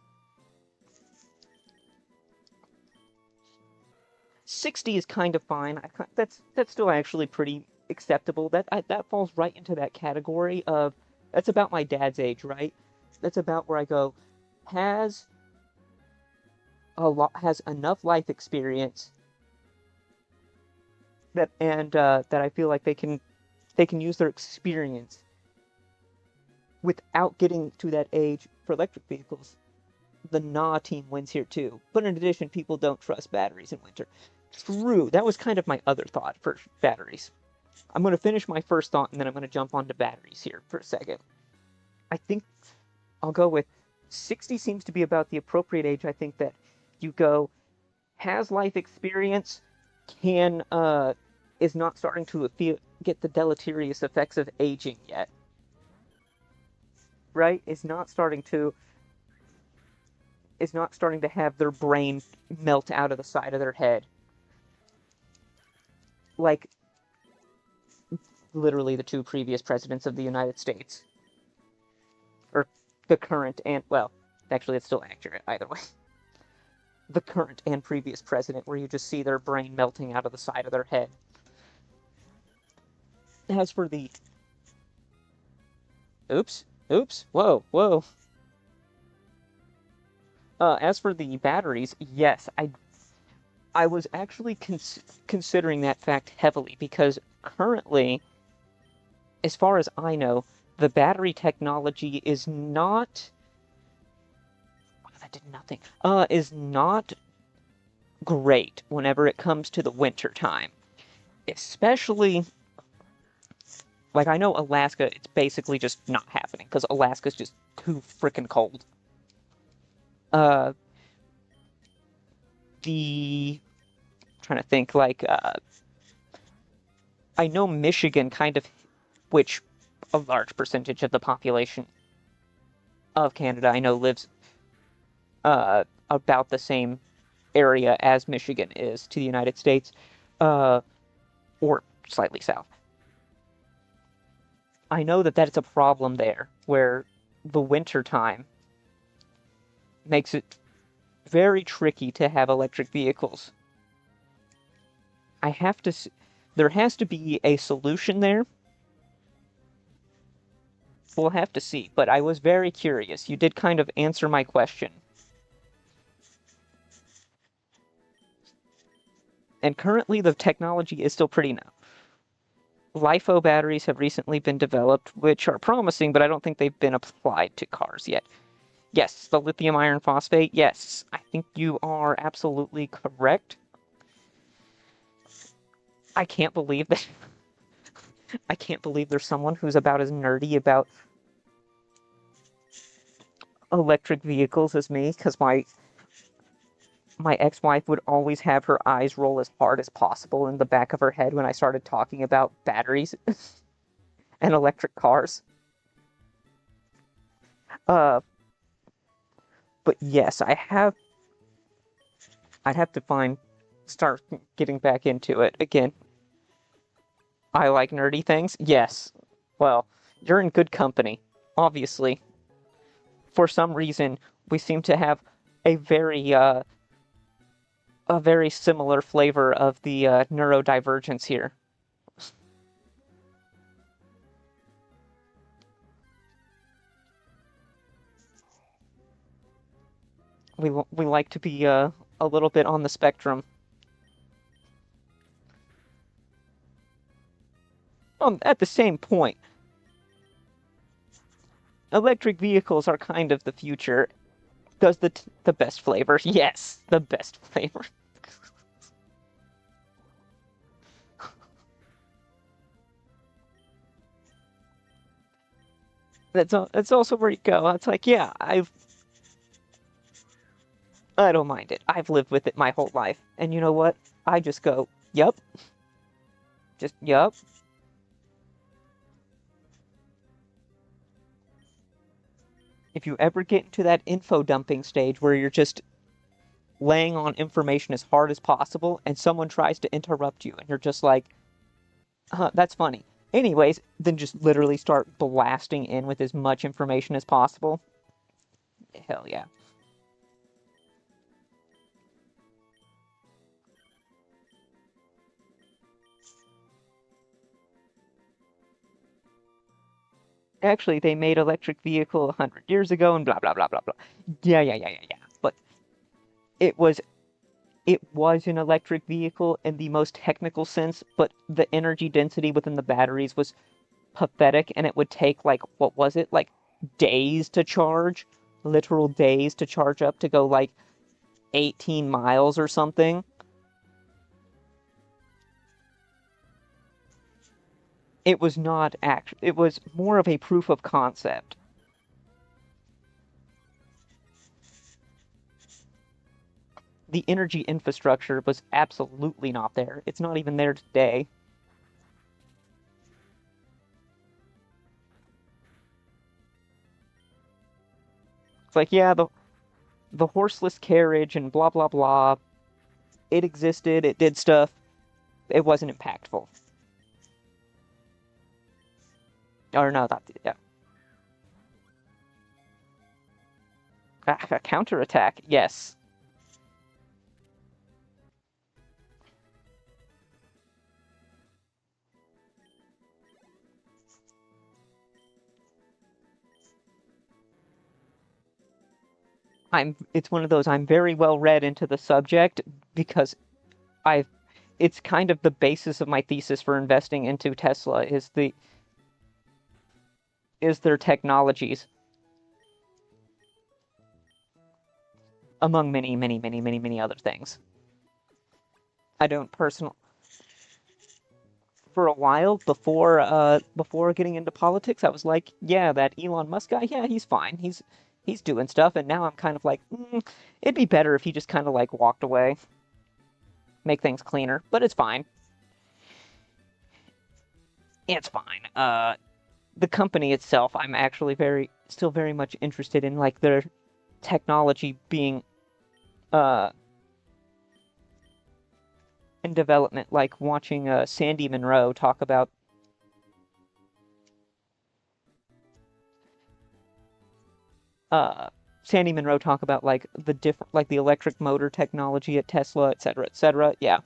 60 is kind of fine. That's still actually pretty acceptable. That falls right into that category of that's about my dad's age, right? That's about where I go has has enough life experience that I feel like they can use their experience without getting to that age for electric vehicles. The Nah team wins here too. But in addition, people don't trust batteries in winter. True, that was kind of my other thought for batteries. I'm going to finish my first thought and then I'm going to jump onto batteries here for a second. I think I'll go with 60 seems to be about the appropriate age. I think that you go has life experience, can is not starting to get the deleterious effects of aging yet. Right? Is not starting to have their brain melt out of the side of their head. Like literally the two previous presidents of the United States. Or the current and, well, actually, it's still accurate either way. The current and previous president, where you just see their brain melting out of the side of their head. As for the. Oops. Oops. Whoa. Whoa. As for the batteries, yes, I was actually considering that fact heavily because currently, as far as I know, the battery technology is not. Oh, that did nothing. Is not great whenever it comes to the winter time. Especially, like, I know Alaska, it's basically just not happening because Alaska's just too freaking cold. Uh, trying to think, like, I know Michigan kind of, which a large percentage of the population of Canada I know lives about the same area as Michigan is to the United States, uh, or slightly south. I know that that's a problem there, where the winter time makes it very tricky to have electric vehicles. I have to. There has to be a solution there. We'll have to see. But I was very curious. You did kind of answer my question. And currently, the technology is still pretty new. LiFo batteries have recently been developed, which are promising, but I don't think they've been applied to cars yet. Yes, the lithium iron phosphate. Yes, I think you are absolutely correct. I can't believe that. I can't believe there's someone who's about as nerdy about electric vehicles as me, because my ex-wife would always have her eyes roll as hard as possible in the back of her head when I started talking about batteries and electric cars. Uh, but yes, I'd have to start getting back into it again. I like nerdy things. Yes. Well, you're in good company. Obviously, for some reason, we seem to have a very a very similar flavor of the neurodivergence here. We like to be a little bit on the spectrum. At the same point, electric vehicles are kind of the future. Does the best flavor? Yes, the best flavor. That's also where you go. It's like, yeah, I don't mind it. I've lived with it my whole life. And you know what? I just go, yup, just yup. If you ever get into that info dumping stage where you're just laying on information as hard as possible and someone tries to interrupt you and you're just like, that's funny. Anyways, then just literally start blasting in with as much information as possible. Hell yeah. Actually, they made electric vehicle 100 years ago and blah blah blah blah blah. Yeah, yeah, yeah, yeah, yeah. But it was it was an electric vehicle in the most technical sense, but the energy density within the batteries was pathetic, and it would take like what was it? Like days to charge, literal days to charge up to go like 18 miles or something. It was not act it was more of a proof of concept. The energy infrastructure was absolutely not there. It's not even there today. It's like, yeah, the horseless carriage and blah blah blah. It existed, it did stuff. It wasn't impactful. Or no, that yeah. A counterattack, yes. It's one of those I'm very well read into the subject because I've it's kind of the basis of my thesis for investing into Tesla is their technologies, among many, many, many, many, many other things. I don't personally for a while before getting into politics, I was like, yeah, that Elon Musk guy, yeah, he's fine. He's doing stuff, and now I'm kind of like, it'd be better if he just kind of like walked away, make things cleaner, but it's fine. It's fine. The company itself, I'm actually still very much interested in like their technology being uh in development, like watching Sandy Monroe talk about uh Sandy Monroe talk about like the different like the electric motor technology at Tesla, etc., etc. Yeah.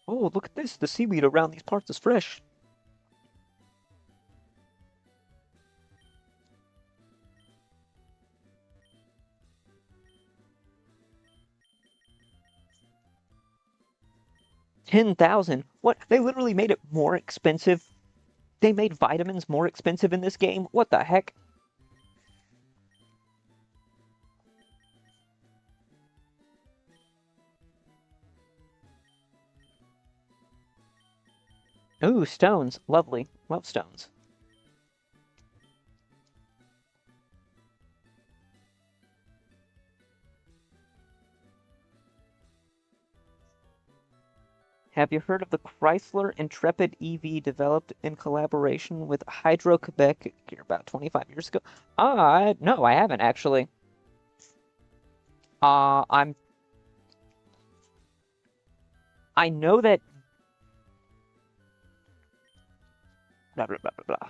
Oh, look at this. The seaweed around these parts is fresh. 10,000? What? They literally made it more expensive. They made vitamins more expensive in this game? What the heck? Ooh, stones. Lovely. Love stones. Have you heard of the Chrysler Intrepid EV developed in collaboration with Hydro-Quebec about 25 years ago? No, I haven't actually. I'm I know that. Blah, blah, blah, blah, blah.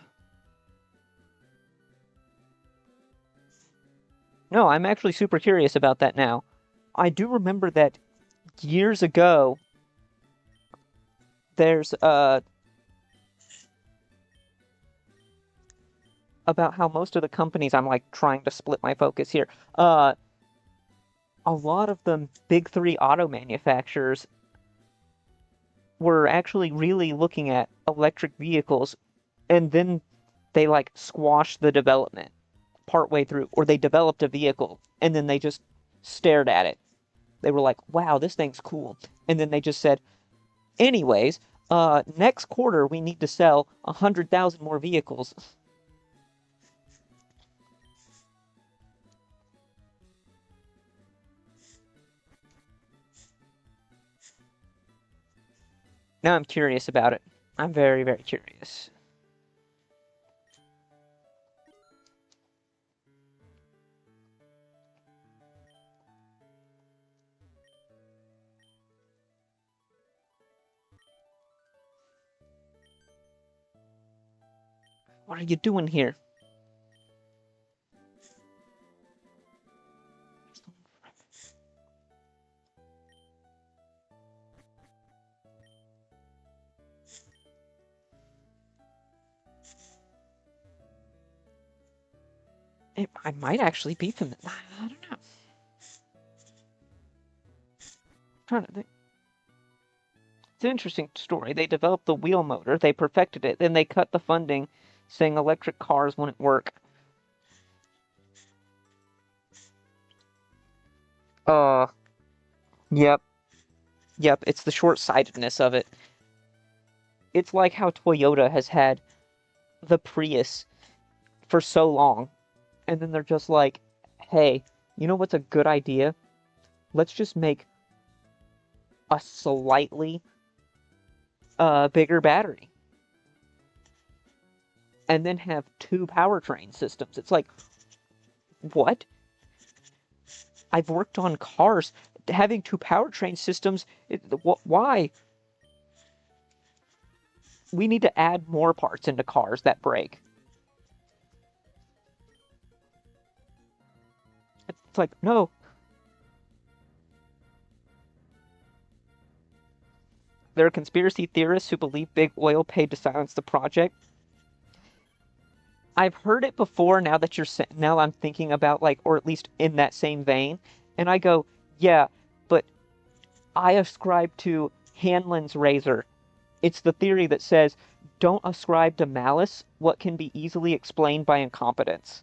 No, I'm actually super curious about that now. I do remember that years ago, there's about how most of the companies, I'm like trying to split my focus here. A lot of the big three auto manufacturers were actually really looking at electric vehicles, and then they like squashed the development partway through, or they developed a vehicle and then they just stared at it. They were like, wow, this thing's cool. And then they just said, anyways, next quarter we need to sell 100,000 more vehicles. Now I'm curious about it. I'm very, very curious. What are you doing here? I might actually be familiar. I don't know. I'm trying to think. It's an interesting story. They developed the wheel motor, they perfected it, then they cut the funding, saying electric cars wouldn't work. Uh, yep, yep, it's the short-sightedness of it. It's like how Toyota has had the Prius for so long, and then they're just like, hey, you know what's a good idea? Let's just make a slightly bigger battery, and then have two powertrain systems. It's like, what? I've worked on cars. Having two powertrain systems, why? We need to add more parts into cars that break. It's like, no. There are conspiracy theorists who believe big oil paid to silence the project. I've heard it before. Now that now I'm thinking about like, or at least in that same vein, and I go, yeah, but I ascribe to Hanlon's razor. It's the theory that says don't ascribe to malice what can be easily explained by incompetence.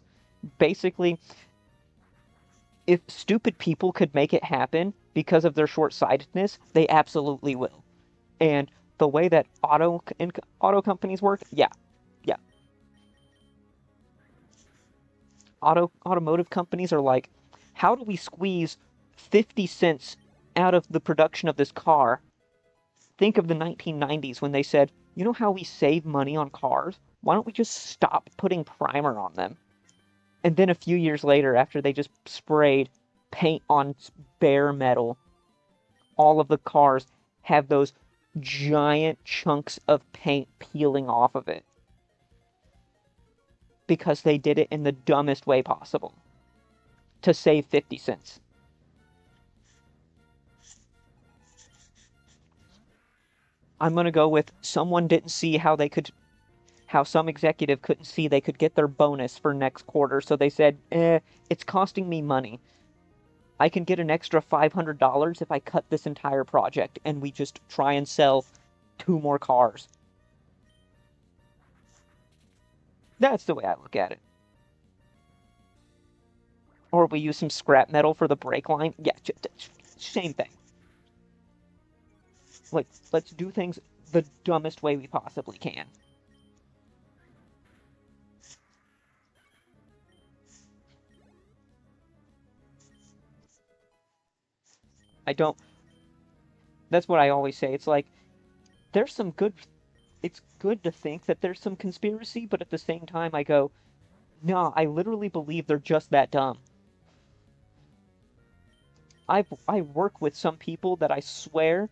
Basically, if stupid people could make it happen because of their short-sightedness, they absolutely will. And the way that auto companies work, yeah, yeah. Automotive companies are like, how do we squeeze 50 cents out of the production of this car? Think of the 1990s when they said, you know how we save money on cars? Why don't we just stop putting primer on them? And then a few years later, after they just sprayed paint on bare metal, all of the cars have those giant chunks of paint peeling off of it. Because they did it in the dumbest way possible to save 50 cents. I'm going to go with someone didn't see how some executive couldn't see they could get their bonus for next quarter, so they said, it's costing me money. I can get an extra $500 if I cut this entire project and we just try and sell two more cars. That's the way I look at it. Or we use some scrap metal for the brake line. Yeah, same thing. Like, let's do things the dumbest way we possibly can. I don't. That's what I always say. It's like, there's some good. It's good to think that there's some conspiracy, but at the same time, I go, nah, I literally believe they're just that dumb. I work with some people that I swear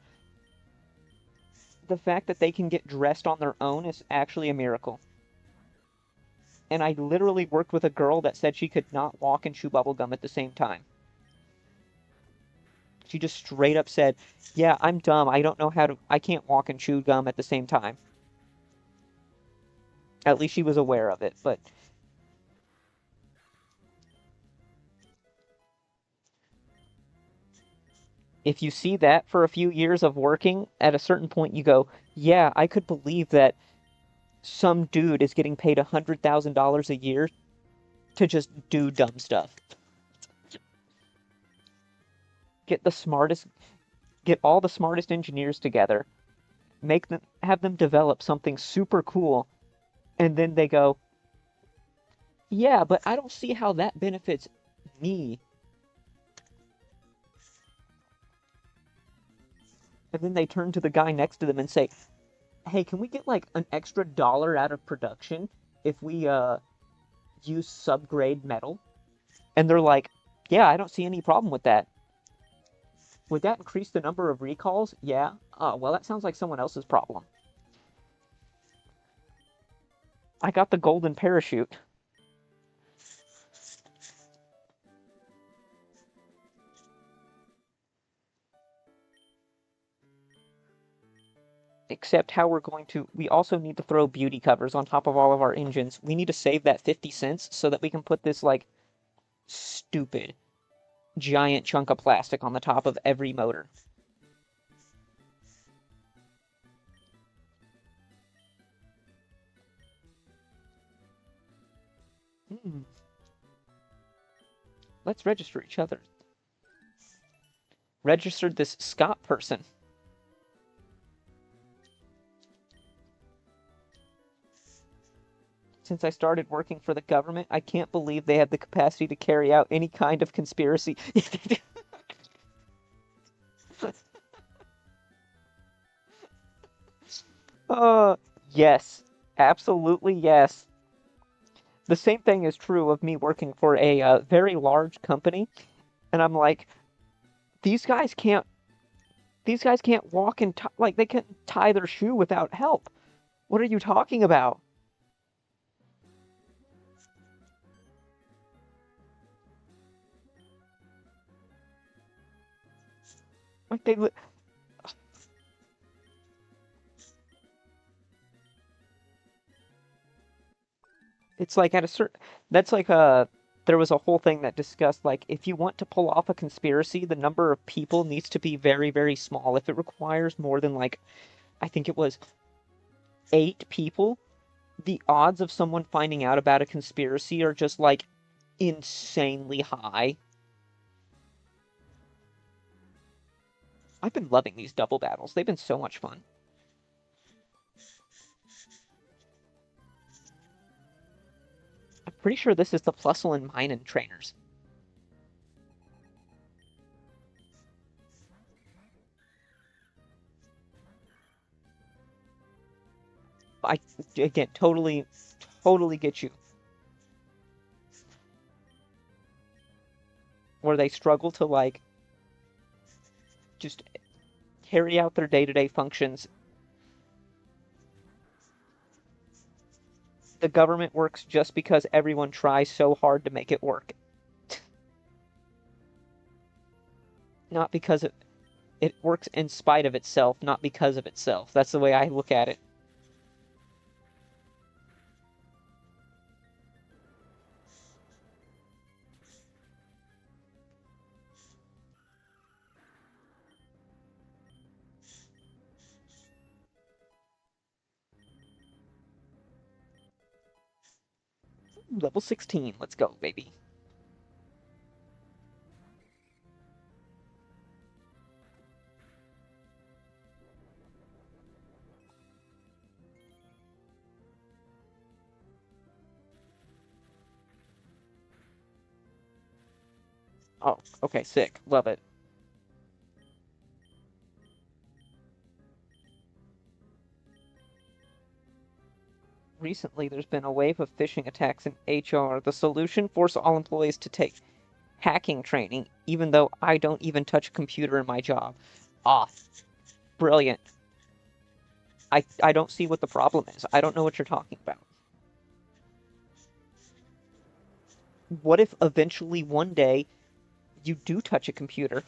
The fact that they can get dressed on their own is actually a miracle. And I literally worked with a girl that said she could not walk and chew bubblegum at the same time. She just straight up said, "Yeah, I'm dumb. I don't know how to, I can't walk and chew gum at the same time." At least she was aware of it, but if you see that for a few years of working, at a certain point you go, "Yeah, I could believe that some dude is getting paid $100,000 a year to just do dumb stuff." Get the smartest, get all the smartest engineers together, have them develop something super cool, and then they go, "Yeah, but I don't see how that benefits me." And then they turn to the guy next to them and say, "Hey, can we get like an extra dollar out of production if we use subgrade metal?" And they're like, "Yeah, I don't see any problem with that. Would that increase the number of recalls?" "Yeah." "Oh, well, that sounds like someone else's problem." I got the golden parachute. Except how we're going to, we also need to throw beauty covers on top of all of our engines. We need to save that 50 cents so that we can put this, like, stupid, giant chunk of plastic on the top of every motor. Hmm. Let's register each other. Registered this Scott person. Since I started working for the government, I can't believe they have the capacity to carry out any kind of conspiracy. uh, yes. Absolutely yes. The same thing is true of me working for a very large company, and I'm like, these guys can't these guys can't walk and like they can't tie their shoe without help. What are you talking about? Like it's like at a certain that's like a there was a whole thing that discussed like if you want to pull off a conspiracy, the number of people needs to be very, very small. If it requires more than like I think it was 8 people, the odds of someone finding out about a conspiracy are just like insanely high. I've been loving these double battles. They've been so much fun. I'm pretty sure this is the Plusle and Minen trainers. I again totally get you. Where they struggle to like just carry out their day-to-day functions. The government works just because everyone tries so hard to make it work. Not because it works in spite of itself, not because of itself. That's the way I look at it. Level 16. Let's go, baby. Oh, okay, sick. Love it. Recently, there's been a wave of phishing attacks in HR. The solution: force all employees to take hacking training, even though I don't even touch a computer in my job. Ah, brilliant. I don't see what the problem is. I don't know what you're talking about. What if eventually one day you do touch a computer?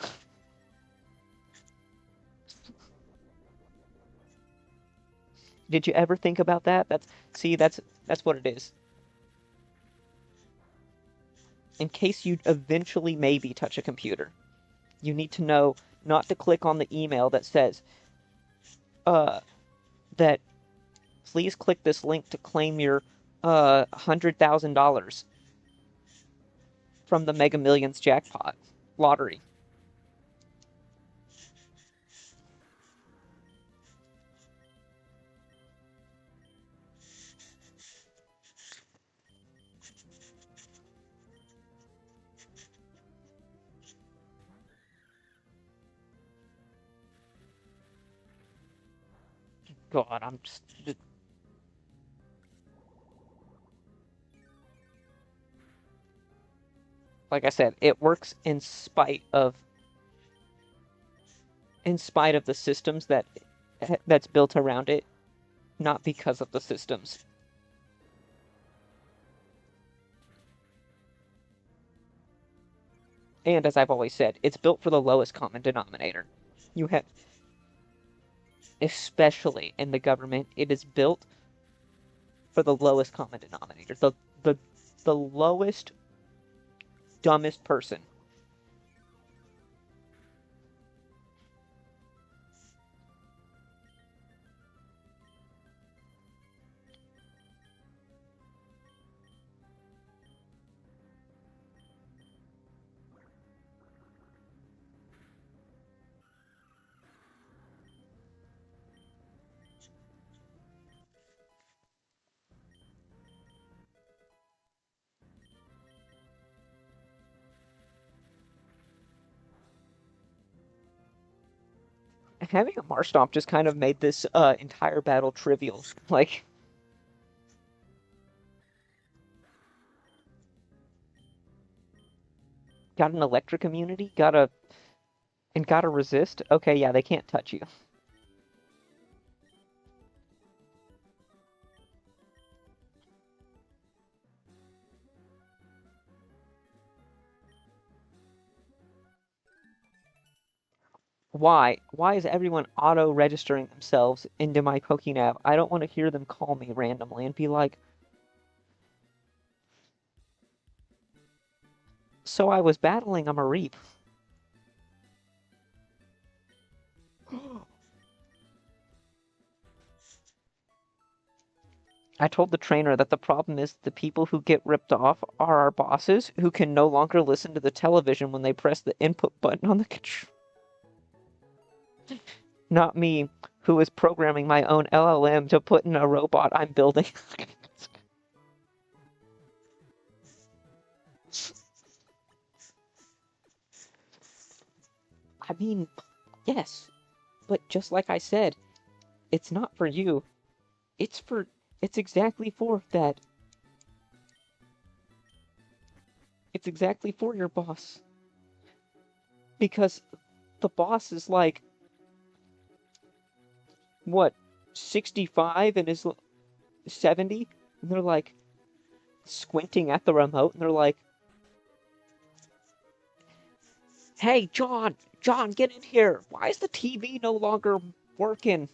Did you ever think about that? That's what it is. In case you eventually maybe touch a computer, you need to know not to click on the email that says, uh, that please click this link to claim your $100,000 from the Mega Millions jackpot lottery. God, I'm just, like I said, it works in spite of the systems that's built around it, not because of the systems. And as I've always said, it's built for the lowest common denominator. You have, especially in the government, it is built for the lowest common denominator. The the lowest, dumbest person. Having a Marshtomp just kind of made this entire battle trivial. Like, got an electric immunity, got a resist. Okay, yeah, they can't touch you. Why? Why is everyone auto-registering themselves into my Pokénav? I don't want to hear them call me randomly and be like, so I was battling a Mareep. I told the trainer that the problem is the people who get ripped off are our bosses who can no longer listen to the television when they press the input button on the control. Not me, who is programming my own LLM to put in a robot I'm building. I mean, yes, but just like I said, it's not for you. It's for, it's exactly for that. It's exactly for your boss. Because the boss is like, what, 65 and is 70? And they're like squinting at the remote and they're like, hey, John, get in here. Why is the TV no longer working?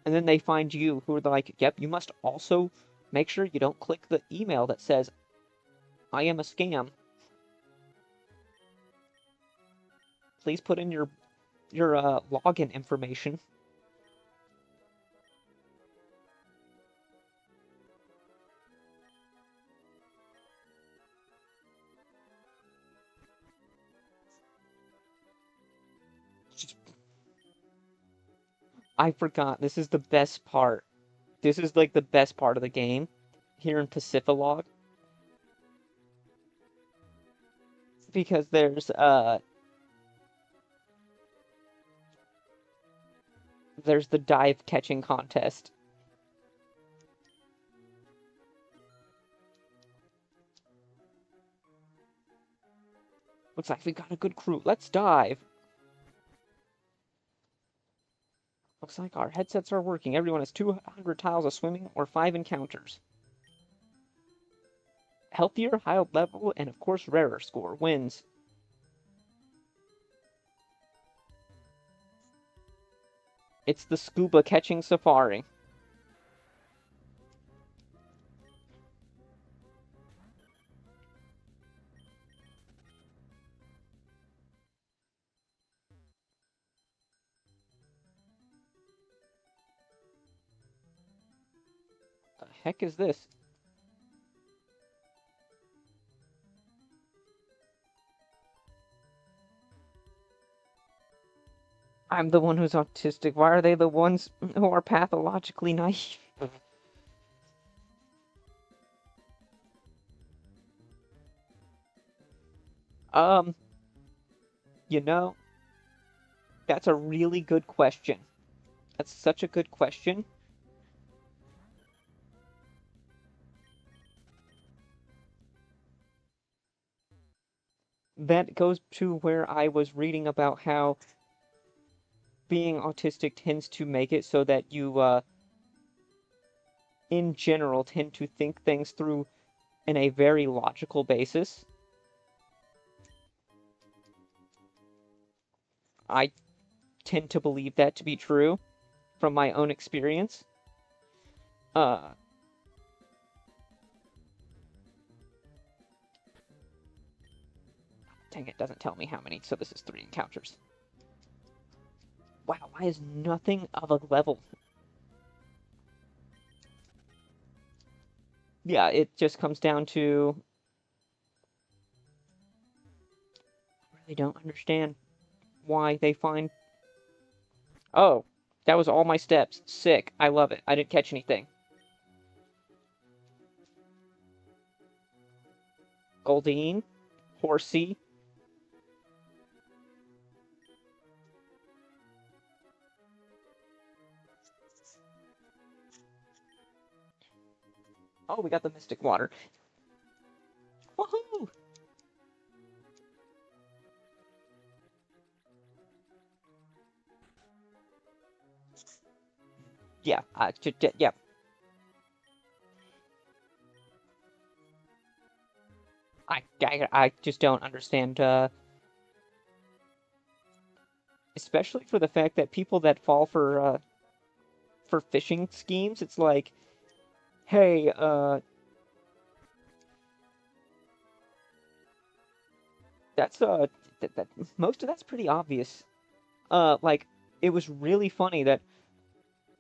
And then they find you who are like, yep, you must also make sure you don't click the email that says, I am a scam. Please put in your login information. I forgot. This is the best part. This is like the best part of the game here in Pacifilog because there's the dive catching contest. Looks like we got a good crew. Let's dive. Looks like our headsets are working. Everyone has 200 tiles of swimming or 5 encounters. Healthier, high level, and of course rarer score wins. It's the scuba catching safari. The heck is this? I'm the one who's autistic. Why are they the ones who are pathologically naive? Um, you know, that's a really good question. That's such a good question. That goes to where I was reading about how being autistic tends to make it so that you, in general, tend to think things through in a very logical basis. I tend to believe that to be true from my own experience. Uh, Dang, it doesn't tell me how many, so this is 3 encounters. Wow, why is nothing of a level? Yeah, it just comes down to I really don't understand why they find. Oh, that was all my steps. Sick. I love it. I didn't catch anything. Goldine, Horsey. Oh, we got the Mystic Water. Woohoo! Yeah, yeah. I just don't understand, especially for the fact that people that fall for phishing schemes, it's like, hey, that's that most of that's pretty obvious. Like it was really funny that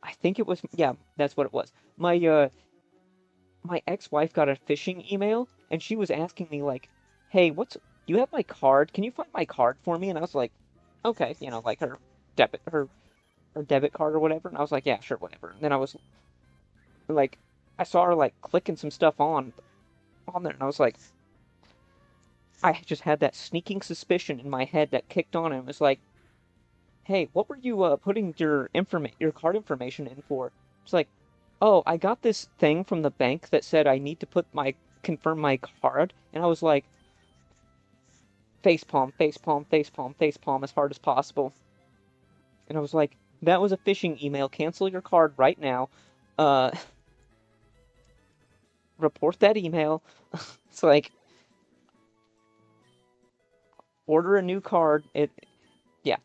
I think it was yeah, that's what it was. My ex-wife got a phishing email and she was asking me like, "Hey, do you have my card? Can you find my card for me?" And I was like, "Okay, like her debit card or whatever." And I was like, "Yeah, sure, whatever." And then I was like I saw her like clicking some stuff on there and I was like I just had that sneaking suspicion in my head that kicked on and was like, "Hey, what were you putting your card information in for?" It's like, "Oh, I got this thing from the bank that said I need to confirm my card," and I was like, facepalm, facepalm, facepalm, facepalm as hard as possible. And I was like, "That was a phishing email. Cancel your card right now. Uh, report that email." It's like, order a new card. Yeah,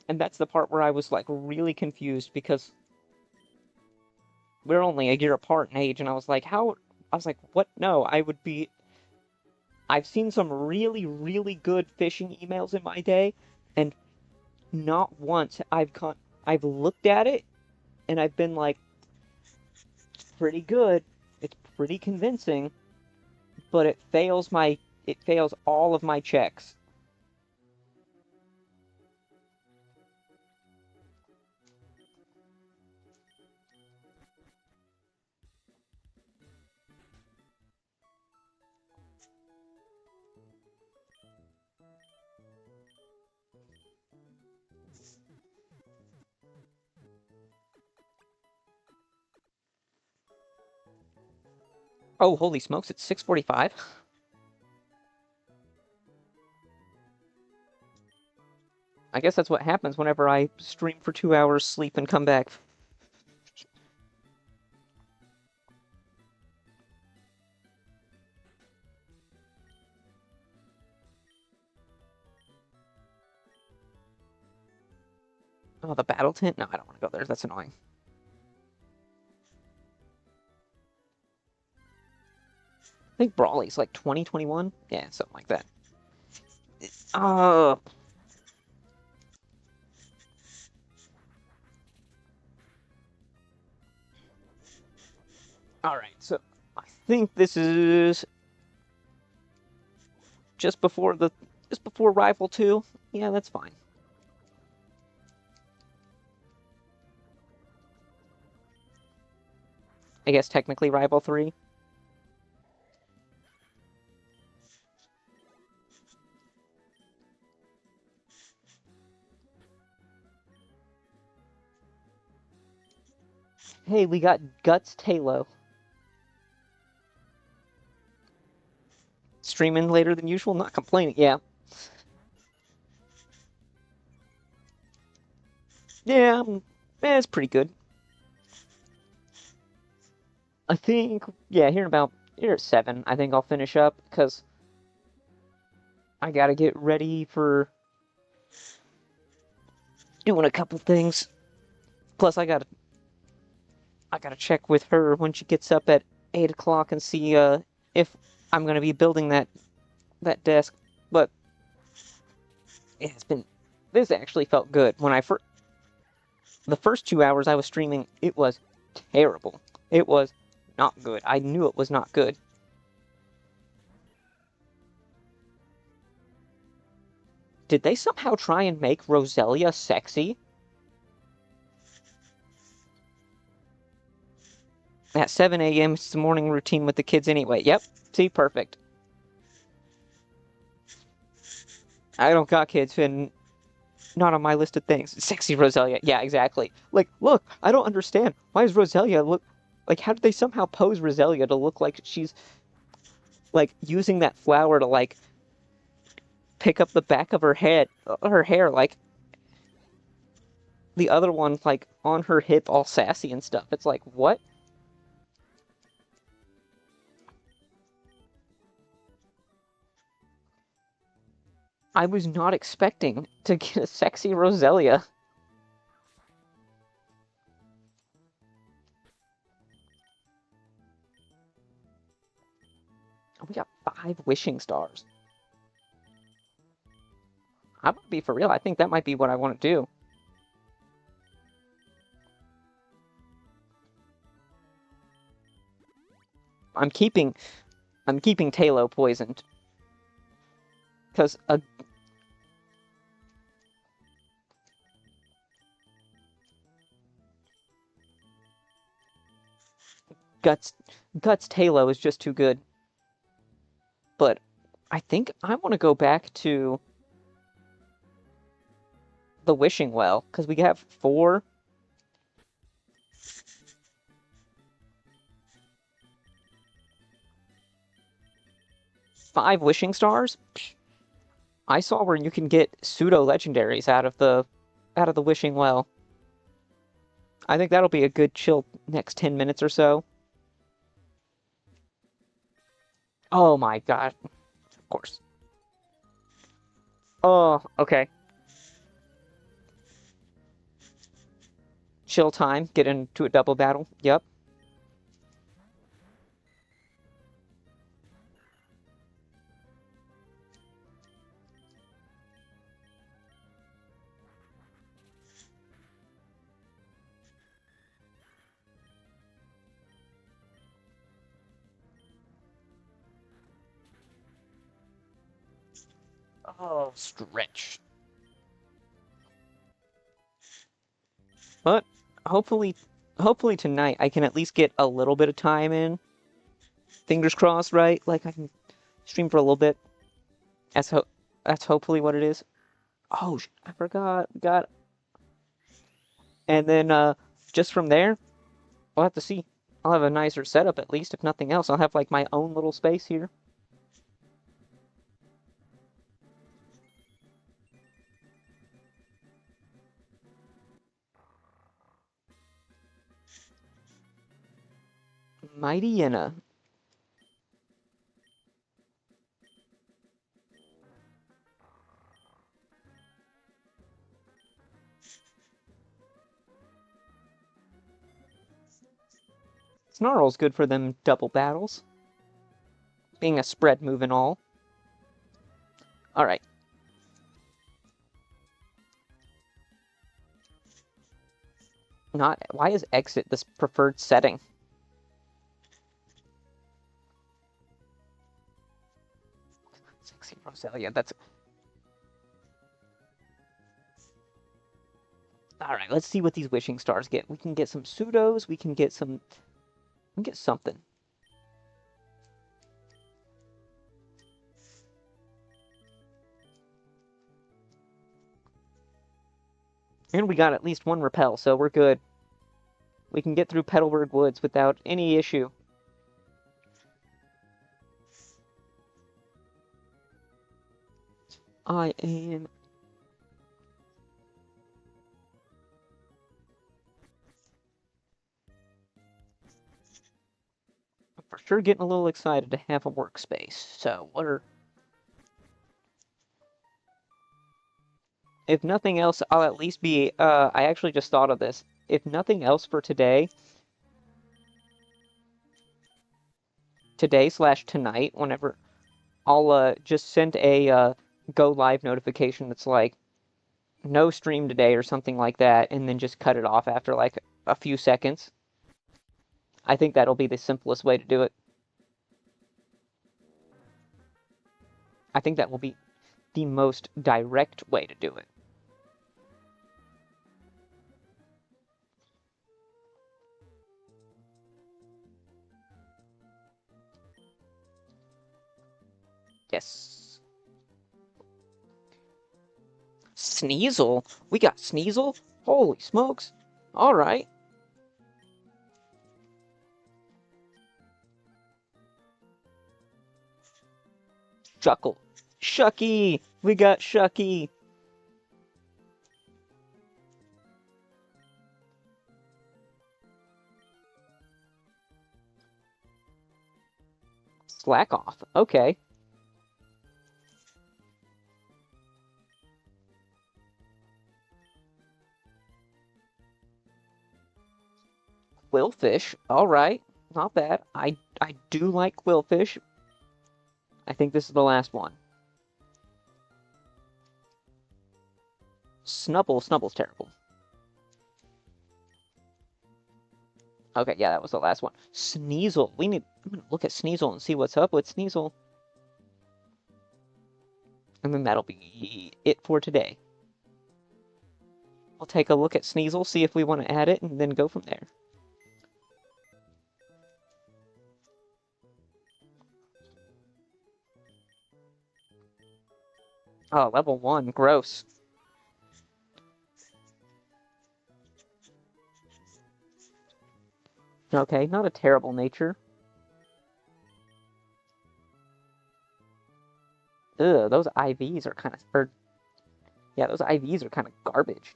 and that's the part where I was like really confused because we're only a year apart in age, and I was like, how? I was like, what? No, I would be. I've seen some really, really good phishing emails in my day, and not once I've looked at it and I've been like, it's pretty good, it's pretty convincing, but it fails all of my checks. Oh, holy smokes, it's 6:45. I guess that's what happens whenever I stream for 2 hours, sleep, and come back. Oh, the battle tent? No, I don't want to go there. That's annoying. I think Brawley's like 2021. Yeah, something like that. Oh, all right. So I think this is just before the just before Rival 2. Yeah, that's fine. I guess technically Rival 3. Hey, we got Guts Talo streaming later than usual. Not complaining. Yeah, yeah, it's pretty good. I think yeah, here at 7. I think I'll finish up because I gotta get ready for doing a couple things. Plus, I gotta check with her when she gets up at 8 o'clock and see if I'm gonna be building that desk. But yeah, it's been this actually felt good when the first 2 hours I was streaming. It was terrible. It was not good. I knew it was not good. Did they somehow try and make Roselia sexy? At 7 a.m. it's the morning routine with the kids anyway. Yep. See, perfect. I don't got kids and not on my list of things. Sexy Roselia. Yeah, exactly. Like, look, I don't understand. Why is Roselia look like how did they somehow pose Roselia to look like she's like using that flower to like pick up the back of her hair, like the other one like on her hip all sassy and stuff. It's like, what? I was not expecting to get a sexy Roselia. Oh, we got 5 wishing stars. I'm gonna be for real. I think that might be what I want to do. I'm keeping I'm keeping Talo poisoned because a guts guts Talo is just too good. But I think I want to go back to the wishing well because we have 5 wishing stars. I saw where you can get pseudo legendaries out of the wishing well. I think that'll be a good chill next 10 minutes or so. Oh my god. Of course. Oh, okay. Chill time. Get into a double battle. Yep. Oh, stretch. But hopefully, hopefully tonight I can at least get a little bit of time in. Fingers crossed, right? Like I can stream for a little bit. That's ho that's hopefully what it is. Oh, I forgot. And then just from there, we'll have to see. I'll have a nicer setup at least, if nothing else. I'll have like my own little space here. Mighty Yenna. Snarl's good for them double battles. Being a spread move and all. Alright. Why is exit this preferred setting? Sexy Roselia, that's... Alright, let's see what these wishing stars get. We can get some pseudos, we can get some... We can get something. And we got at least one repel, so we're good. We can get through Petalburg Woods without any issue. I am... for sure getting a little excited to have a workspace. So, what are... If nothing else, I'll at least be... I actually just thought of this. If nothing else for today... Today/tonight, whenever... I'll just send a go live notification that's like, no stream today or something like that, and then just cut it off after like a few seconds. I think that'll be the simplest way to do it. I think that will be the most direct way to do it. Yes. Sneasel? We got Sneasel? Holy smokes. Alright. Shuckle. Shucky! We got Shucky! Slack off. Okay. Quillfish. Alright. Not bad. I do like Quillfish. I think this is the last one. Snubble. Snubble's terrible. Okay, yeah, that was the last one. Sneasel. I'm gonna look at Sneasel and see what's up with Sneasel. And then that'll be it for today. We'll take a look at Sneasel, see if we want to add it, and then go from there. Oh, level 1. Gross. Okay, not a terrible nature. Ugh, those IVs are kind of... yeah, those IVs are kind of garbage.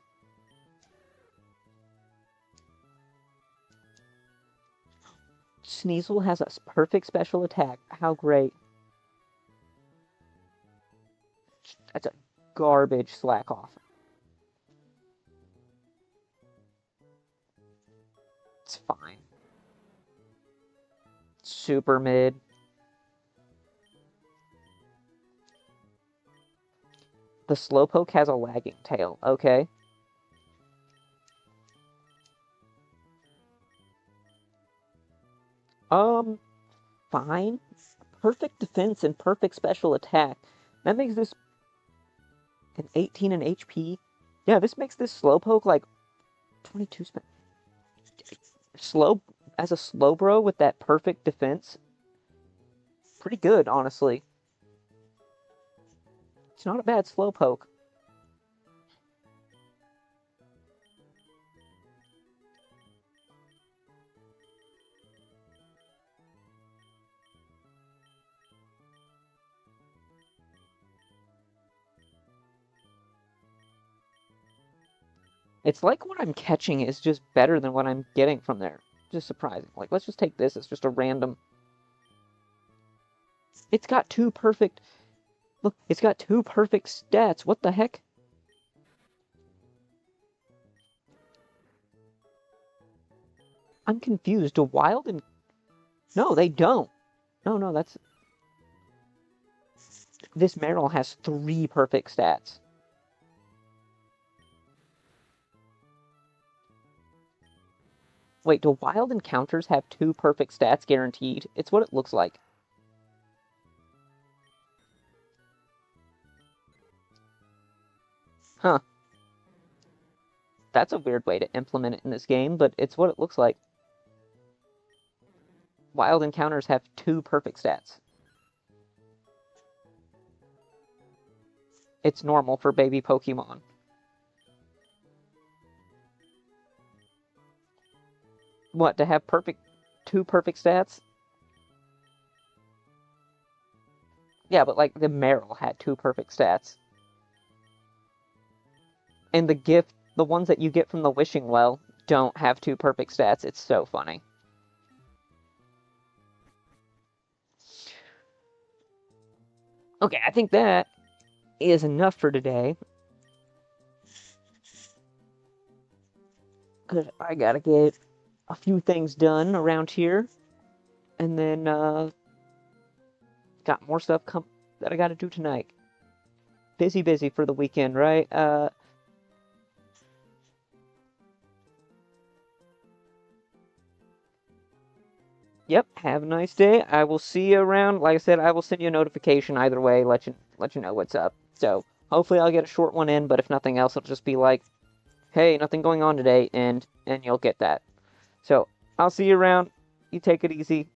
Sneasel has a perfect special attack. How great. That's a garbage slack off. It's fine. Super mid. The Slowpoke has a lagging tail. Okay. Fine. Perfect defense and perfect special attack. That makes this an 18 in HP. Yeah, this makes this Slowpoke like 22 slow as a Slowbro with that perfect defense. Pretty good, honestly. It's not a bad Slowpoke. It's like what I'm catching is just better than what I'm getting from there. Just surprising. Like, let's just take this. It's just a random... It's got two perfect... Look, it's got two perfect stats. What the heck? I'm confused. Do wild and... No, they don't. No, that's... This Meryl has three perfect stats. Wait, do wild encounters have two perfect stats guaranteed? It's what it looks like. Huh. That's a weird way to implement it in this game, but it's what it looks like. Wild encounters have two perfect stats. It's normal for baby Pokemon. What, to have two perfect stats? Yeah, but like the Meryl had two perfect stats. And the ones that you get from the Wishing Well don't have two perfect stats. It's so funny. Okay, I think that is enough for today. Because I gotta get a few things done around here. And then, got more stuff that I gotta do tonight. Busy for the weekend, right? Yep, have a nice day. I will see you around. Like I said, I will send you a notification either way, let you know what's up. So hopefully I'll get a short one in, but if nothing else, it'll just be like, hey, nothing going on today, and you'll get that. So I'll see you around. You take it easy.